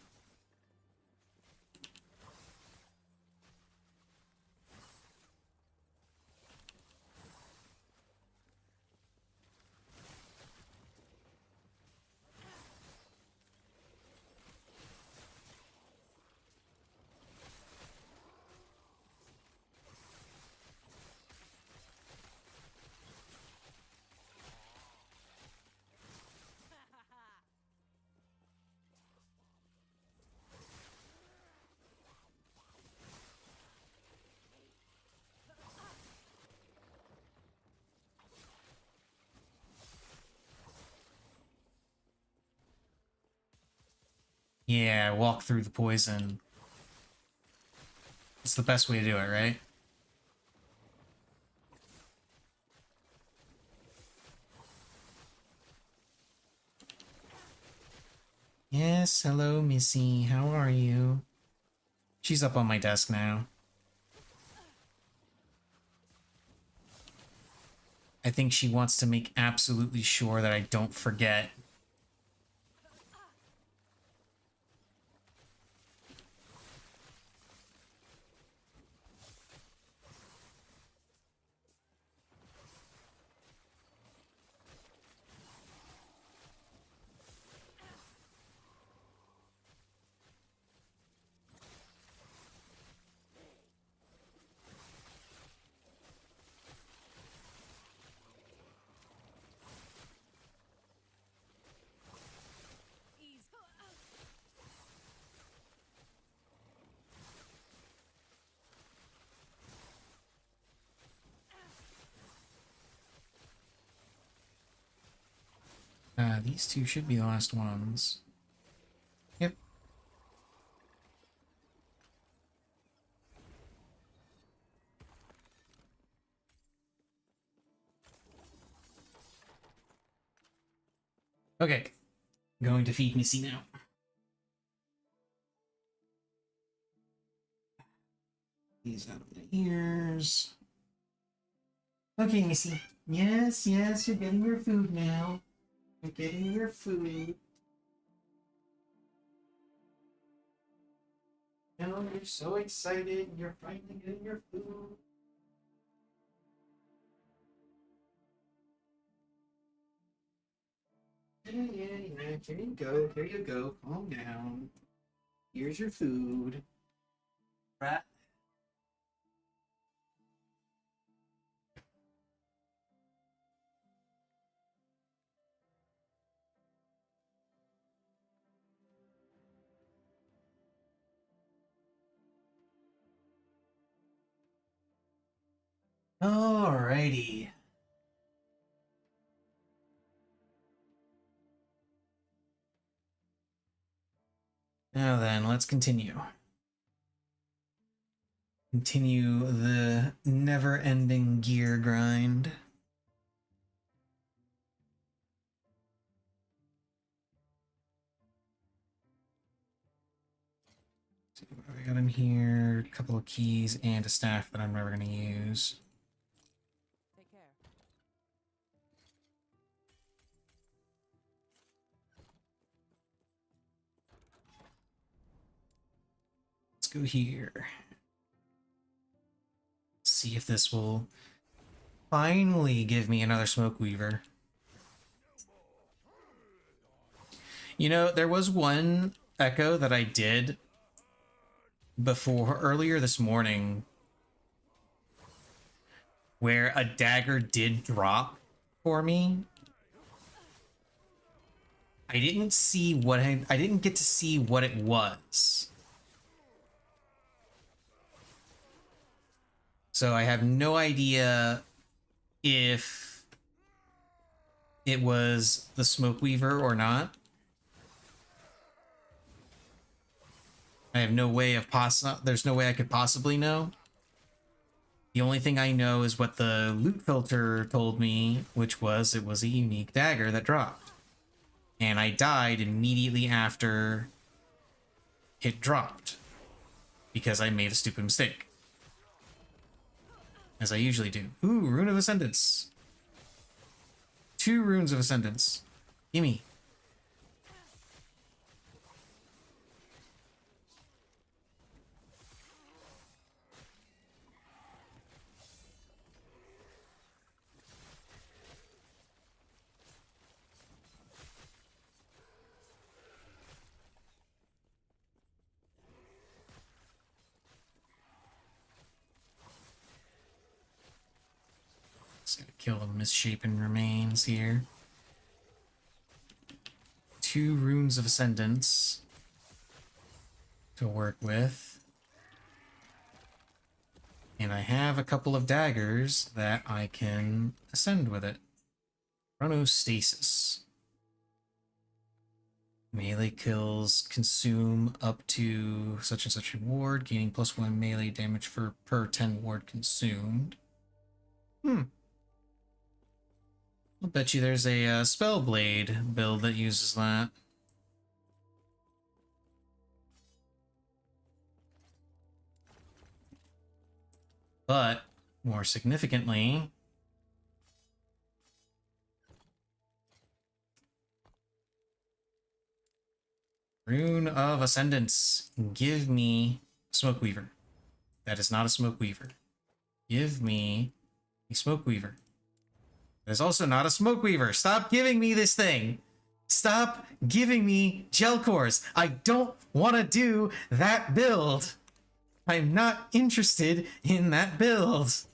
Yeah, walk through the poison. It's the best way to do it, right? Yes, hello, Missy. How are you? She's up on my desk now. I think she wants to make absolutely sure that I don't forget. These two should be the last ones. Yep. Okay. Going to feed Missy now. These out of my ears. Okay, Missy. Yes, yes, you're getting your food now. You're getting your food. Oh, you're so excited. You're finally getting your food. Yeah, yeah, yeah. Here you go. Here you go. Calm down. Here's your food. Rat. Alrighty. Now then, let's continue. Continue the never-ending gear grind. See what have I got in here? A couple of keys and a staff that I'm never going to use. Take care. Let's go here. see if this will finally give me another Smoke Weaver. You know, there was one echo that I did before earlier this morning where a dagger did drop for me. I didn't see what I didn't get to see what it was. So I have no idea if it was the Smoke Weaver or not. I have no way of there's no way I could possibly know. The only thing I know is what the loot filter told me, which was it was a unique dagger that dropped. And I died immediately after it dropped because I made a stupid mistake. As I usually do. Ooh, Rune of Ascendance. 2 Runes of Ascendance. Gimme. Just gonna kill the misshapen remains here. 2 Runes of Ascendance to work with. And I have a couple of daggers that I can ascend with it. Chronostasis. Melee kills consume up to such and such a ward, gaining +1 melee damage per 10 ward consumed. I'll bet you there's a Spellblade build that uses that. But, more significantly, Rune of Ascendance. Give me Smoke Weaver. That is not a Smoke Weaver. Give me a Smoke Weaver. There's also not a Smoke Weaver. Stop giving me this thing. Stop giving me gel cores. I don't want to do that build. I'm not interested in that build. Yes.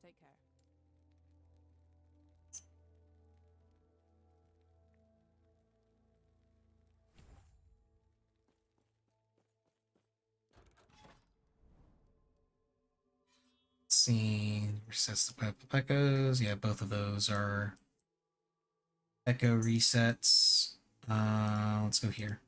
Take care. Let's see. Resets the web of echoes. Yeah, both of those are echo resets. Let's go here.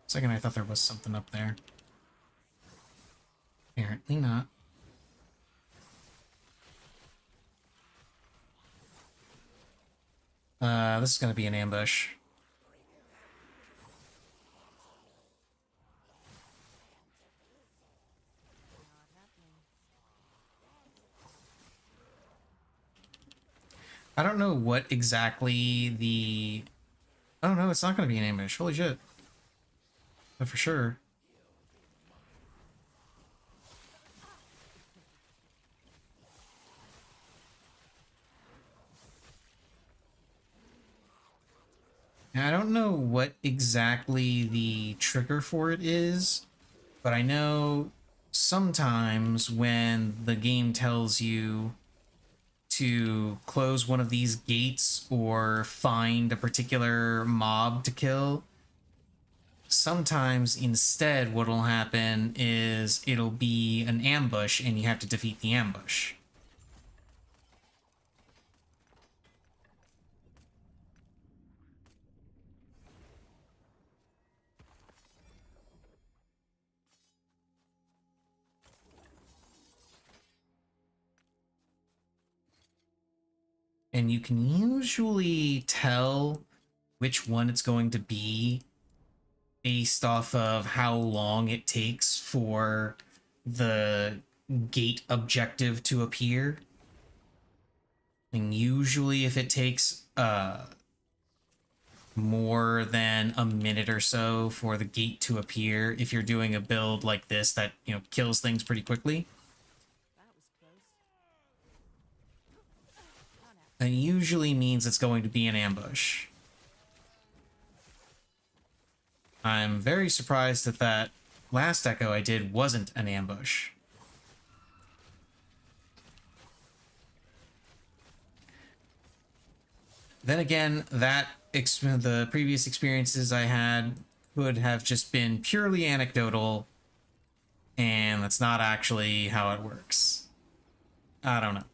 Second, I thought there was something up there. Apparently not. This is gonna be an ambush. Not happening. I don't know what exactly the... Oh no, it's not gonna be an ambush. Holy shit. But for sure. Now, I don't know what exactly the trigger for it is, but I know sometimes when the game tells you to close one of these gates or find a particular mob to kill, sometimes instead what'll happen is it'll be an ambush and you have to defeat the ambush. and you can usually tell which one it's going to be based off of how long it takes for the gate objective to appear. And usually if it takes more than a minute or so for the gate to appear, if you're doing a build like this that, you know, kills things pretty quickly, That was close. that usually means it's going to be an ambush. I'm very surprised that that last echo I did wasn't an ambush. Then again, the previous experiences I had could have just been purely anecdotal, and that's not actually how it works. I don't know.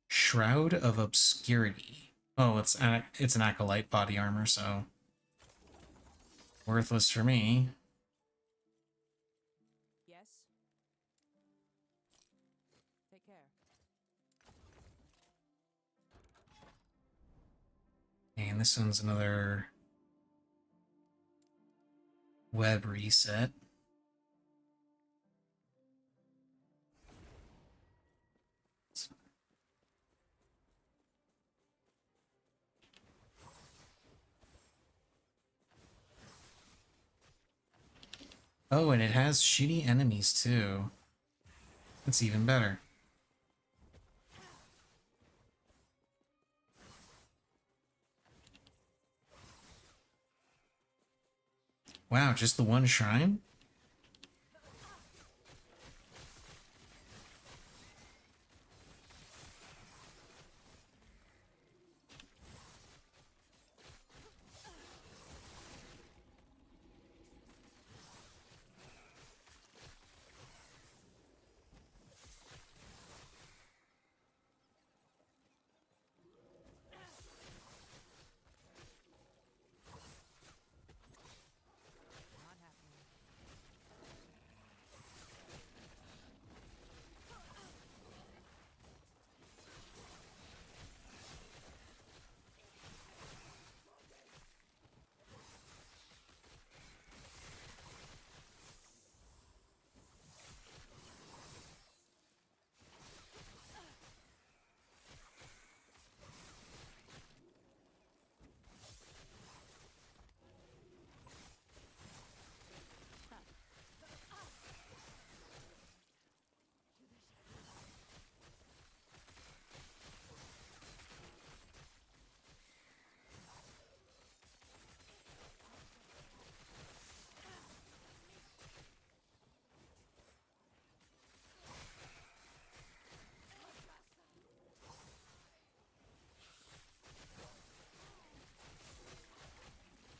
Shroud of Obscurity. Oh, it's an acolyte body armor, so worthless for me. Yes. Take care. And this one's another web reset. Oh, and it has shitty enemies too. That's even better. Wow, just the one shrine? Not happening.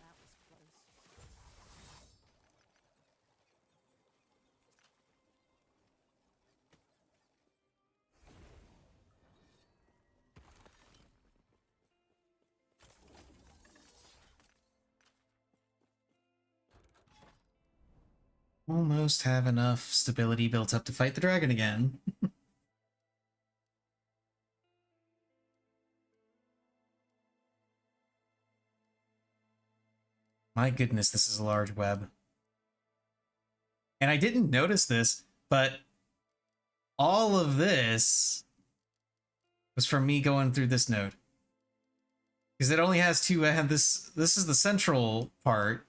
That was close. Almost have enough stability built up to fight the dragon again. My goodness, this is a large web. And I didn't notice this, but all of this was from me going through this node. Because it only has two, this is the central part.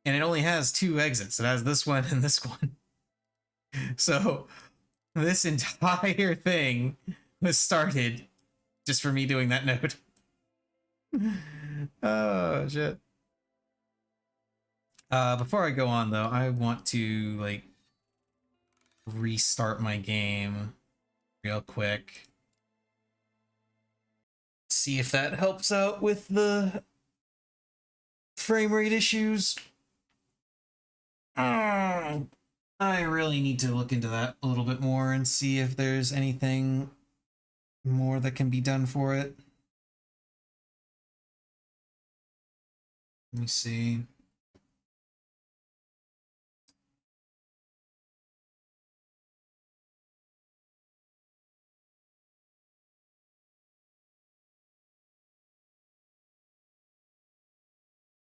And it only has two exits. It has this one and this one. So this entire thing was started just for me doing that node. Oh, shit. Before I go on, though, I want to, like, restart my game real quick. See if that helps out with the frame rate issues. I really need to look into that a little bit more and see if there's anything more that can be done for it. Let me see.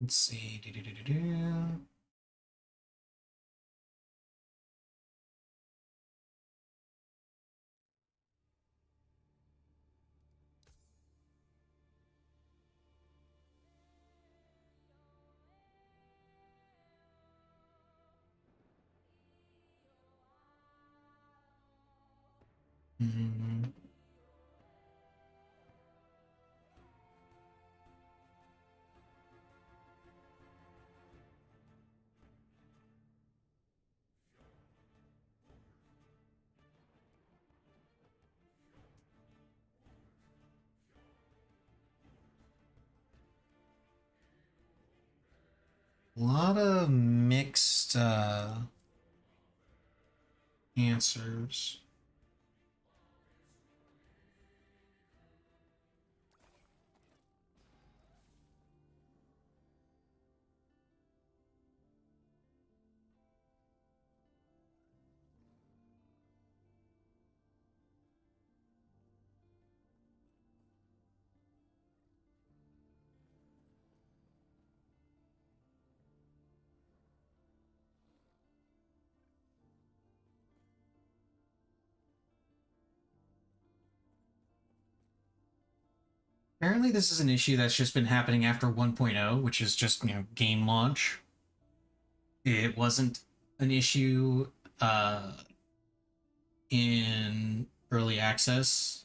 Let's see. Mhm. A lot of mixed answers. Apparently, this is an issue that's just been happening after 1.0, which is just, game launch. It wasn't an issue in early access.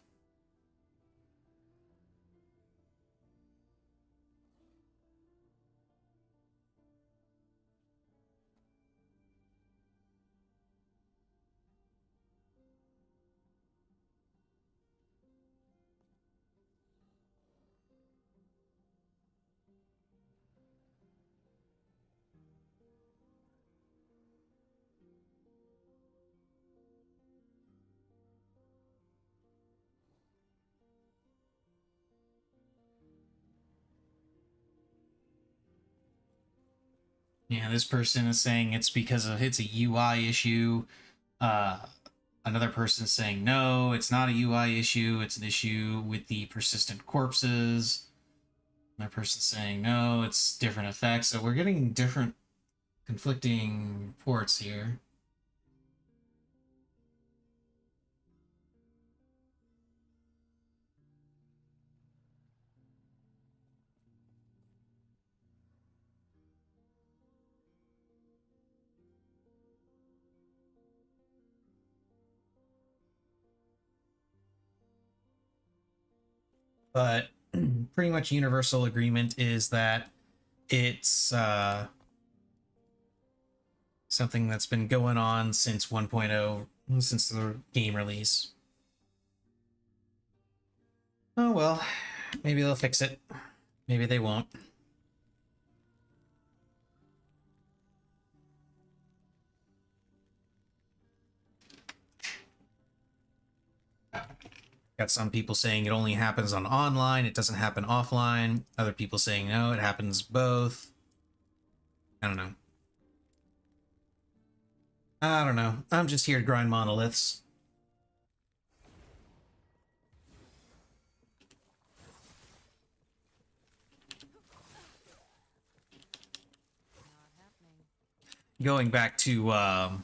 Yeah, this person is saying it's because of it's a UI issue. Uh, Another person is saying no, it's not a UI issue. It's an issue with the persistent corpses. Another person saying no, it's different effects. So we're getting different conflicting reports here. But pretty much universal agreement is that it's something that's been going on since 1.0, since the game release. Oh well, maybe they'll fix it. Maybe they won't. Got some people saying it only happens on online, it doesn't happen offline. Other people saying no, it happens both. I don't know. I don't know. I'm just here to grind monoliths. Not happening. Going back to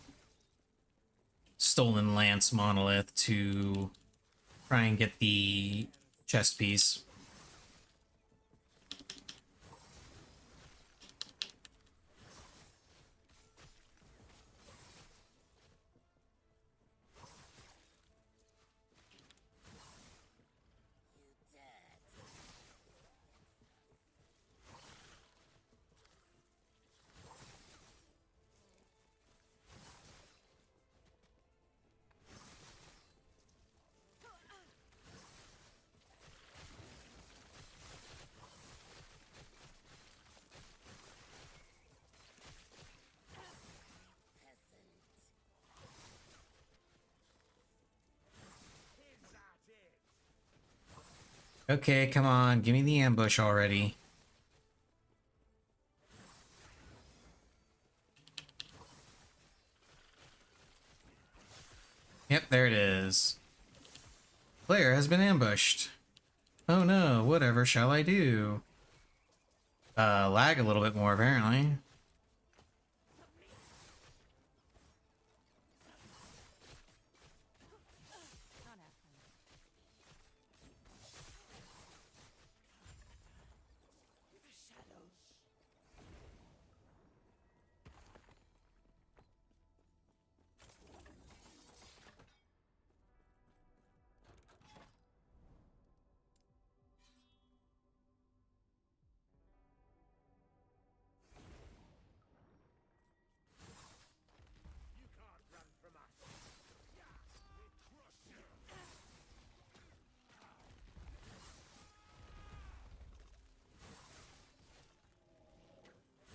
Stolen Lance Monolith to try and get the chest piece. Okay, come on, give me the ambush already. Yep, there it is. Player has been ambushed. Oh no, whatever shall I do? Lag a little bit more apparently.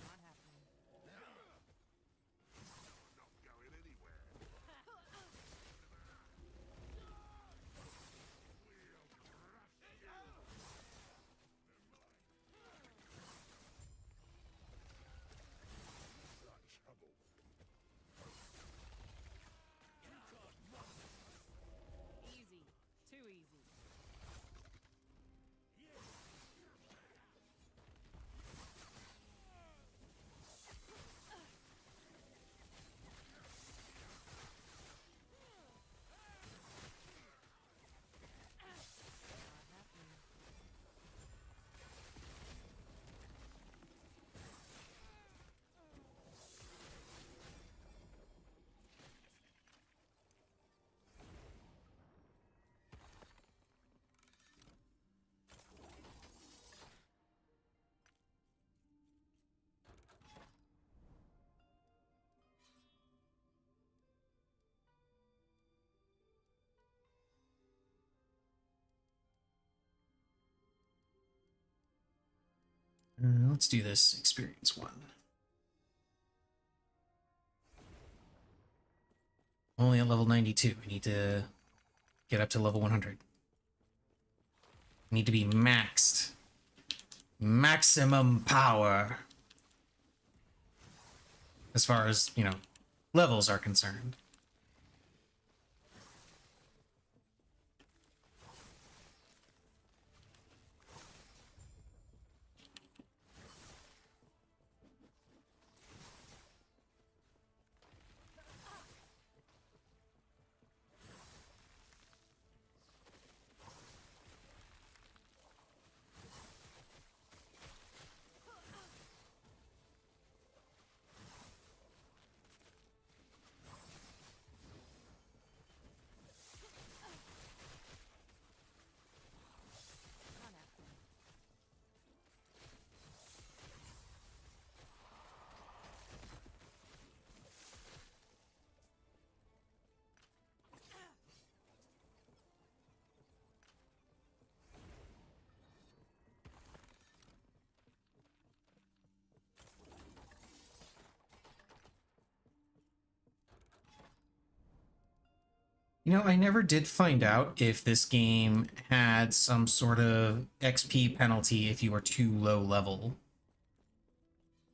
Not happening. Not happening. Easy. Too easy. Not happening. Let's do this experience one. Only at level 92. I need to get up to level 100. I need to be maxed. Maximum power. As far as, you know, levels are concerned. Not happening. You know, I never did find out if this game had some sort of XP penalty if you were too low level.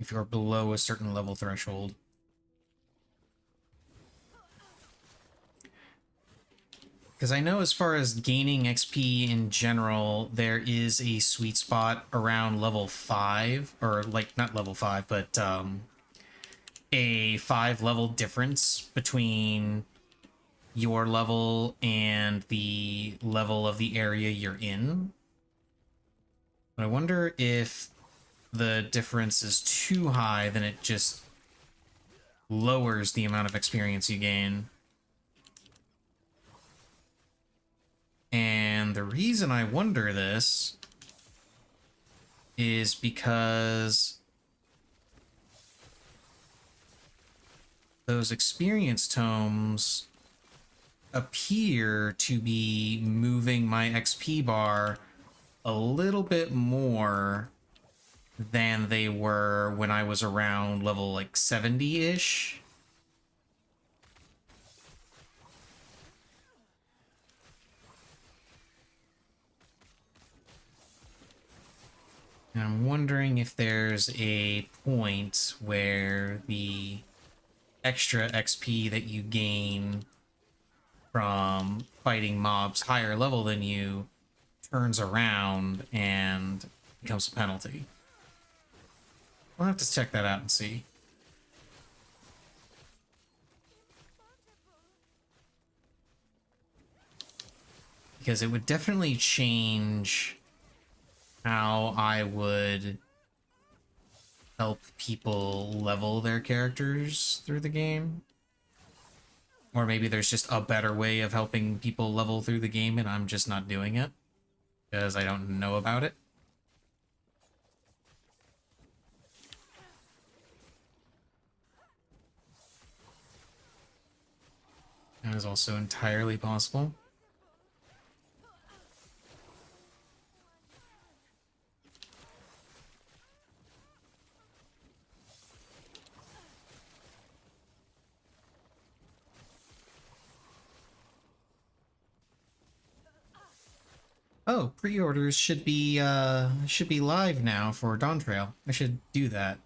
If you're below a certain level threshold. Because I know as far as gaining XP in general, there is a sweet spot around level 5, or like, not level 5, but a 5 level difference between your level and the level of the area you're in. But I wonder if the difference is too high, then it just lowers the amount of experience you gain. And the reason I wonder this is because those experience tomes appear to be moving my XP bar a little bit more than they were when I was around level like 70-ish. And I'm wondering if there's a point where the extra XP that you gain from fighting mobs higher level than you turns around and becomes a penalty. We'll have to check that out and see. Because it would definitely change how I would help people level their characters through the game. Or maybe there's just a better way of helping people level through the game and I'm just not doing it because I don't know about it. That is also entirely possible. Oh, pre-orders should be live now for Dawn Trail. I should do that.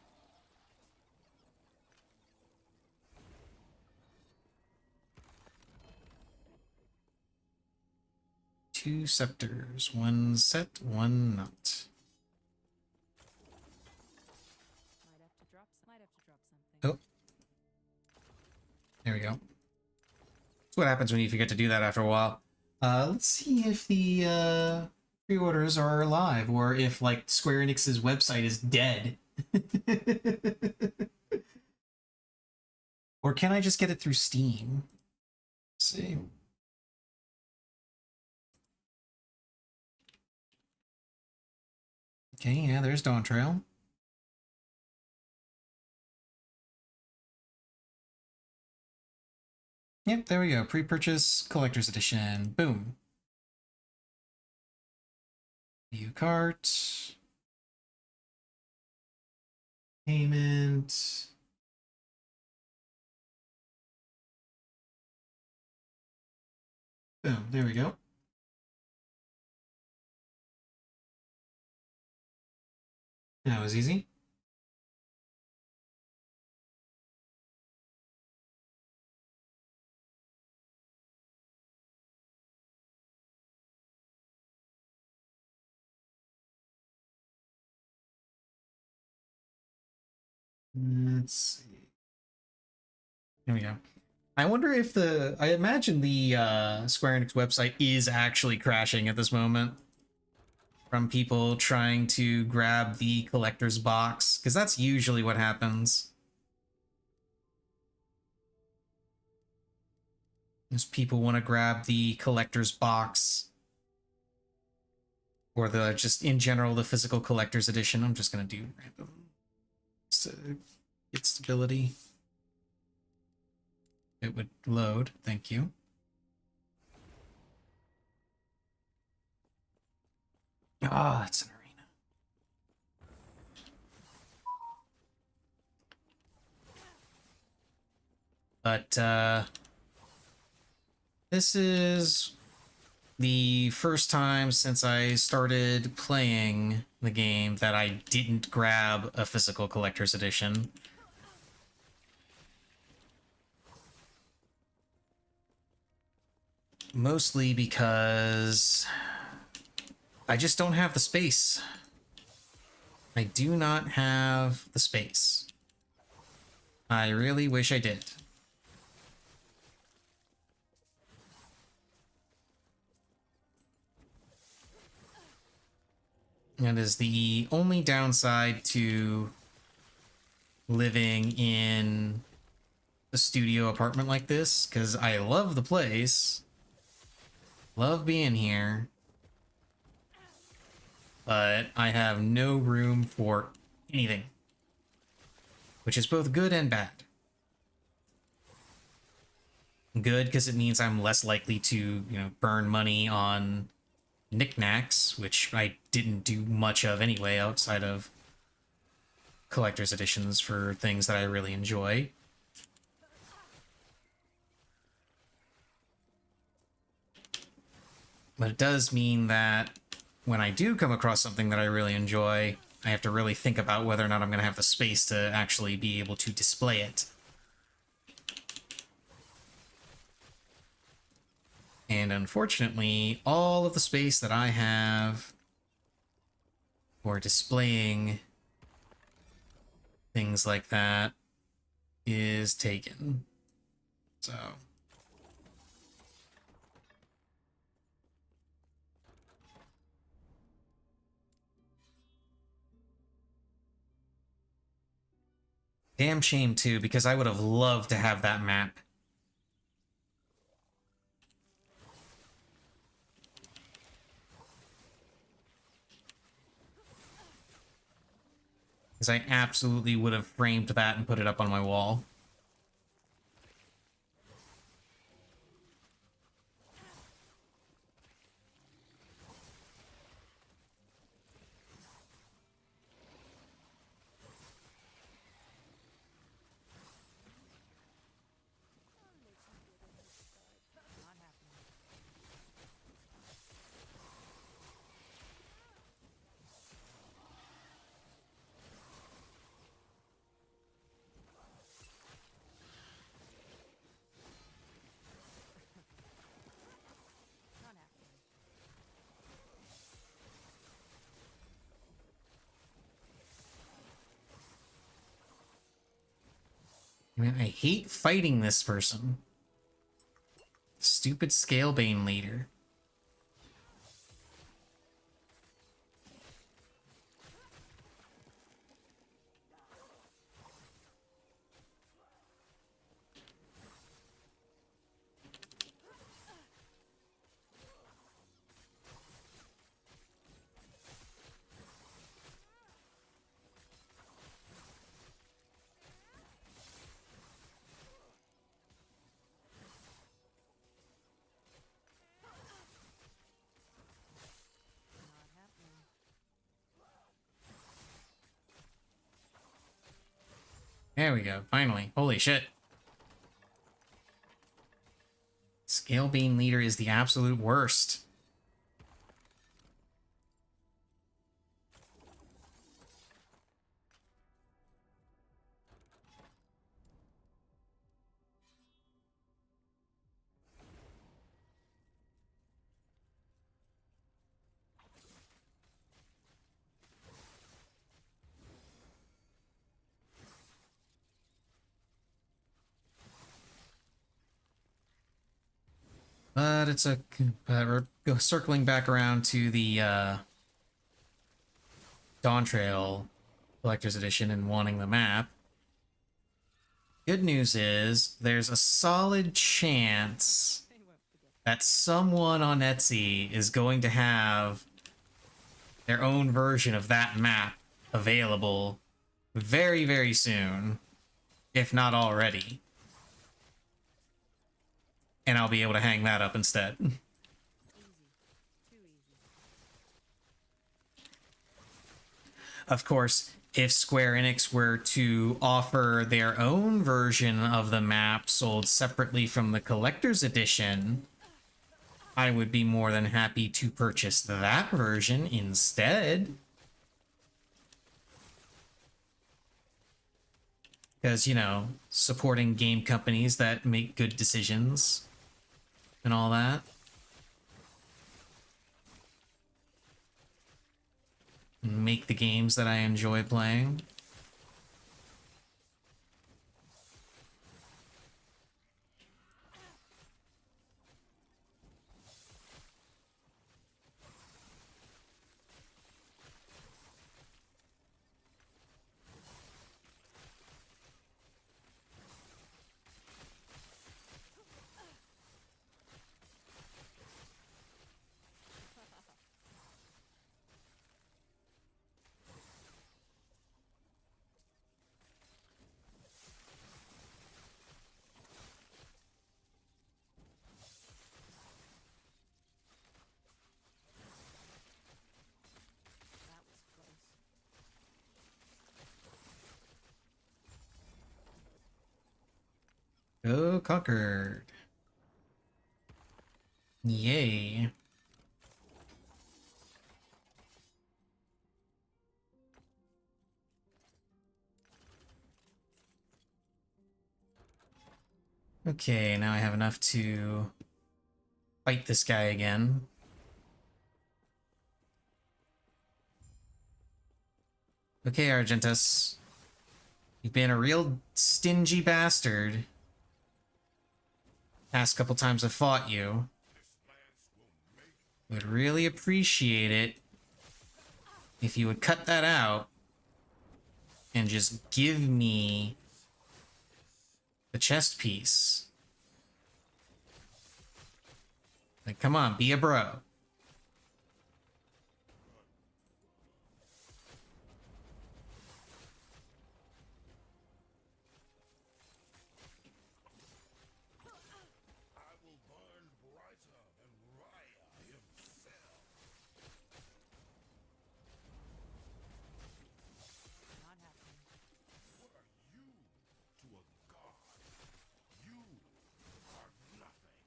Two scepters, one set, one not. Might have to drop something. Oh. There we go. That's what happens when you forget to do that after a while. Let's see if the pre-orders are live or if like Square Enix's website is dead. Or can I just get it through Steam? Let's see. Okay, yeah, there's Dawn Trail. Yep, there we go. Pre-purchase collector's edition. Boom. View cart. Payment. Boom, there we go. That was easy. Let's see. There we go. I wonder if I imagine the Square Enix website is actually crashing at this moment from people trying to grab the collector's box, because that's usually what happens. Is people want to grab the collector's box or the just in general the physical collector's edition. I'm just gonna do random to get stability. It would load. Thank you. Ah, it's an arena. But this is the first time since I started playing the game that I didn't grab a physical collector's edition. Mostly because I just don't have the space. I do not have the space. I really wish I did. That is the only downside to living in a studio apartment like this, because I love the place. Love being here. But I have no room for anything. Which is both good and bad. Good because it means I'm less likely to, burn money on knickknacks, which I didn't do much of anyway outside of collector's editions for things that I really enjoy. But it does mean that when I do come across something that I really enjoy, I have to really think about whether or not I'm going to have the space to actually be able to display it. And unfortunately, all of the space that I have for displaying things like that is taken. So damn shame too, because I would have loved to have that map. Because I absolutely would have framed that and put it up on my wall. Not happening. Not happening. Man, I hate fighting this person. Stupid Scalebane leader. Not happening. There we go, finally. Holy shit. Scalebane leader is the absolute worst. But it's a... we're circling back around to the Dawn Trail Collector's Edition and wanting the map. Good news is, there's a solid chance They won't forget. that someone on Etsy is going to have their own version of that map available very, very soon, if not already. And I'll be able to hang that up instead. Easy. Too easy. Of course, if Square Enix were to offer their own version of the map sold separately from the collector's edition, I would be more than happy to purchase that version instead. Because, you know, supporting game companies that make good decisions and all that. Make the games that I enjoy playing. That was close. Go Conquered. Yay. Okay, now I have enough to fight this guy again. Okay, Argentus. You've been a real stingy bastard. Past couple times I've fought you. Would really appreciate it if you would cut that out and just give me the chest piece. Like, come on, be a bro. I will burn brighter than Raya himself. Not happening. What are you to a god? You are nothing.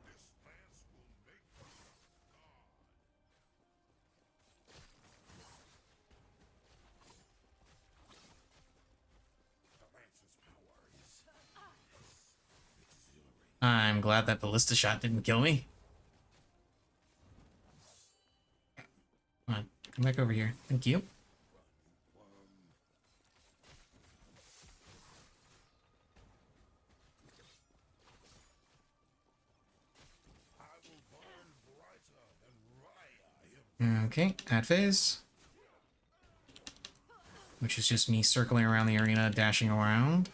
This lance will make you a god. The lance's power is exhilarating. I'm glad that ballista shot didn't kill me. Come on, come back over here. Thank you. I will burn brighter than Raya himself. Okay, add phase. Which is just me circling around the arena, dashing around.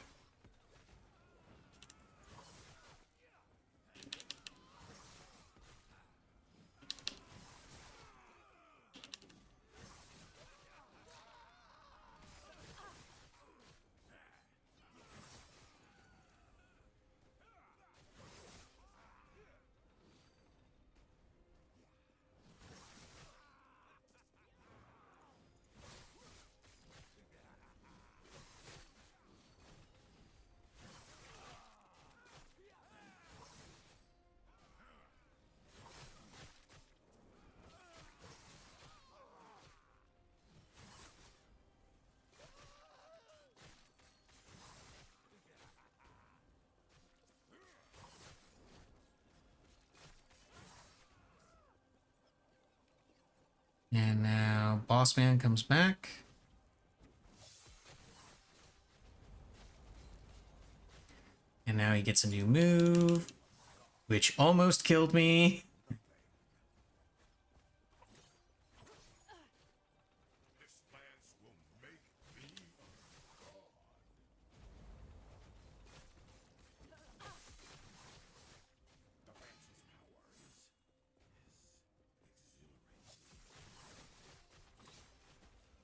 And now Boss Man comes back. And now he gets a new move, which almost killed me. This lance will make me a god. The lance's power is exhilarating.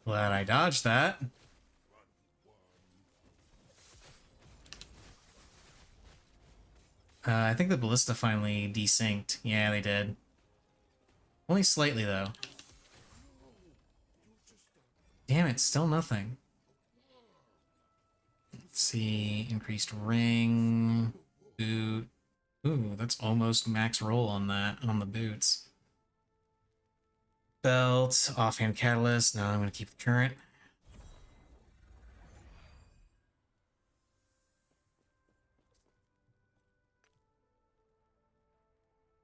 Glad I dodged that. I think the ballista finally desynced. Yeah, they did. Only slightly, though. Damn it, still nothing. Let's see. Increased ring. Boot. Ooh, that's almost max roll on that, on the boots. Belt. Offhand catalyst. No, I'm going to keep the current.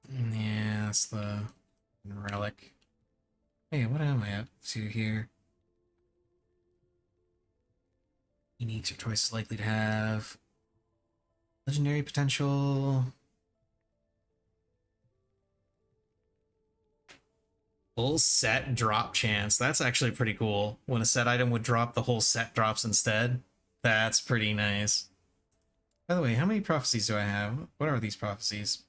Yeah, that's the relic. Hey, what am I up to here? Uniques are twice as likely to have. Legendary potential. Full set drop chance. That's actually pretty cool. When a set item would drop, the whole set drops instead. That's pretty nice. By the way, how many prophecies do I have? What are these prophecies?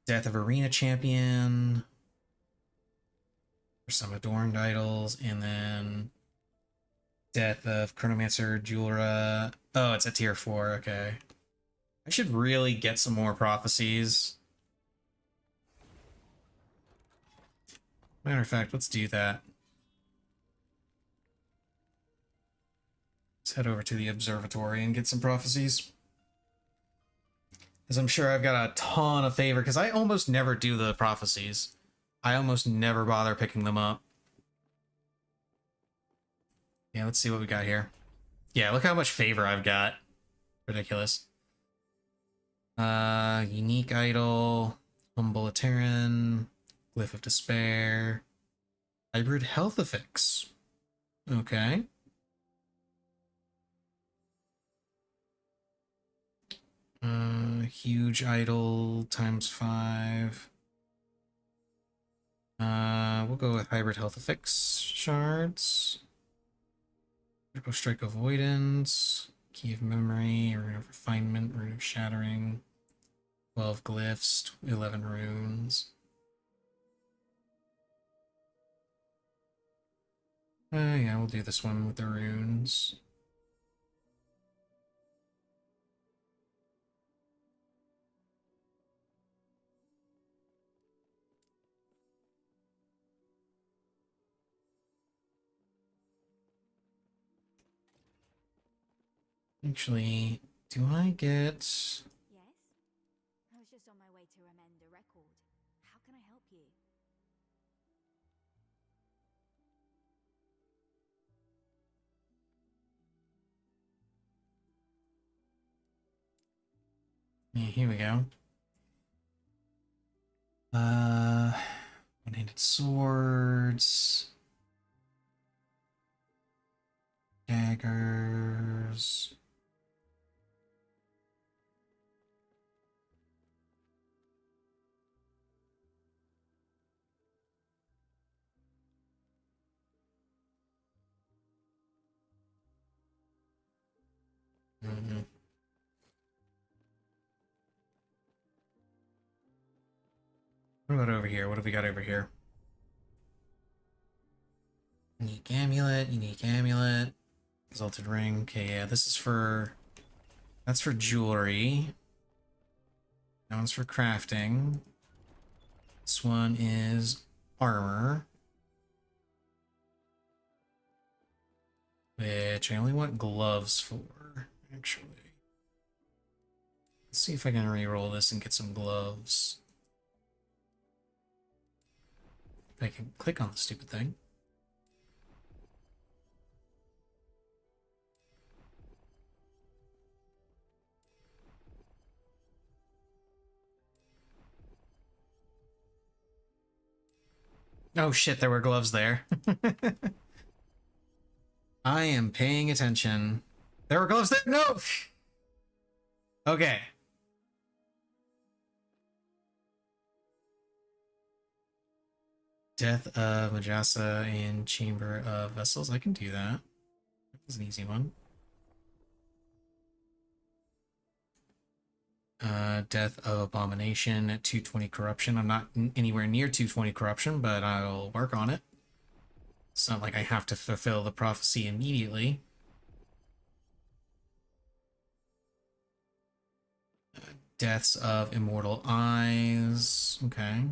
Death of Arena Champion. For some adorned idols, and then Death of Chronomancer Julra. Oh, it's at tier 4, okay. I should really get some more prophecies. Matter of fact, let's do that. Let's head over to the observatory and get some prophecies. Because I'm sure I've got a ton of favor, because I almost never do the prophecies. I almost never bother picking them up. Yeah, let's see what we got here. Yeah, look how much favor I've got. Ridiculous. Unique idol, humble Terran, glyph of despair, hybrid health affix. Okay. Huge idol times 5. We'll go with hybrid health affix shards. Critical strike avoidance, key of memory, rune of refinement, rune of shattering, 12 glyphs, 11 runes. Yeah, we'll do this one with the runes. Actually, do I get... Yes? I was just on my way to amend a record. How can I help you? Yeah, here we go. One-handed swords. Daggers. Mhm. What about over here? What have we got over here? Unique amulet, unique amulet. Exalted ring. Okay, yeah, this is for... That's for jewelry. That one's for crafting. This one is armor. Which I only want gloves for, actually. Let's see if I can re-roll this and get some gloves. If I can click on the stupid thing. Oh shit, there were gloves there. I am paying attention. There were gloves there? No! Okay. Death of Majasa in Chamber of Vessels. I can do that. That was an easy one. Death of Abomination at 220 Corruption. I'm not anywhere near 220 Corruption, but I'll work on it. It's not like I have to fulfill the prophecy immediately. Deaths of Immortal Eyes. Okay.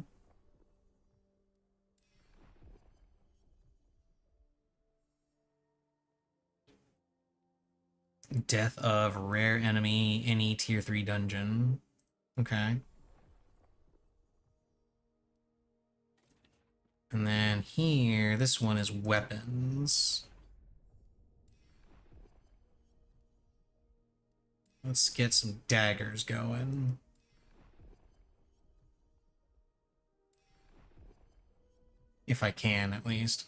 Death of Rare Enemy, any tier 3 dungeon. Okay. And then here, this one is weapons. Let's get some daggers going. If I can, at least.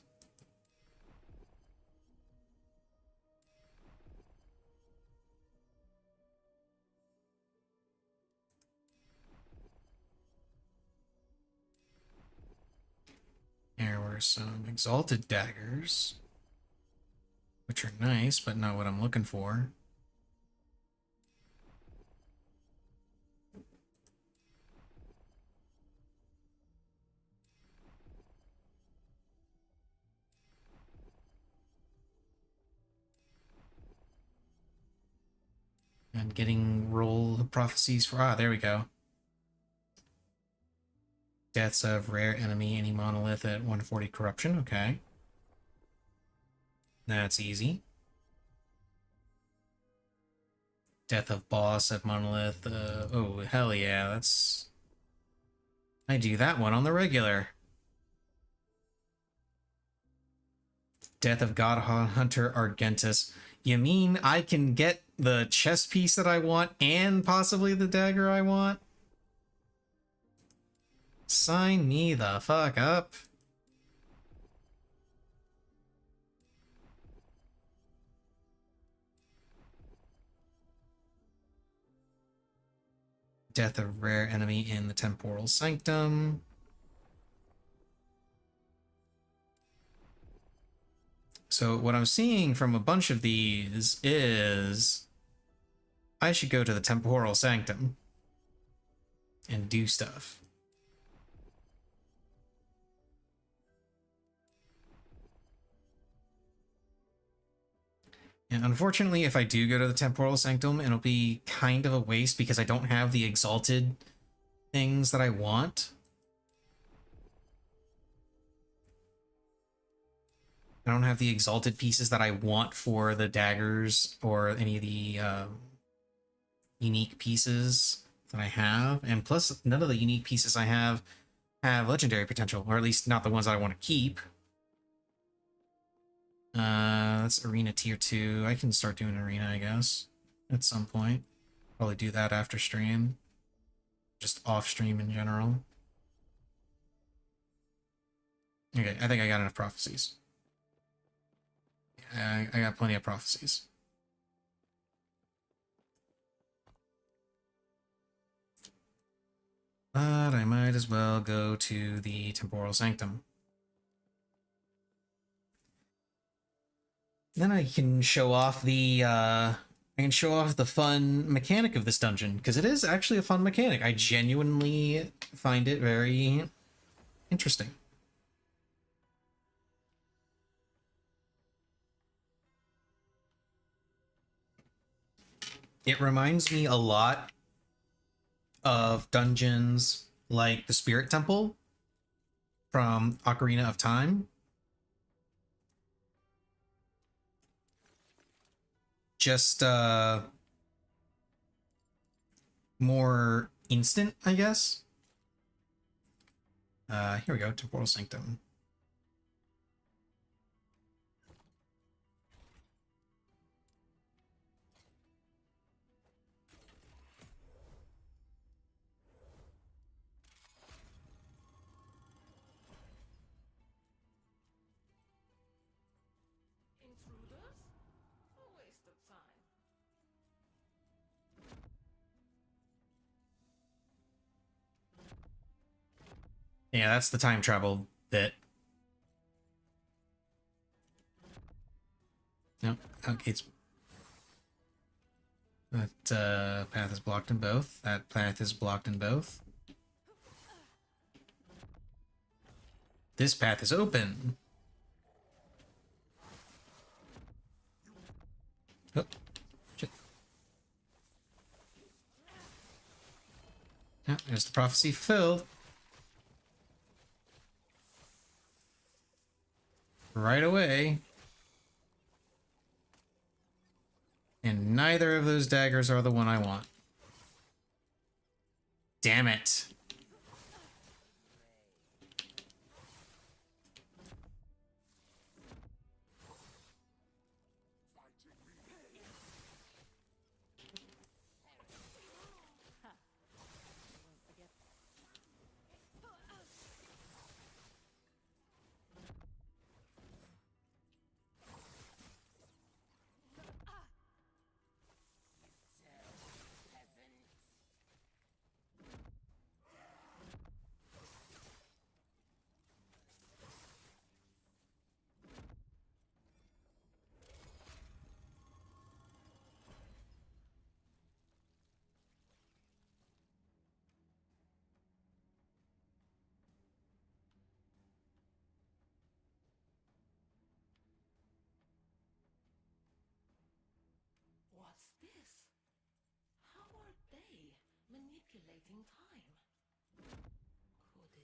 There were some exalted daggers, which are nice, but not what I'm looking for. And getting roll prophecies for... Ah, there we go. Deaths of rare enemy, any monolith at 140 corruption. Okay. That's easy. Death of boss at monolith. Oh, hell yeah. That's... I do that one on the regular. Death of God Hunter Argentus. You mean I can get the chess piece that I want and possibly the dagger I want? Sign me the fuck up. Death of rare enemy in the temporal sanctum. So what I'm seeing from a bunch of these is I should go to the temporal sanctum and do stuff. And unfortunately, if I do go to the temporal sanctum, it'll be kind of a waste because I don't have the exalted things that I want. I don't have the exalted pieces that I want for the daggers or any of the unique pieces that I have. And plus, none of the unique pieces I have legendary potential, or at least not the ones I want to keep. That's arena tier 2. I can start doing arena, I guess, at some point. Probably do that after stream. Just off stream in general. Okay, I think I got enough prophecies. I got plenty of prophecies. But I might as well go to the temporal sanctum. Then I can show off the fun mechanic of this dungeon, because it is actually a fun mechanic. I genuinely find it very interesting. It reminds me a lot of dungeons like the Spirit Temple from Ocarina of Time. Just more instant, I guess. Here we go, Temporal Sanctum. Intruders? A waste of time. Yeah, that's the time travel bit. No, okay, it's... That path is blocked in both. That path is blocked in both. This path is open. Oh, shit. Yeah, there's the prophecy fulfilled. Right away. And neither of those daggers are the one I want. Damn it. What's this? How are they manipulating time? Could it be?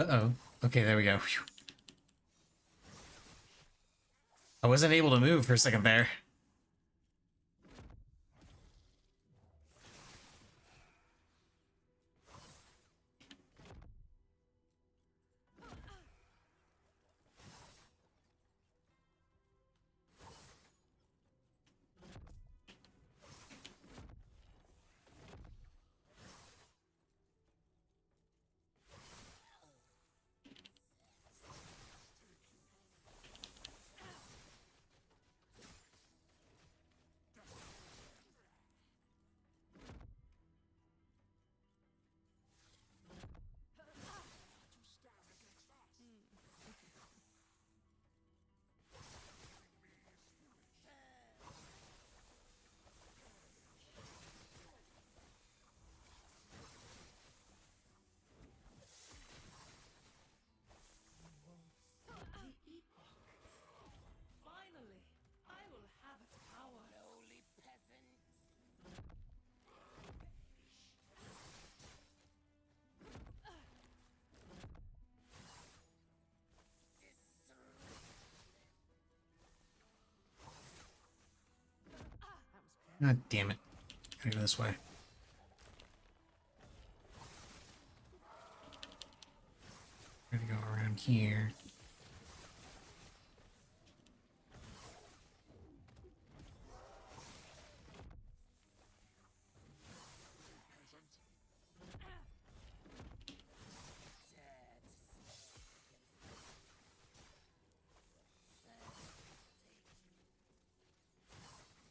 Uh-oh. Okay, there we go. Phew. I wasn't able to move for a second there. God damn it. Gotta go this way. Gotta go around here.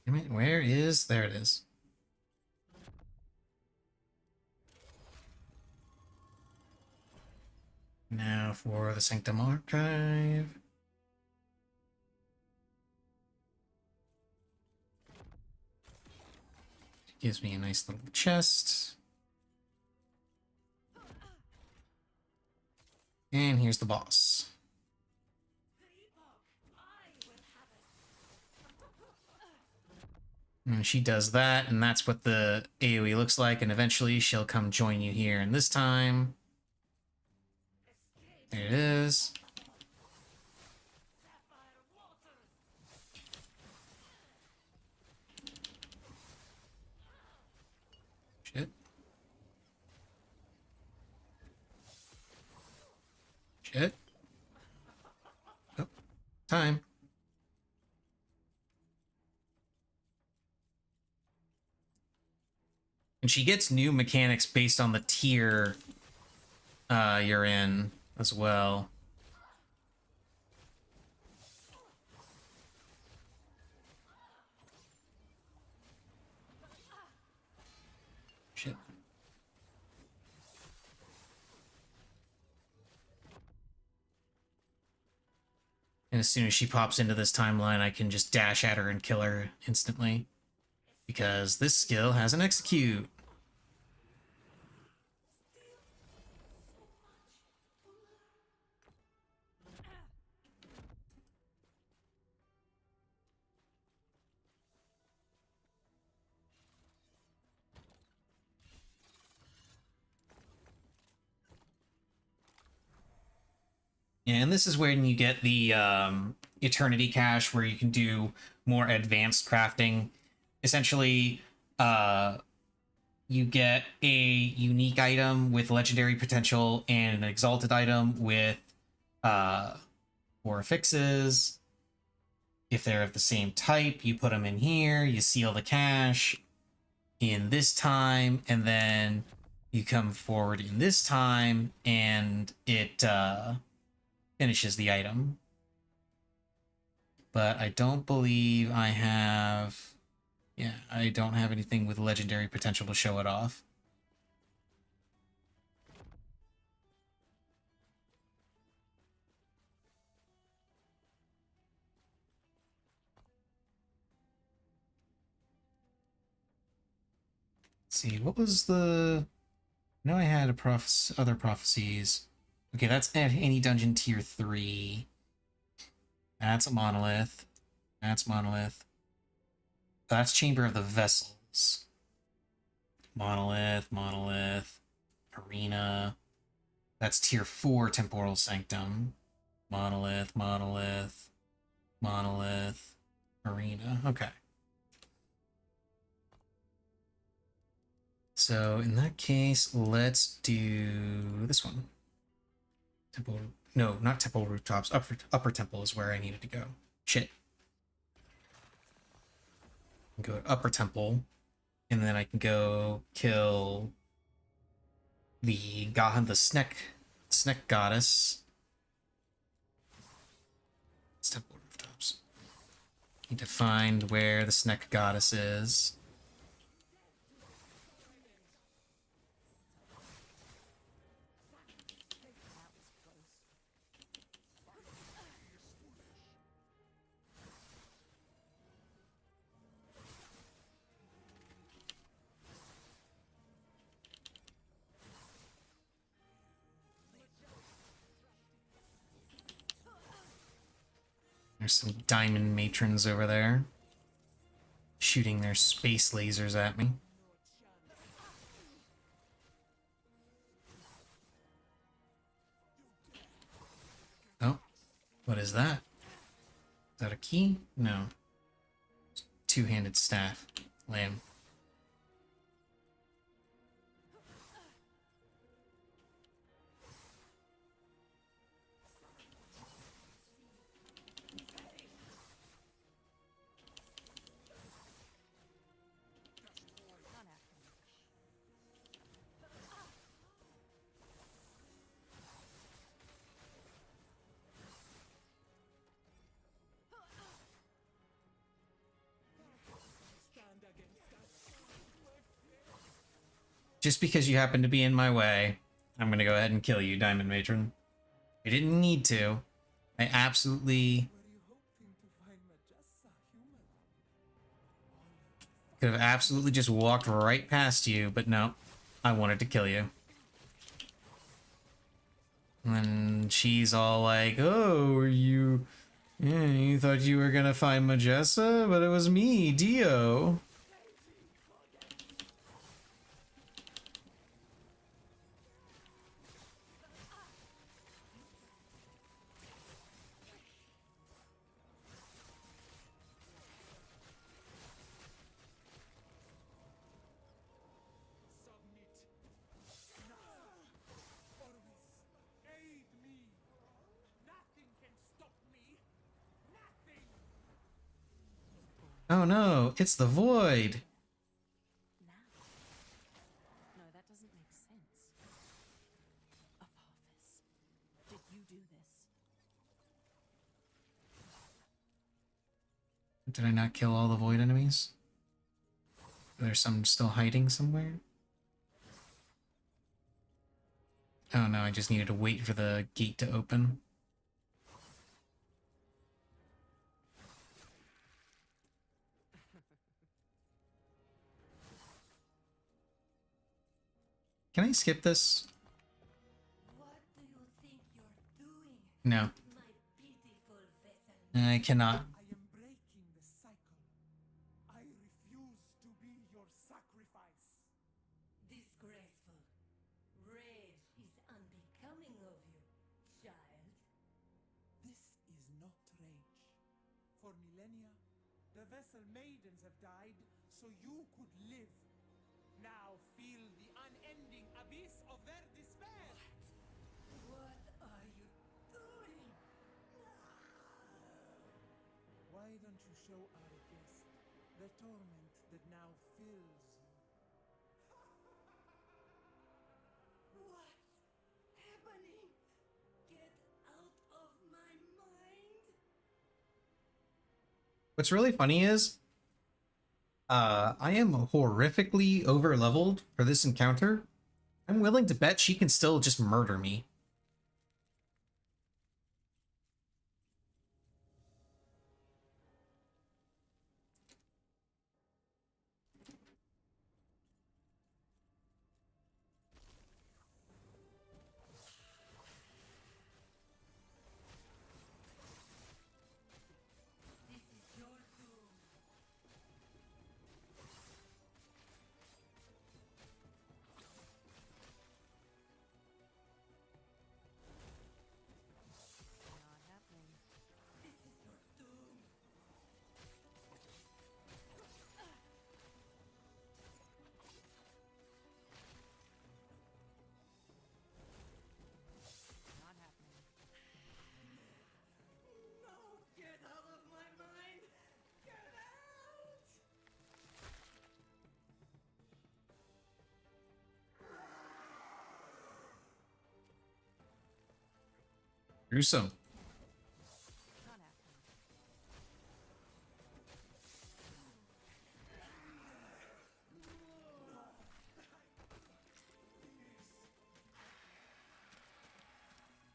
Damn it, where is... There it is. Now for the Sanctum Archive. Gives me a nice little chest. And here's the boss. And she does that, and that's what the AoE looks like, and eventually she'll come join you here. And this time... There it is. Shit. Shit. Oh, time. And she gets new mechanics based on the tier you're in as well. Shit. And as soon as she pops into this timeline, I can just dash at her and kill her instantly. Because this skill has an execute. Yeah, and this is when you get the Eternity Cache, where you can do more advanced crafting. Essentially, you get a unique item with legendary potential and an exalted item with 4 fixes. If they're of the same type, you put them in here, you seal the cache in this time, and then you come forward in this time, and it finishes the item. But I don't believe I have... Yeah, I don't have anything with legendary potential to show it off. Let's see, what was the... I know I had other prophecies. Okay, that's at any dungeon tier 3. That's a monolith. That's monolith. That's Chamber of the Vessels. Monolith, monolith, arena. That's tier 4 Temporal Sanctum. Monolith, monolith, monolith, arena. Okay. So in that case, let's do this one. Temple, no, not Temple Rooftops. Upper Temple is where I needed to go. Shit. Go to Upper Temple, and then I can go kill the Sneck Goddess. It's Temple Rooftops. Need to find where the Sneck Goddess is. There's some diamond matrons over there, shooting their space lasers at me. Oh, what is that? Is that a key? No. Two-handed staff. Lame. Just because you happen to be in my way, I'm gonna go ahead and kill you, Diamond Matron. I didn't need to. I absolutely could have absolutely just walked right past you, but no, I wanted to kill you. And she's all like, "Oh, were you? Yeah, you thought you were gonna find Majessa, but it was me, Dio." Oh no, it's the void. Now? No, that doesn't make sense. Apophis, did you do this? Did I not kill all the void enemies? There's some still hiding somewhere? Oh no, I just needed to wait for the gate to open. Can I skip this? What do you think you're doing, No, my pitiful vessel? I cannot. I am breaking the cycle. I refuse to be your sacrifice. Disgraceful. Rage is unbecoming of you, child. This is not rage. For millennia, the vessel maidens have died so you could live. Now feel the unending abyss of their despair. What are you doing? Why don't you show our guest the torment that now fills you? What's happening? Get out of my mind. What's really funny is, I am horrifically over-leveled for this encounter. I'm willing to bet she can still just murder me. This is your doom. Not happening. This is your doom. Not happening. No, get out of my mind. Get out. Gruesome. Not happening.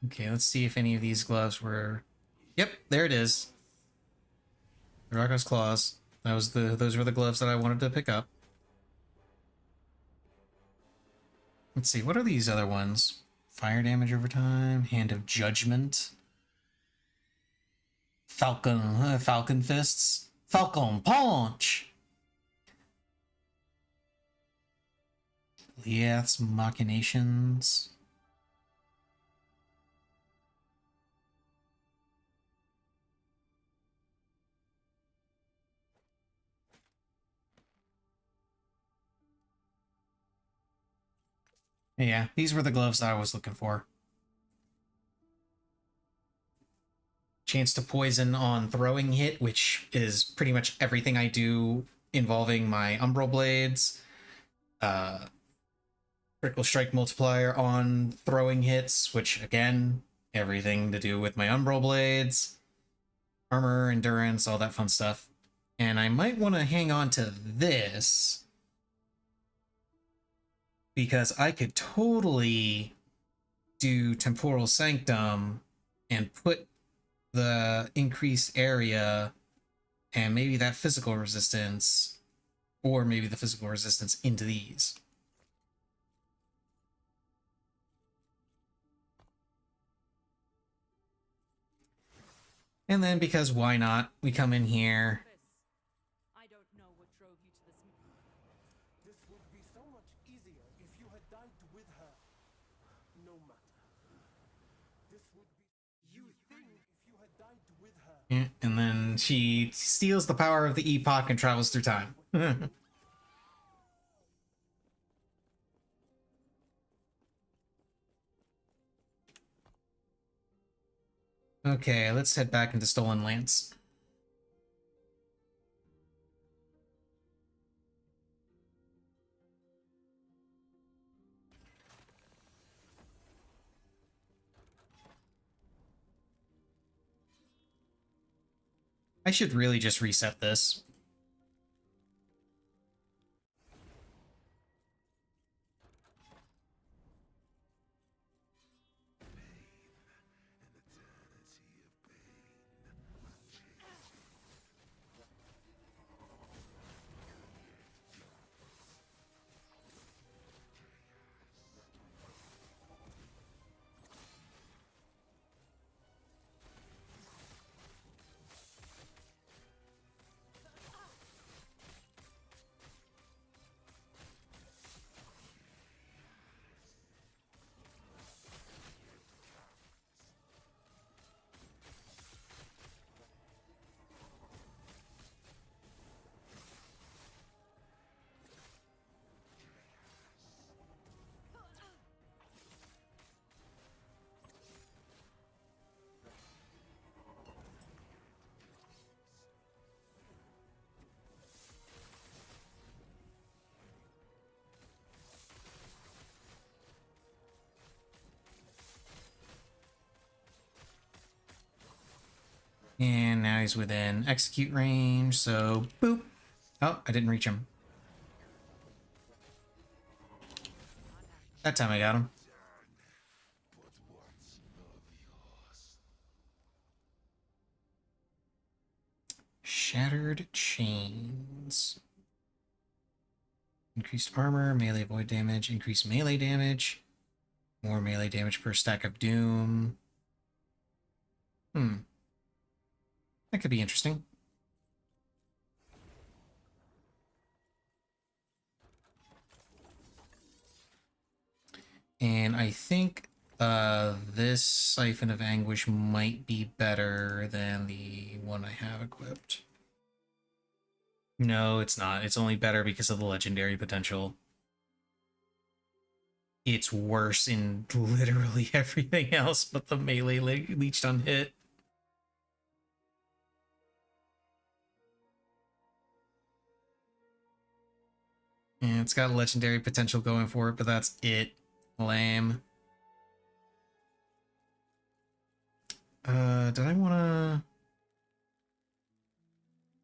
Okay, let's see if any of these gloves were... Yep, there it is. The Rocko's Claws. Those were the gloves that I wanted to pick up. Let's see, what are these other ones? Fire damage over time, Hand of Judgment. Falcon Fists. Falcon Punch! Liath's Machinations. Yeah, these were the gloves that I was looking for. Chance to poison on throwing hit, which is pretty much everything I do involving my Umbral Blades. Critical strike multiplier on throwing hits, which again, everything to do with my Umbral Blades. Armor, endurance, all that fun stuff. And I might want to hang on to this because I could totally do Temporal Sanctum and put the increased area and maybe that physical resistance, or maybe the physical resistance into these. And then because why not, we come in here. I don't know what drove you to this. This would be so much easier if you had died with her. No matter. This would be. You think if you had died with her. Yeah, and then she steals the power of the Epoch and travels through time. Okay, let's head back into Stolen Lance. I should really just reset this. And now he's within execute range, so boop. Oh, I didn't reach him. That time I got him. Shattered Chains. Increased armor, melee void damage, increased melee damage. More melee damage per stack of doom. That could be interesting. And I think this Siphon of Anguish might be better than the one I have equipped. No, it's not. It's only better because of the legendary potential. It's worse in literally everything else but the melee leech on hit. Yeah, it's got legendary potential going for it, but that's it. Lame. Did I wanna...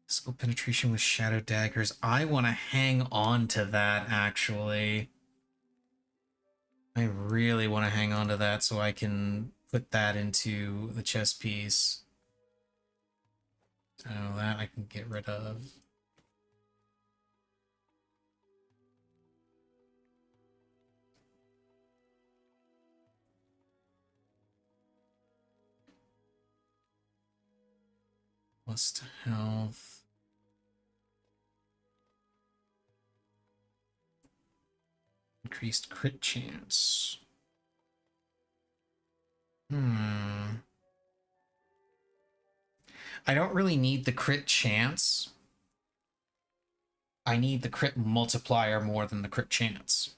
Physical penetration with shadow daggers. I want to hang on to that, actually. I really want to hang on to that so I can put that into the chest piece. So that I can get rid of. Plus to health. Increased crit chance. I don't really need the crit chance. I need the crit multiplier more than the crit chance.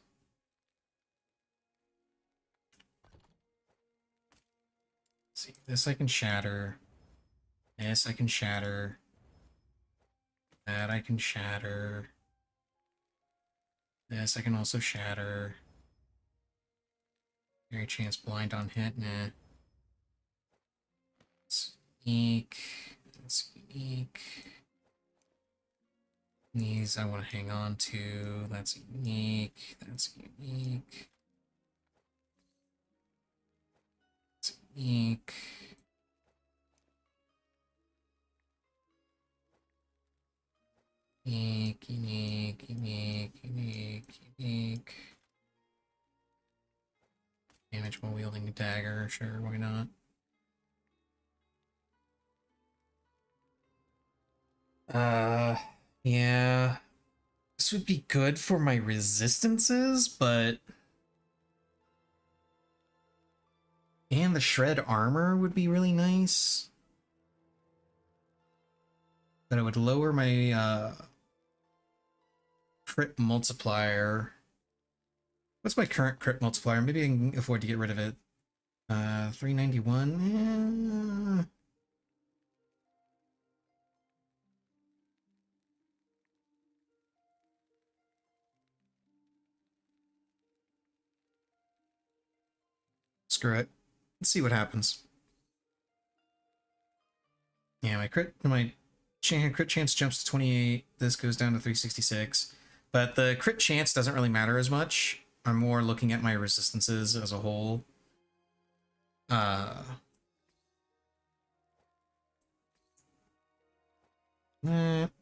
see, this I can shatter. This I can shatter. That I can shatter. This I can also shatter. Very chance blind on hit, nah. It's unique. That's unique. These I want to hang on to. That's unique. That's unique. That's unique. Unique, unique, unique, unique, unique. Damage while wielding a dagger, sure, why not? Yeah. This would be good for my resistances, but... And the shred armor would be really nice. But it would lower my, crit multiplier. What's my current crit multiplier? Maybe I can afford to get rid of it. 391. Screw it. Let's see what happens. Yeah, my crit chance jumps to 28. This goes down to 366. But the crit chance doesn't really matter as much. I'm more looking at my resistances as a whole. That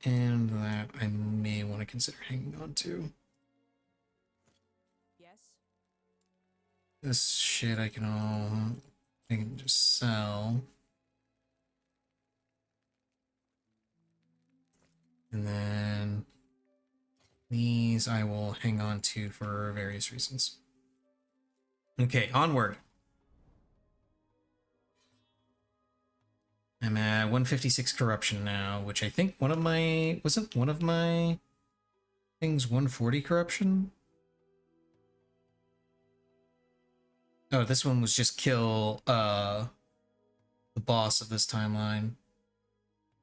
and that I may want to consider hanging on to. Yes? This shit I can just sell. And then these I will hang on to for various reasons. Okay, onward. I'm at 156 corruption now, which I think wasn't one of my things 140 corruption? Oh, this one was just kill the boss of this timeline.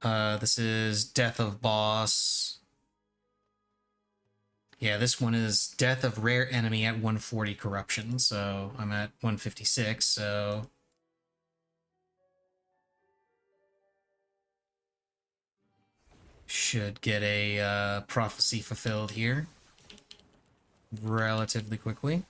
This is death of boss. Yeah, this one is death of rare enemy at 140 corruption, so I'm at 156, so should get a prophecy fulfilled here relatively quickly.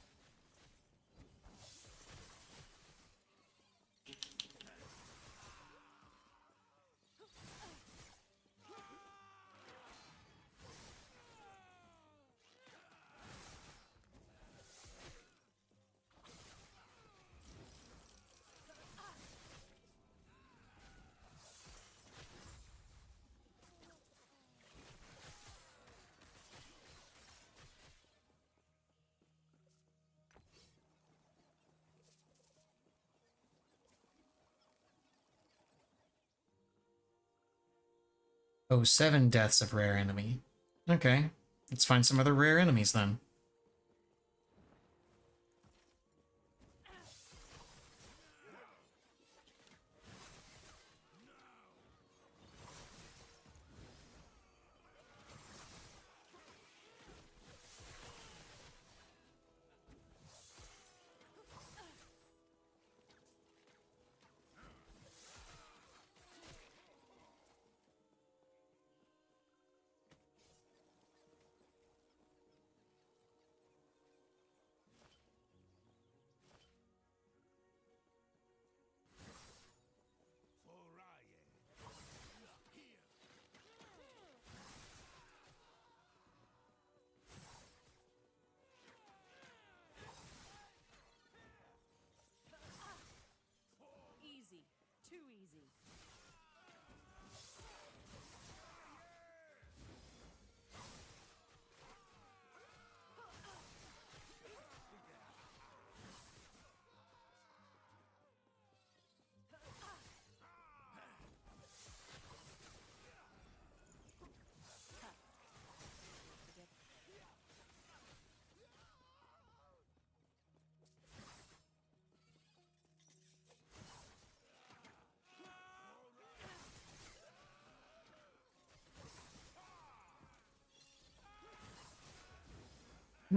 Oh, 7 deaths of rare enemy. Okay, let's find some other rare enemies then.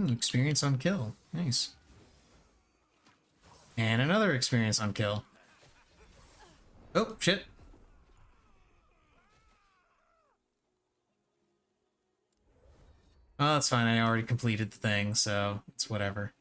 Experience on kill. Nice. And another experience on kill. Oh, shit. Oh, that's fine. I already completed the thing, so it's whatever.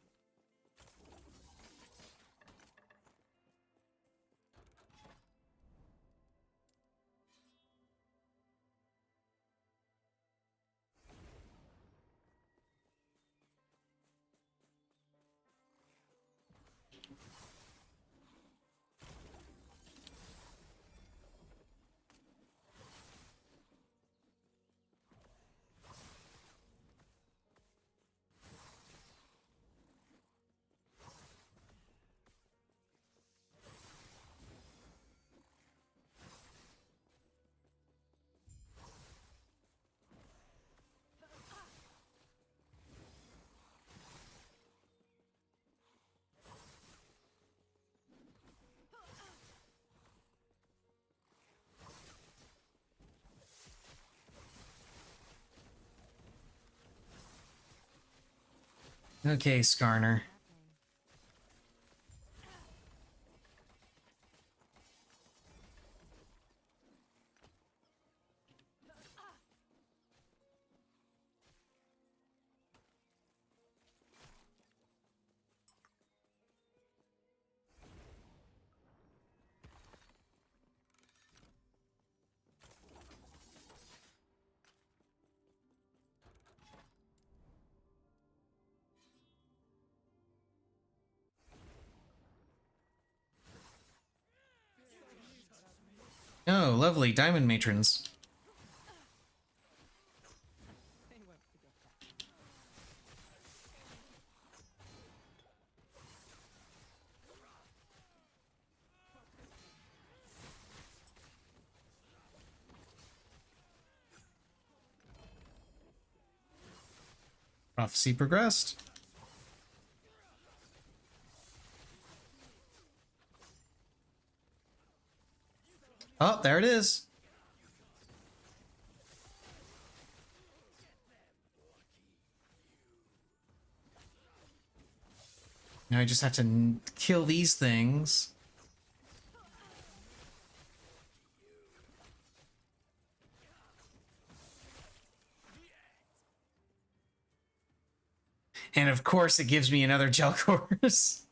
Okay, Skarner. Oh, lovely. Diamond matrons. Prophecy progressed. Oh, there it is. Now I just have to kill these things. And of course it gives me another gel course.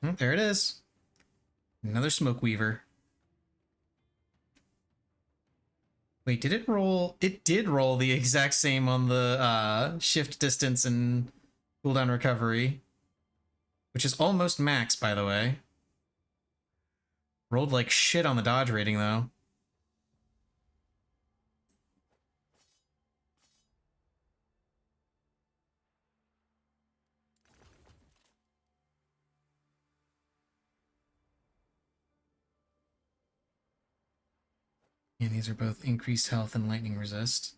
There it is. Another smoke weaver. Wait, did it roll? It did roll the exact same on the shift distance and cooldown recovery, which is almost max, by the way. Rolled like shit on the dodge rating, though. And these are both increased health and lightning resist.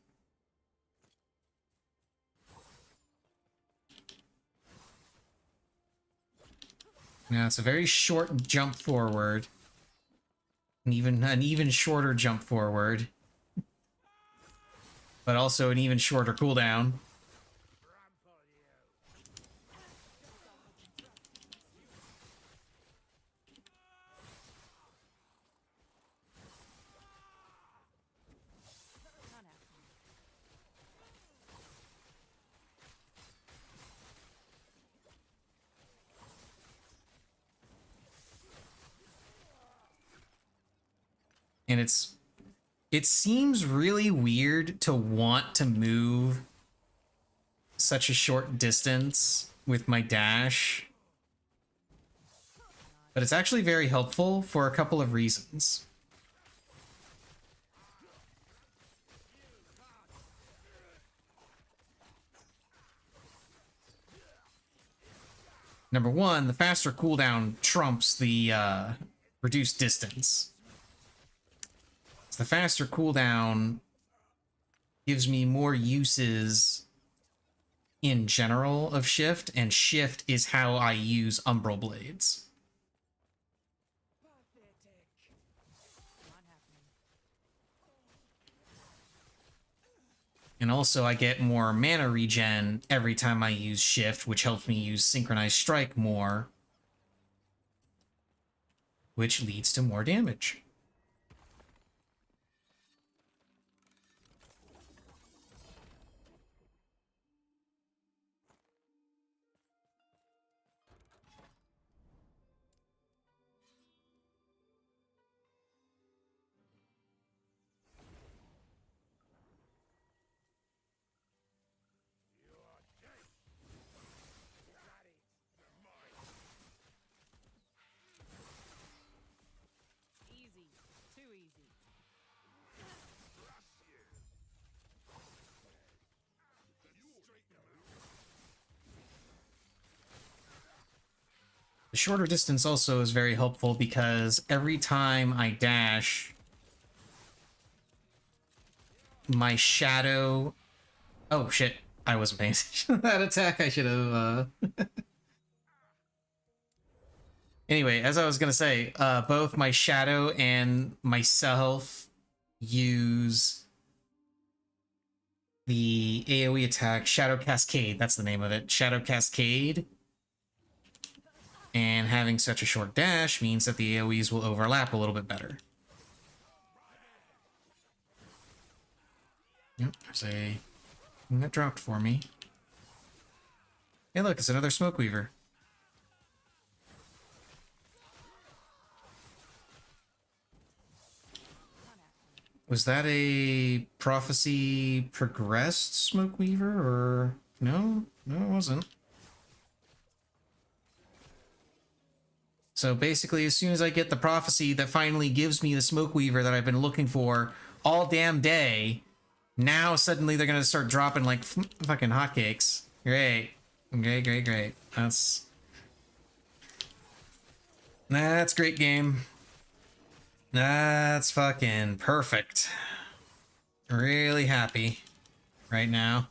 Now it's a very short jump forward. An even shorter jump forward. But also an even shorter cooldown. And it seems really weird to want to move such a short distance with my dash. But it's actually very helpful for a couple of reasons. Number one, the faster cooldown trumps the reduced distance. The faster cooldown gives me more uses in general of shift, and shift is how I use umbral blades. And also I get more mana regen every time I use shift, which helps me use synchronized strike more, which leads to more damage. Easy. Too easy. The shorter distance also is very helpful because every time I dash, my shadow... Oh, shit. I wasn't paying attention to that attack. I should have... Anyway, as I was going to say, both my shadow and myself use the AoE attack Shadow Cascade. That's the name of it. Shadow Cascade. And having such a short dash means that the AoEs will overlap a little bit better. Yep, there's a thing that dropped for me. Hey, look, it's another Smoke Weaver. Was that a Prophecy Progressed Smoke Weaver, or... No? No, it wasn't. So basically, as soon as I get the prophecy that finally gives me the Smoke Weaver that I've been looking for all damn day, now suddenly they're gonna start dropping like fucking hotcakes. Great. Great, great, great. That's great game. That's fucking perfect. Really happy right now.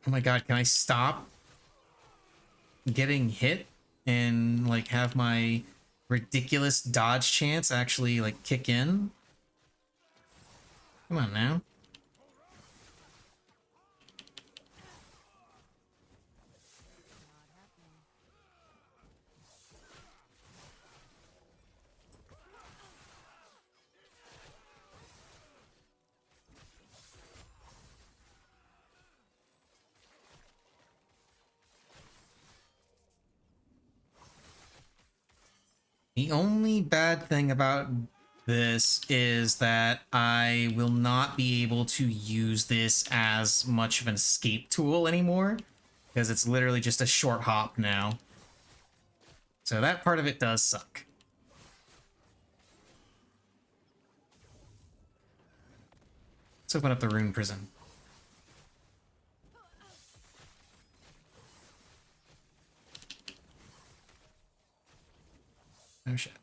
Oh my god, can I stop getting hit and like have my ridiculous dodge chance actually like kick in? Come on now. The only bad thing about this is that I will not be able to use this as much of an escape tool anymore, because it's literally just a short hop now. So that part of it does suck. Let's open up the rune prison. Oh shit.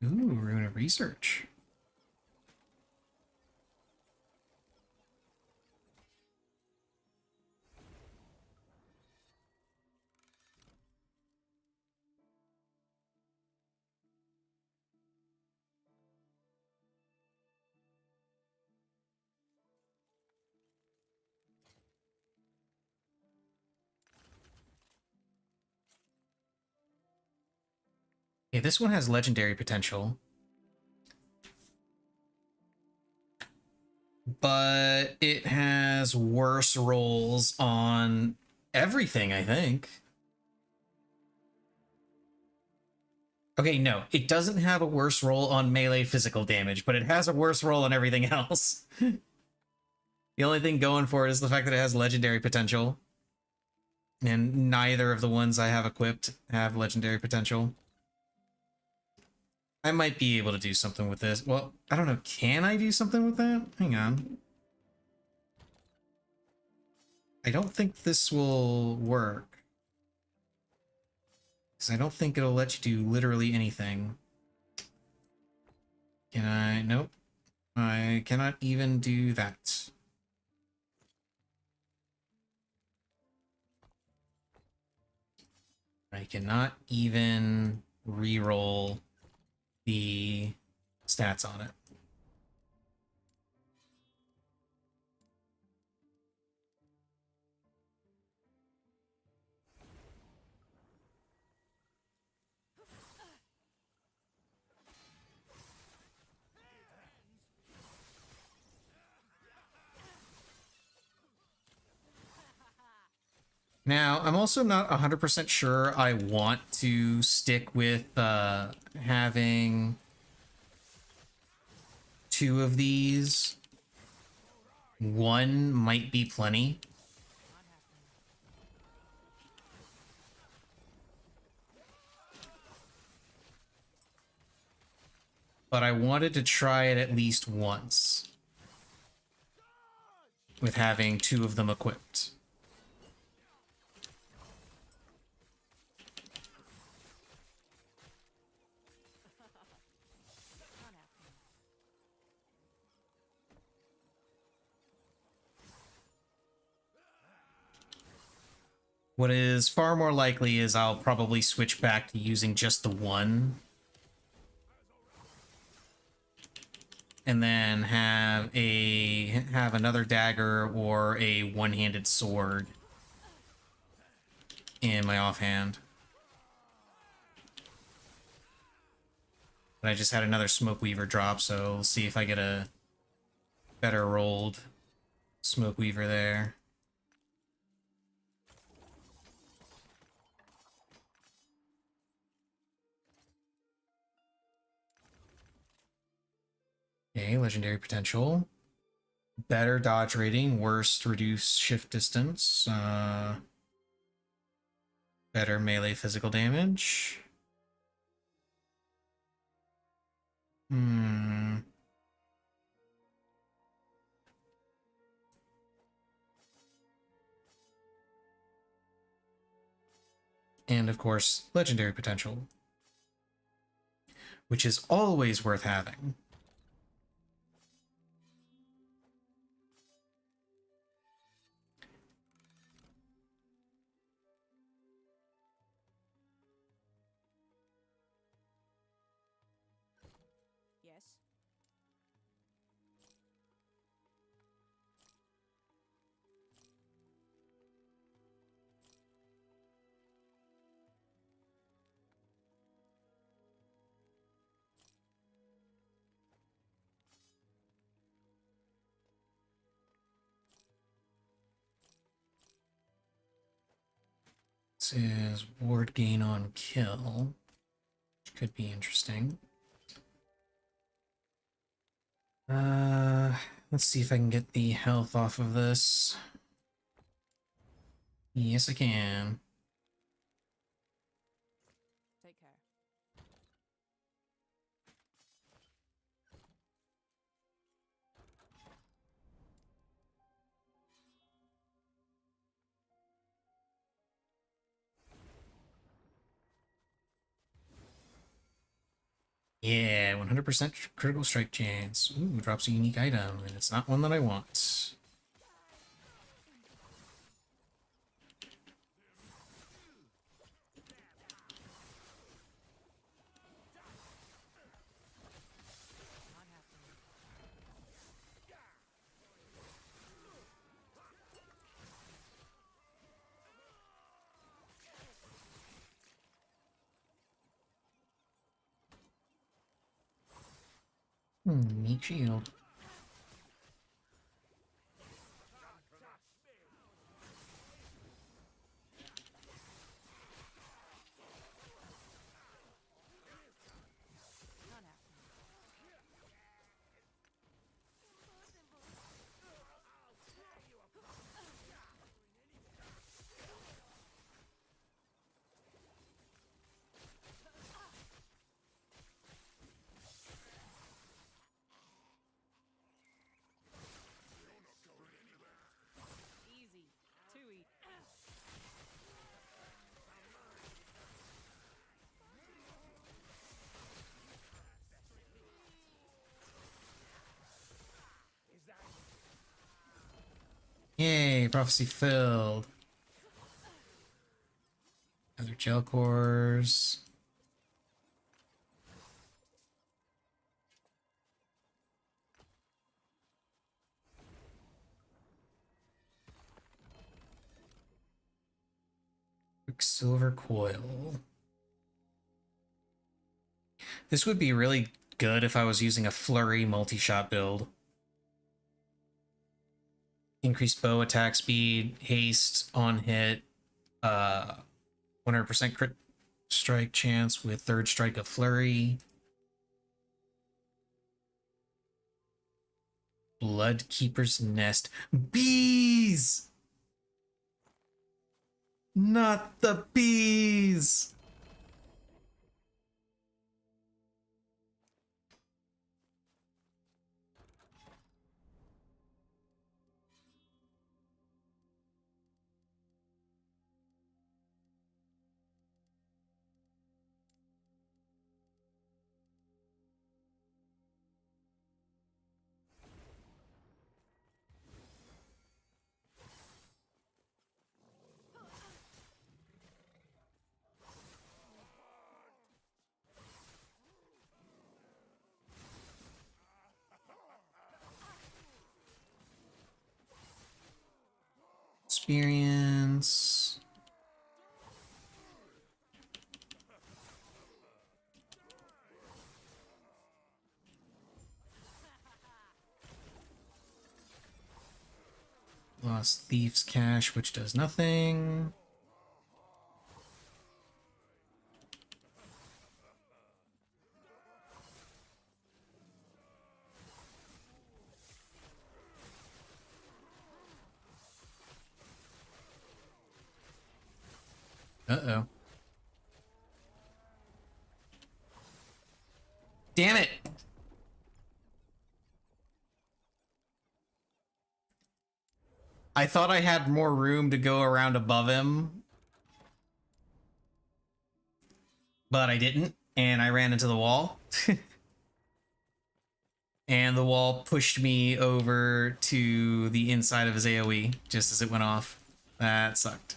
Ooh, Rune of Research. Okay, this one has legendary potential. But it has worse rolls on everything, I think. Okay, no, it doesn't have a worse roll on melee physical damage, but it has a worse roll on everything else. The only thing going for it is the fact that it has legendary potential. And neither of the ones I have equipped have legendary potential. I might be able to do something with this. Well, I don't know. Can I do something with that? Hang on. I don't think this will work. Because I don't think it'll let you do literally anything. Can I? Nope. I cannot even do that. I cannot even re-roll the stats on it. Now, I'm also not 100% sure I want to stick with having 2 of these. 1 might be plenty. But I wanted to try it at least once with having 2 of them equipped. What is far more likely is I'll probably switch back to using just the 1. And then have another dagger or a one-handed sword in my offhand. But I just had another Smoke Weaver drop, so we'll see if I get a better rolled Smoke Weaver there. Okay, legendary potential. Better dodge rating, worse reduced shift distance. Better melee physical damage. And of course, legendary potential, which is always worth having. Yes. This is ward gain on kill, which could be interesting. Let's see if I can get the health off of this. Yes, I can. Take care. Yeah, 100% critical strike chance. Ooh, drops a unique item, and it's not one that I want. Unique shield. Easy. Too easy. Yay, prophecy filled. Another gel cores. Quicksilver coil. This would be really good if I was using a flurry multi-shot build. Increased bow attack speed, haste on hit, 100% crit strike chance with third strike of flurry. Bloodkeeper's Nest. Bees! Not the bees! Experience. Lost Thief's Cash, which does nothing. Uh-oh. Damn it! I thought I had more room to go around above him, but I didn't, and I ran into the wall. And the wall pushed me over to the inside of his AoE just as it went off. That sucked.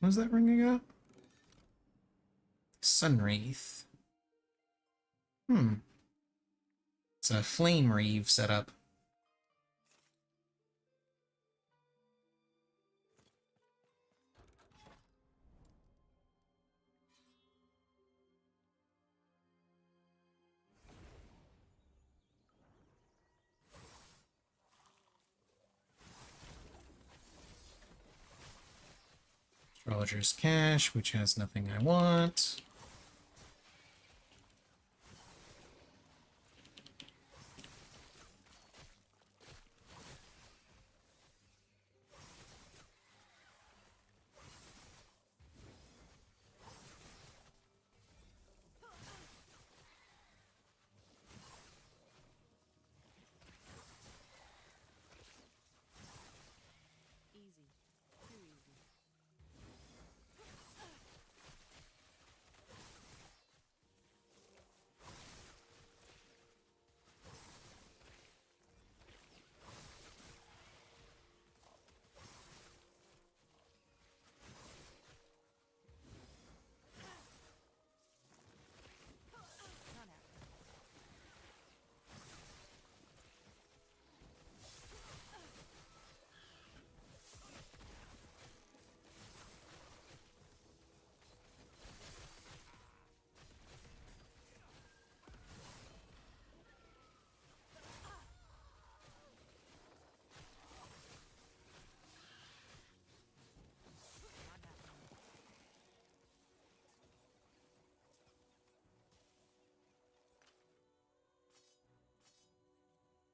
What was that ring I got? Sunwraith. It's a flame reeve setup. Astrologer's Cash, which has nothing I want. Easy. Too easy.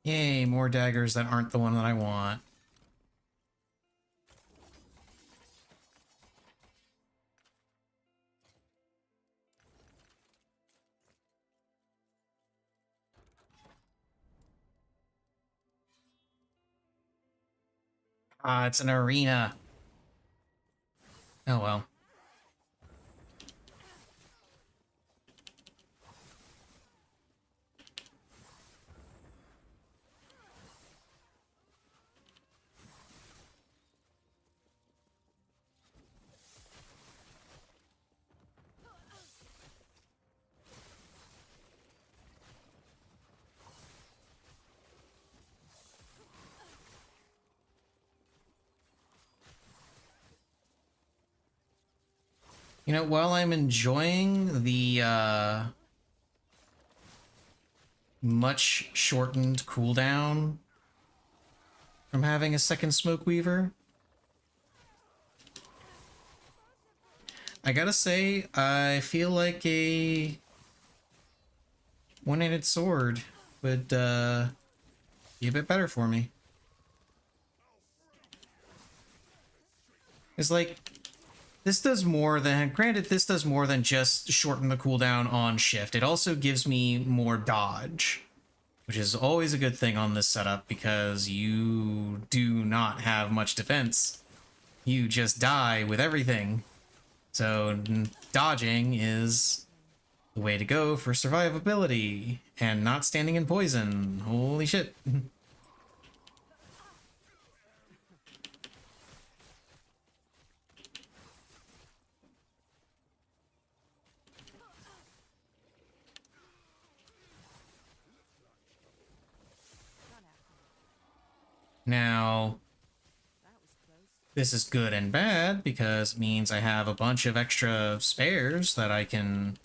Yay, more daggers that aren't the one that I want. Ah, it's an arena. Oh well. You know, while I'm enjoying the much shortened cooldown from having a second Smoke Weaver, I gotta say, I feel like a one-handed sword would be a bit better for me. It's like, this does more than, granted, this does more than just shorten the cooldown on shift. It also gives me more dodge, which is always a good thing on this setup because you do not have much defense. You just die with everything. So dodging is the way to go for survivability and not standing in poison. Holy shit. Now, this is good and bad because it means I have a bunch of extra spares that I can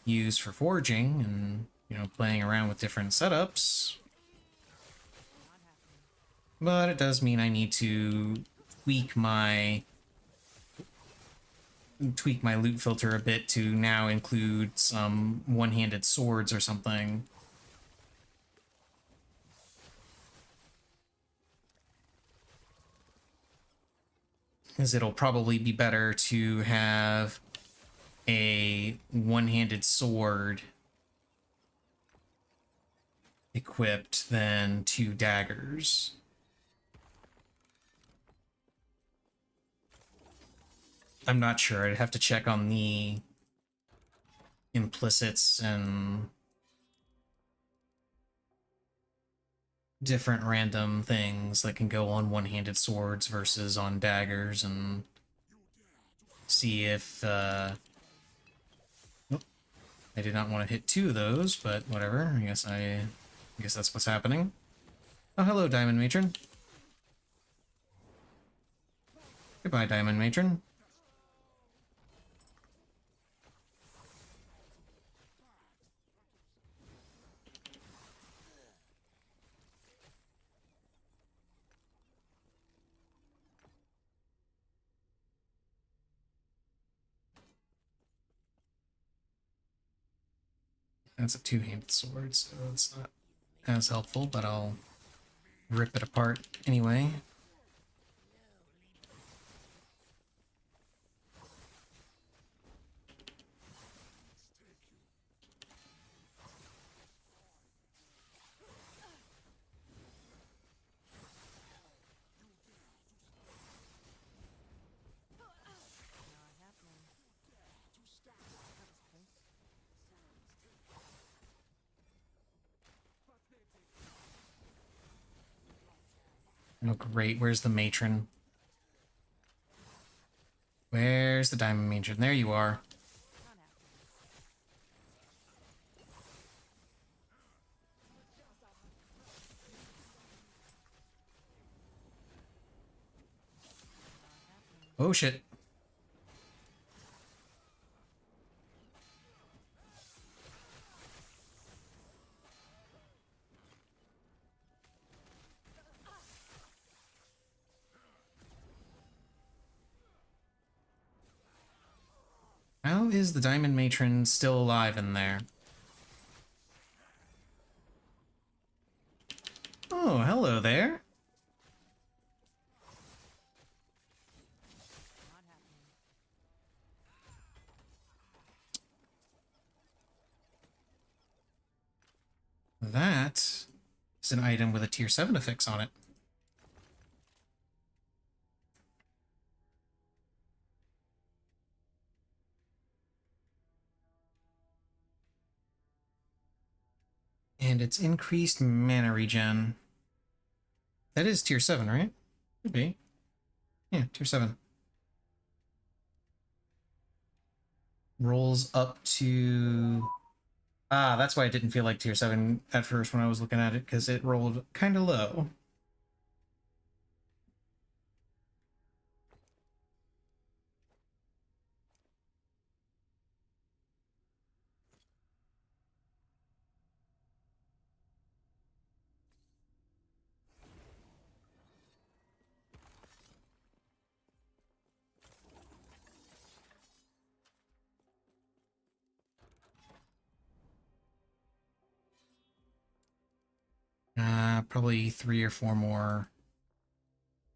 use for forging and, you know, playing around with different setups. But it does mean I need to tweak my loot filter a bit to now include some one-handed swords or something. Because it'll probably be better to have a one-handed sword equipped than 2 daggers. I'm not sure. I'd have to check on the implicits and different random things that can go on one-handed swords versus on daggers and see if oh, I did not want to hit 2 of those, but whatever. I guess that's what's happening. Oh, hello, Diamond Matron. Goodbye, Diamond Matron. That's a 2-handed sword, so it's not as helpful, but I'll rip it apart anyway. Oh, great. Where's the matron? Where's the diamond matron? There you are. Oh, shit. How is the diamond matron still alive in there? Oh, hello there. Not happening. That is an item with a tier 7 affix on it. And it's increased mana regen. That is tier 7, right? Could be. Yeah, tier 7. Rolls up to... Ah, that's why it didn't feel like tier 7 at first when I was looking at it, because it rolled kind of low. Probably 3 or 4 more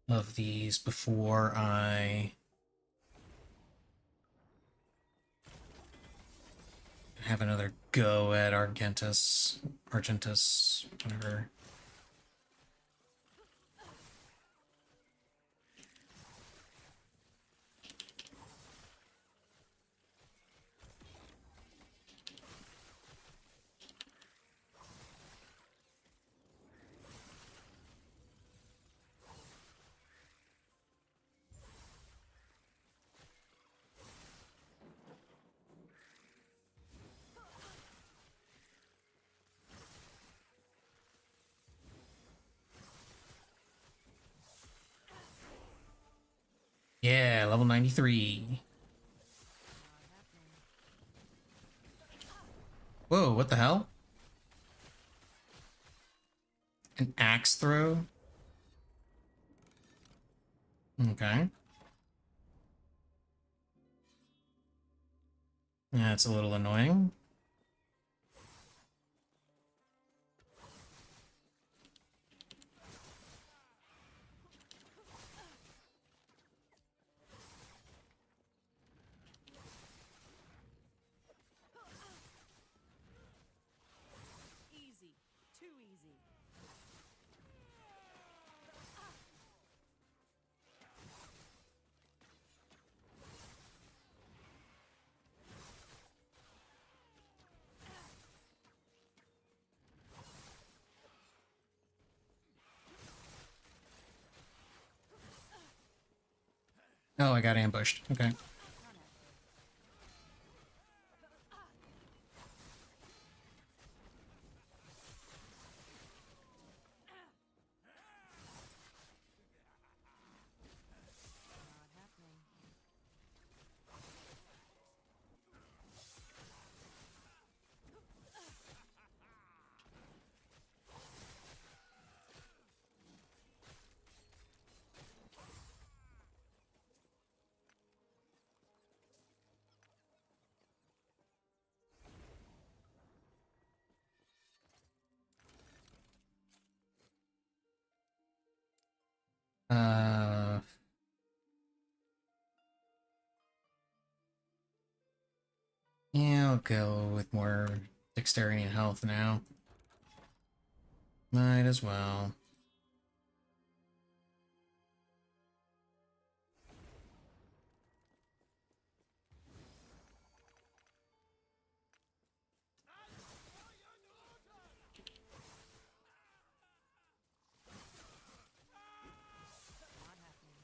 of these before I have another go at Argentus, whatever. Yeah, level 93. Whoa, what the hell? An axe throw? Okay. Yeah, it's a little annoying. Easy. Too easy. Oh, I got ambushed. Okay. Not happening. Uh... Yeah, I'll go with more dexterity and health now. Might as well. Not happening.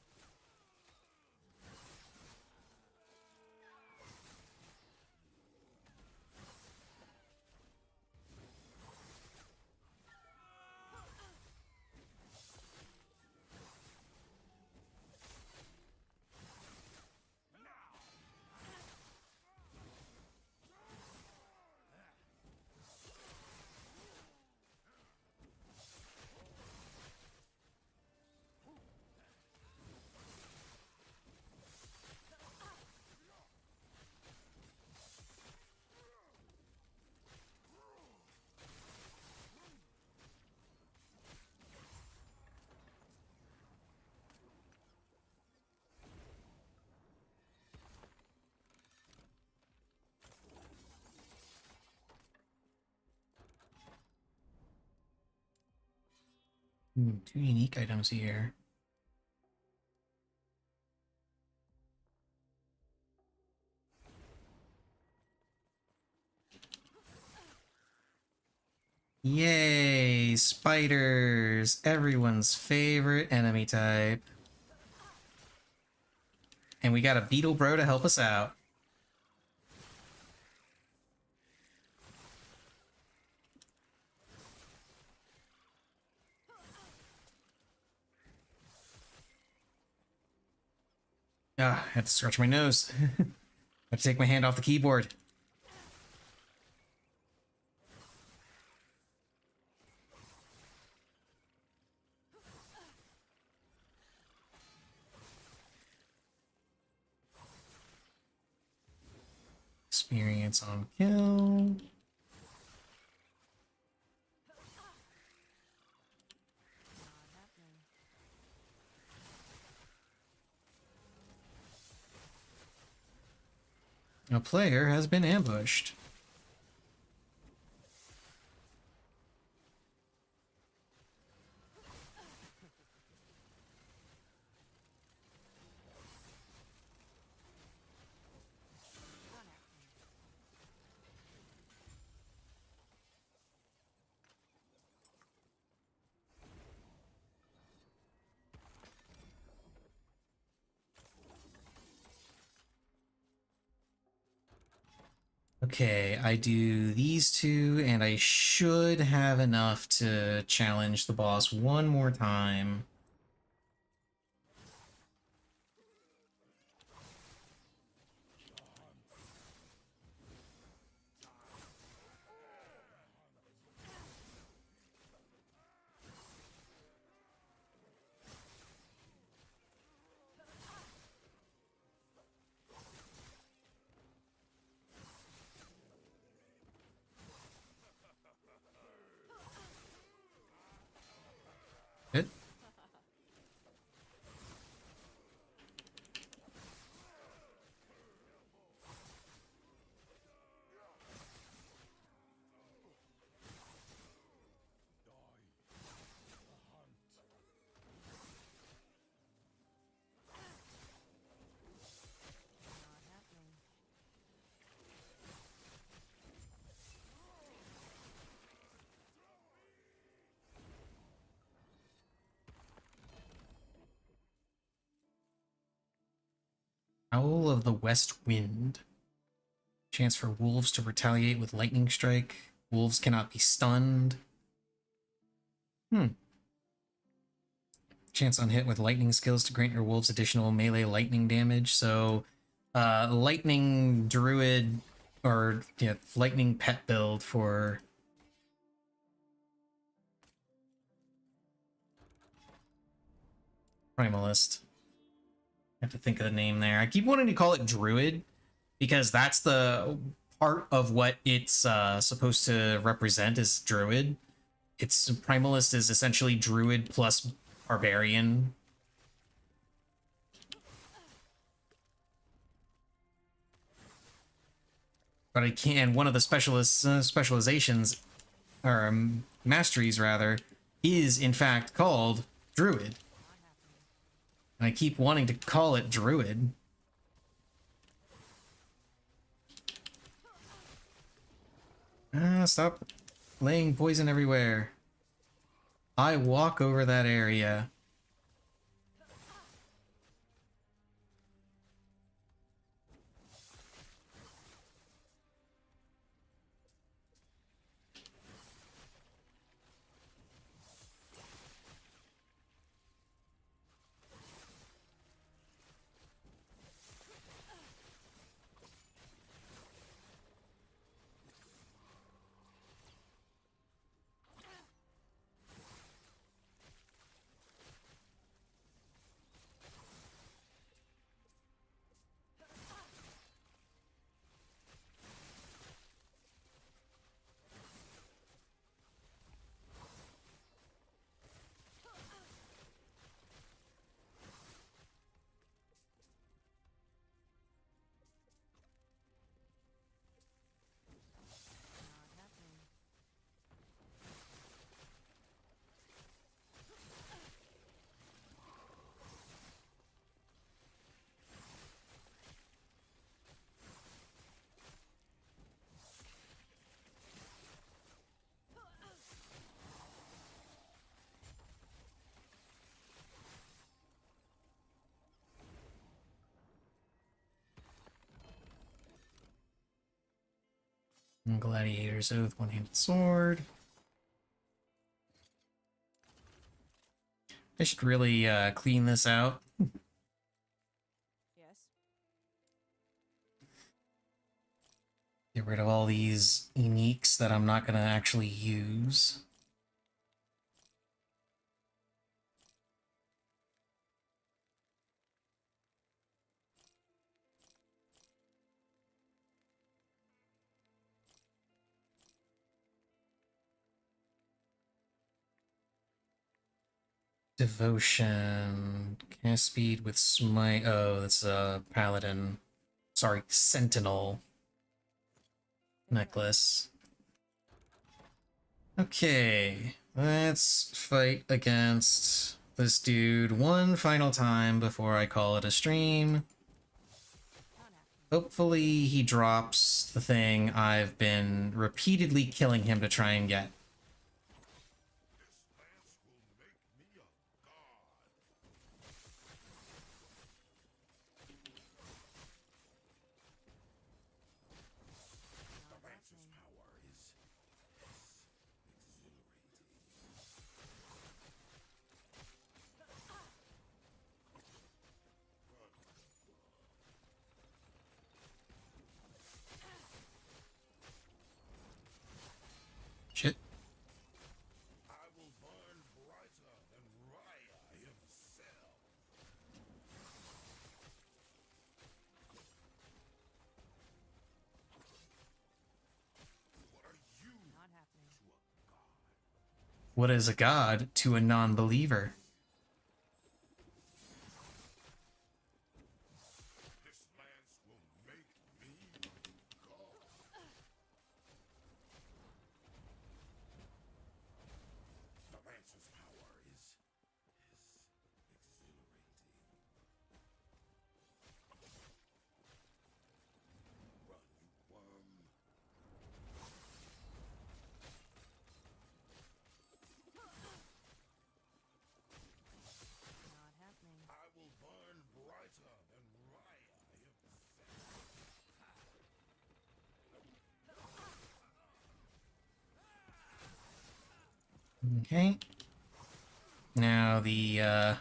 Two unique items here. Yay, spiders! Everyone's favorite enemy type. And we got a beetle bro to help us out. Ah, I had to scratch my nose. Had to take my hand off the keyboard. Experience on kill. A player has been ambushed. Okay, I do these two, and I should have enough to challenge the boss one more time. Good. Owl of the West Wind. Chance for wolves to retaliate with lightning strike. Wolves cannot be stunned. Chance on hit with lightning skills to grant your wolves additional melee lightning damage. So, lightning druid or yeah, lightning pet build for Primalist. I have to think of the name there. I keep wanting to call it druid because that's the part of what it's supposed to represent is druid. It's Primalist is essentially druid plus barbarian. But I can't. One of the specializations, or masteries rather, is in fact called druid. And I keep wanting to call it druid. Stop laying poison everywhere. I walk over that area. Gladiator's Oath, one-handed sword. I should really clean this out. Yes. Get rid of all these uniques that I'm not going to actually use. Devotion. Cast speed with smite. Oh, that's a paladin. Sorry, sentinel necklace. Okay, let's fight against this dude one final time before I call it a stream. Hopefully he drops the thing I've been repeatedly killing him to try and get. Shit. I will burn brighter than Raya himself. What are you Not happening. to a god? What is a god to a non-believer? This lance will make me a god. The lance's power is exhilarating. Run, you worm. Not happening. I will burn brighter than Raya himself. Okay. Now the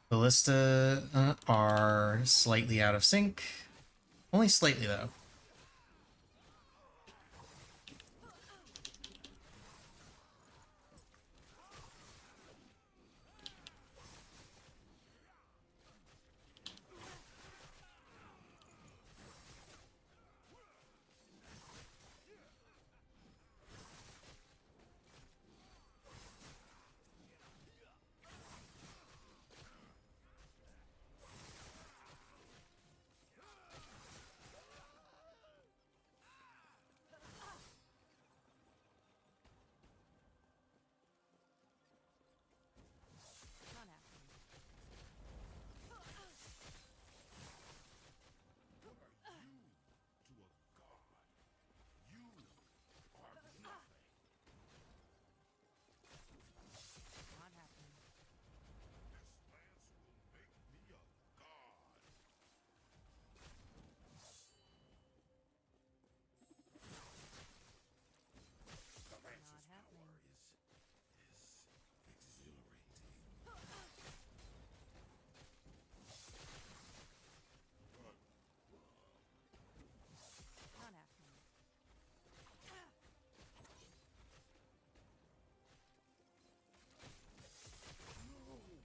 ballista are slightly out of sync. Only slightly though. Not happening. To a god. You are nothing. Not happening. This lance will make me a god. The lance's Not happening. power is exhilarating. Not happening.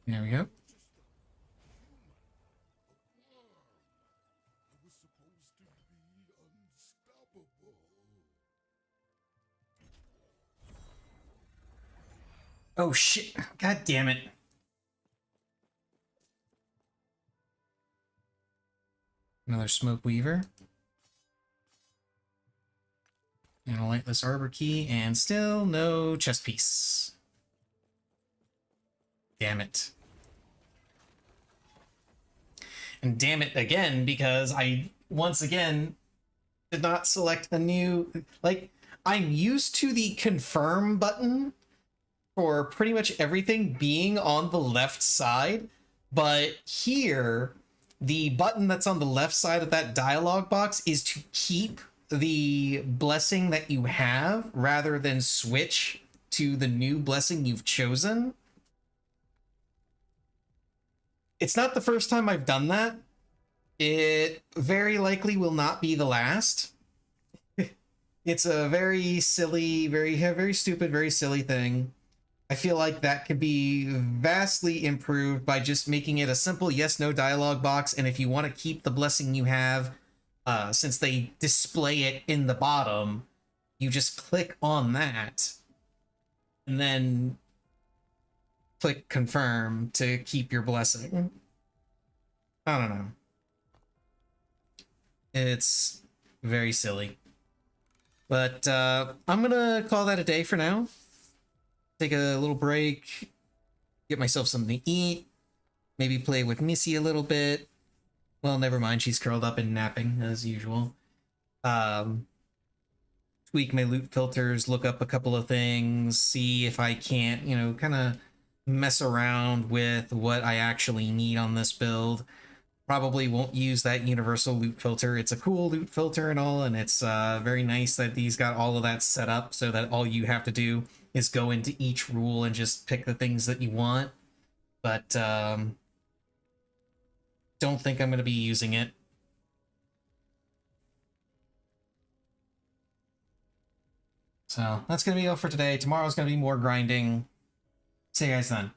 There we go. I was supposed to be unstoppable. Oh shit. God damn it. Another smoke weaver. And a lightless arbor key, and still no chest piece. Damn it. And damn it again, because I, once again, did not select a new... Like, I'm used to the confirm button for pretty much everything being on the left side, but here, the button that's on the left side of that dialog box is to keep the blessing that you have rather than switch to the new blessing you've chosen. It's not the first time I've done that. It very likely will not be the last. It's a very silly, very stupid, very silly thing. I feel like that could be vastly improved by just making it a simple yes/no dialogue box, and if you want to keep the blessing you have, since they display it in the bottom, you just click on that, and then click confirm to keep your blessing. I don't know. It's very silly. But I'm gonna call that a day for now. Take a little break, get myself something to eat, maybe play with Missy a little bit. Well, never mind, she's curled up and napping as usual. Tweak my loot filters, look up a couple of things, see if I can't, you know, kind of mess around with what I actually need on this build. Probably won't use that universal loot filter. It's a cool loot filter and all, and it's very nice that these got all of that set up so that all you have to do is go into each rule and just pick the things that you want. But don't think I'm going to be using it. So that's going to be all for today. Tomorrow's going to be more grinding. See you guys then.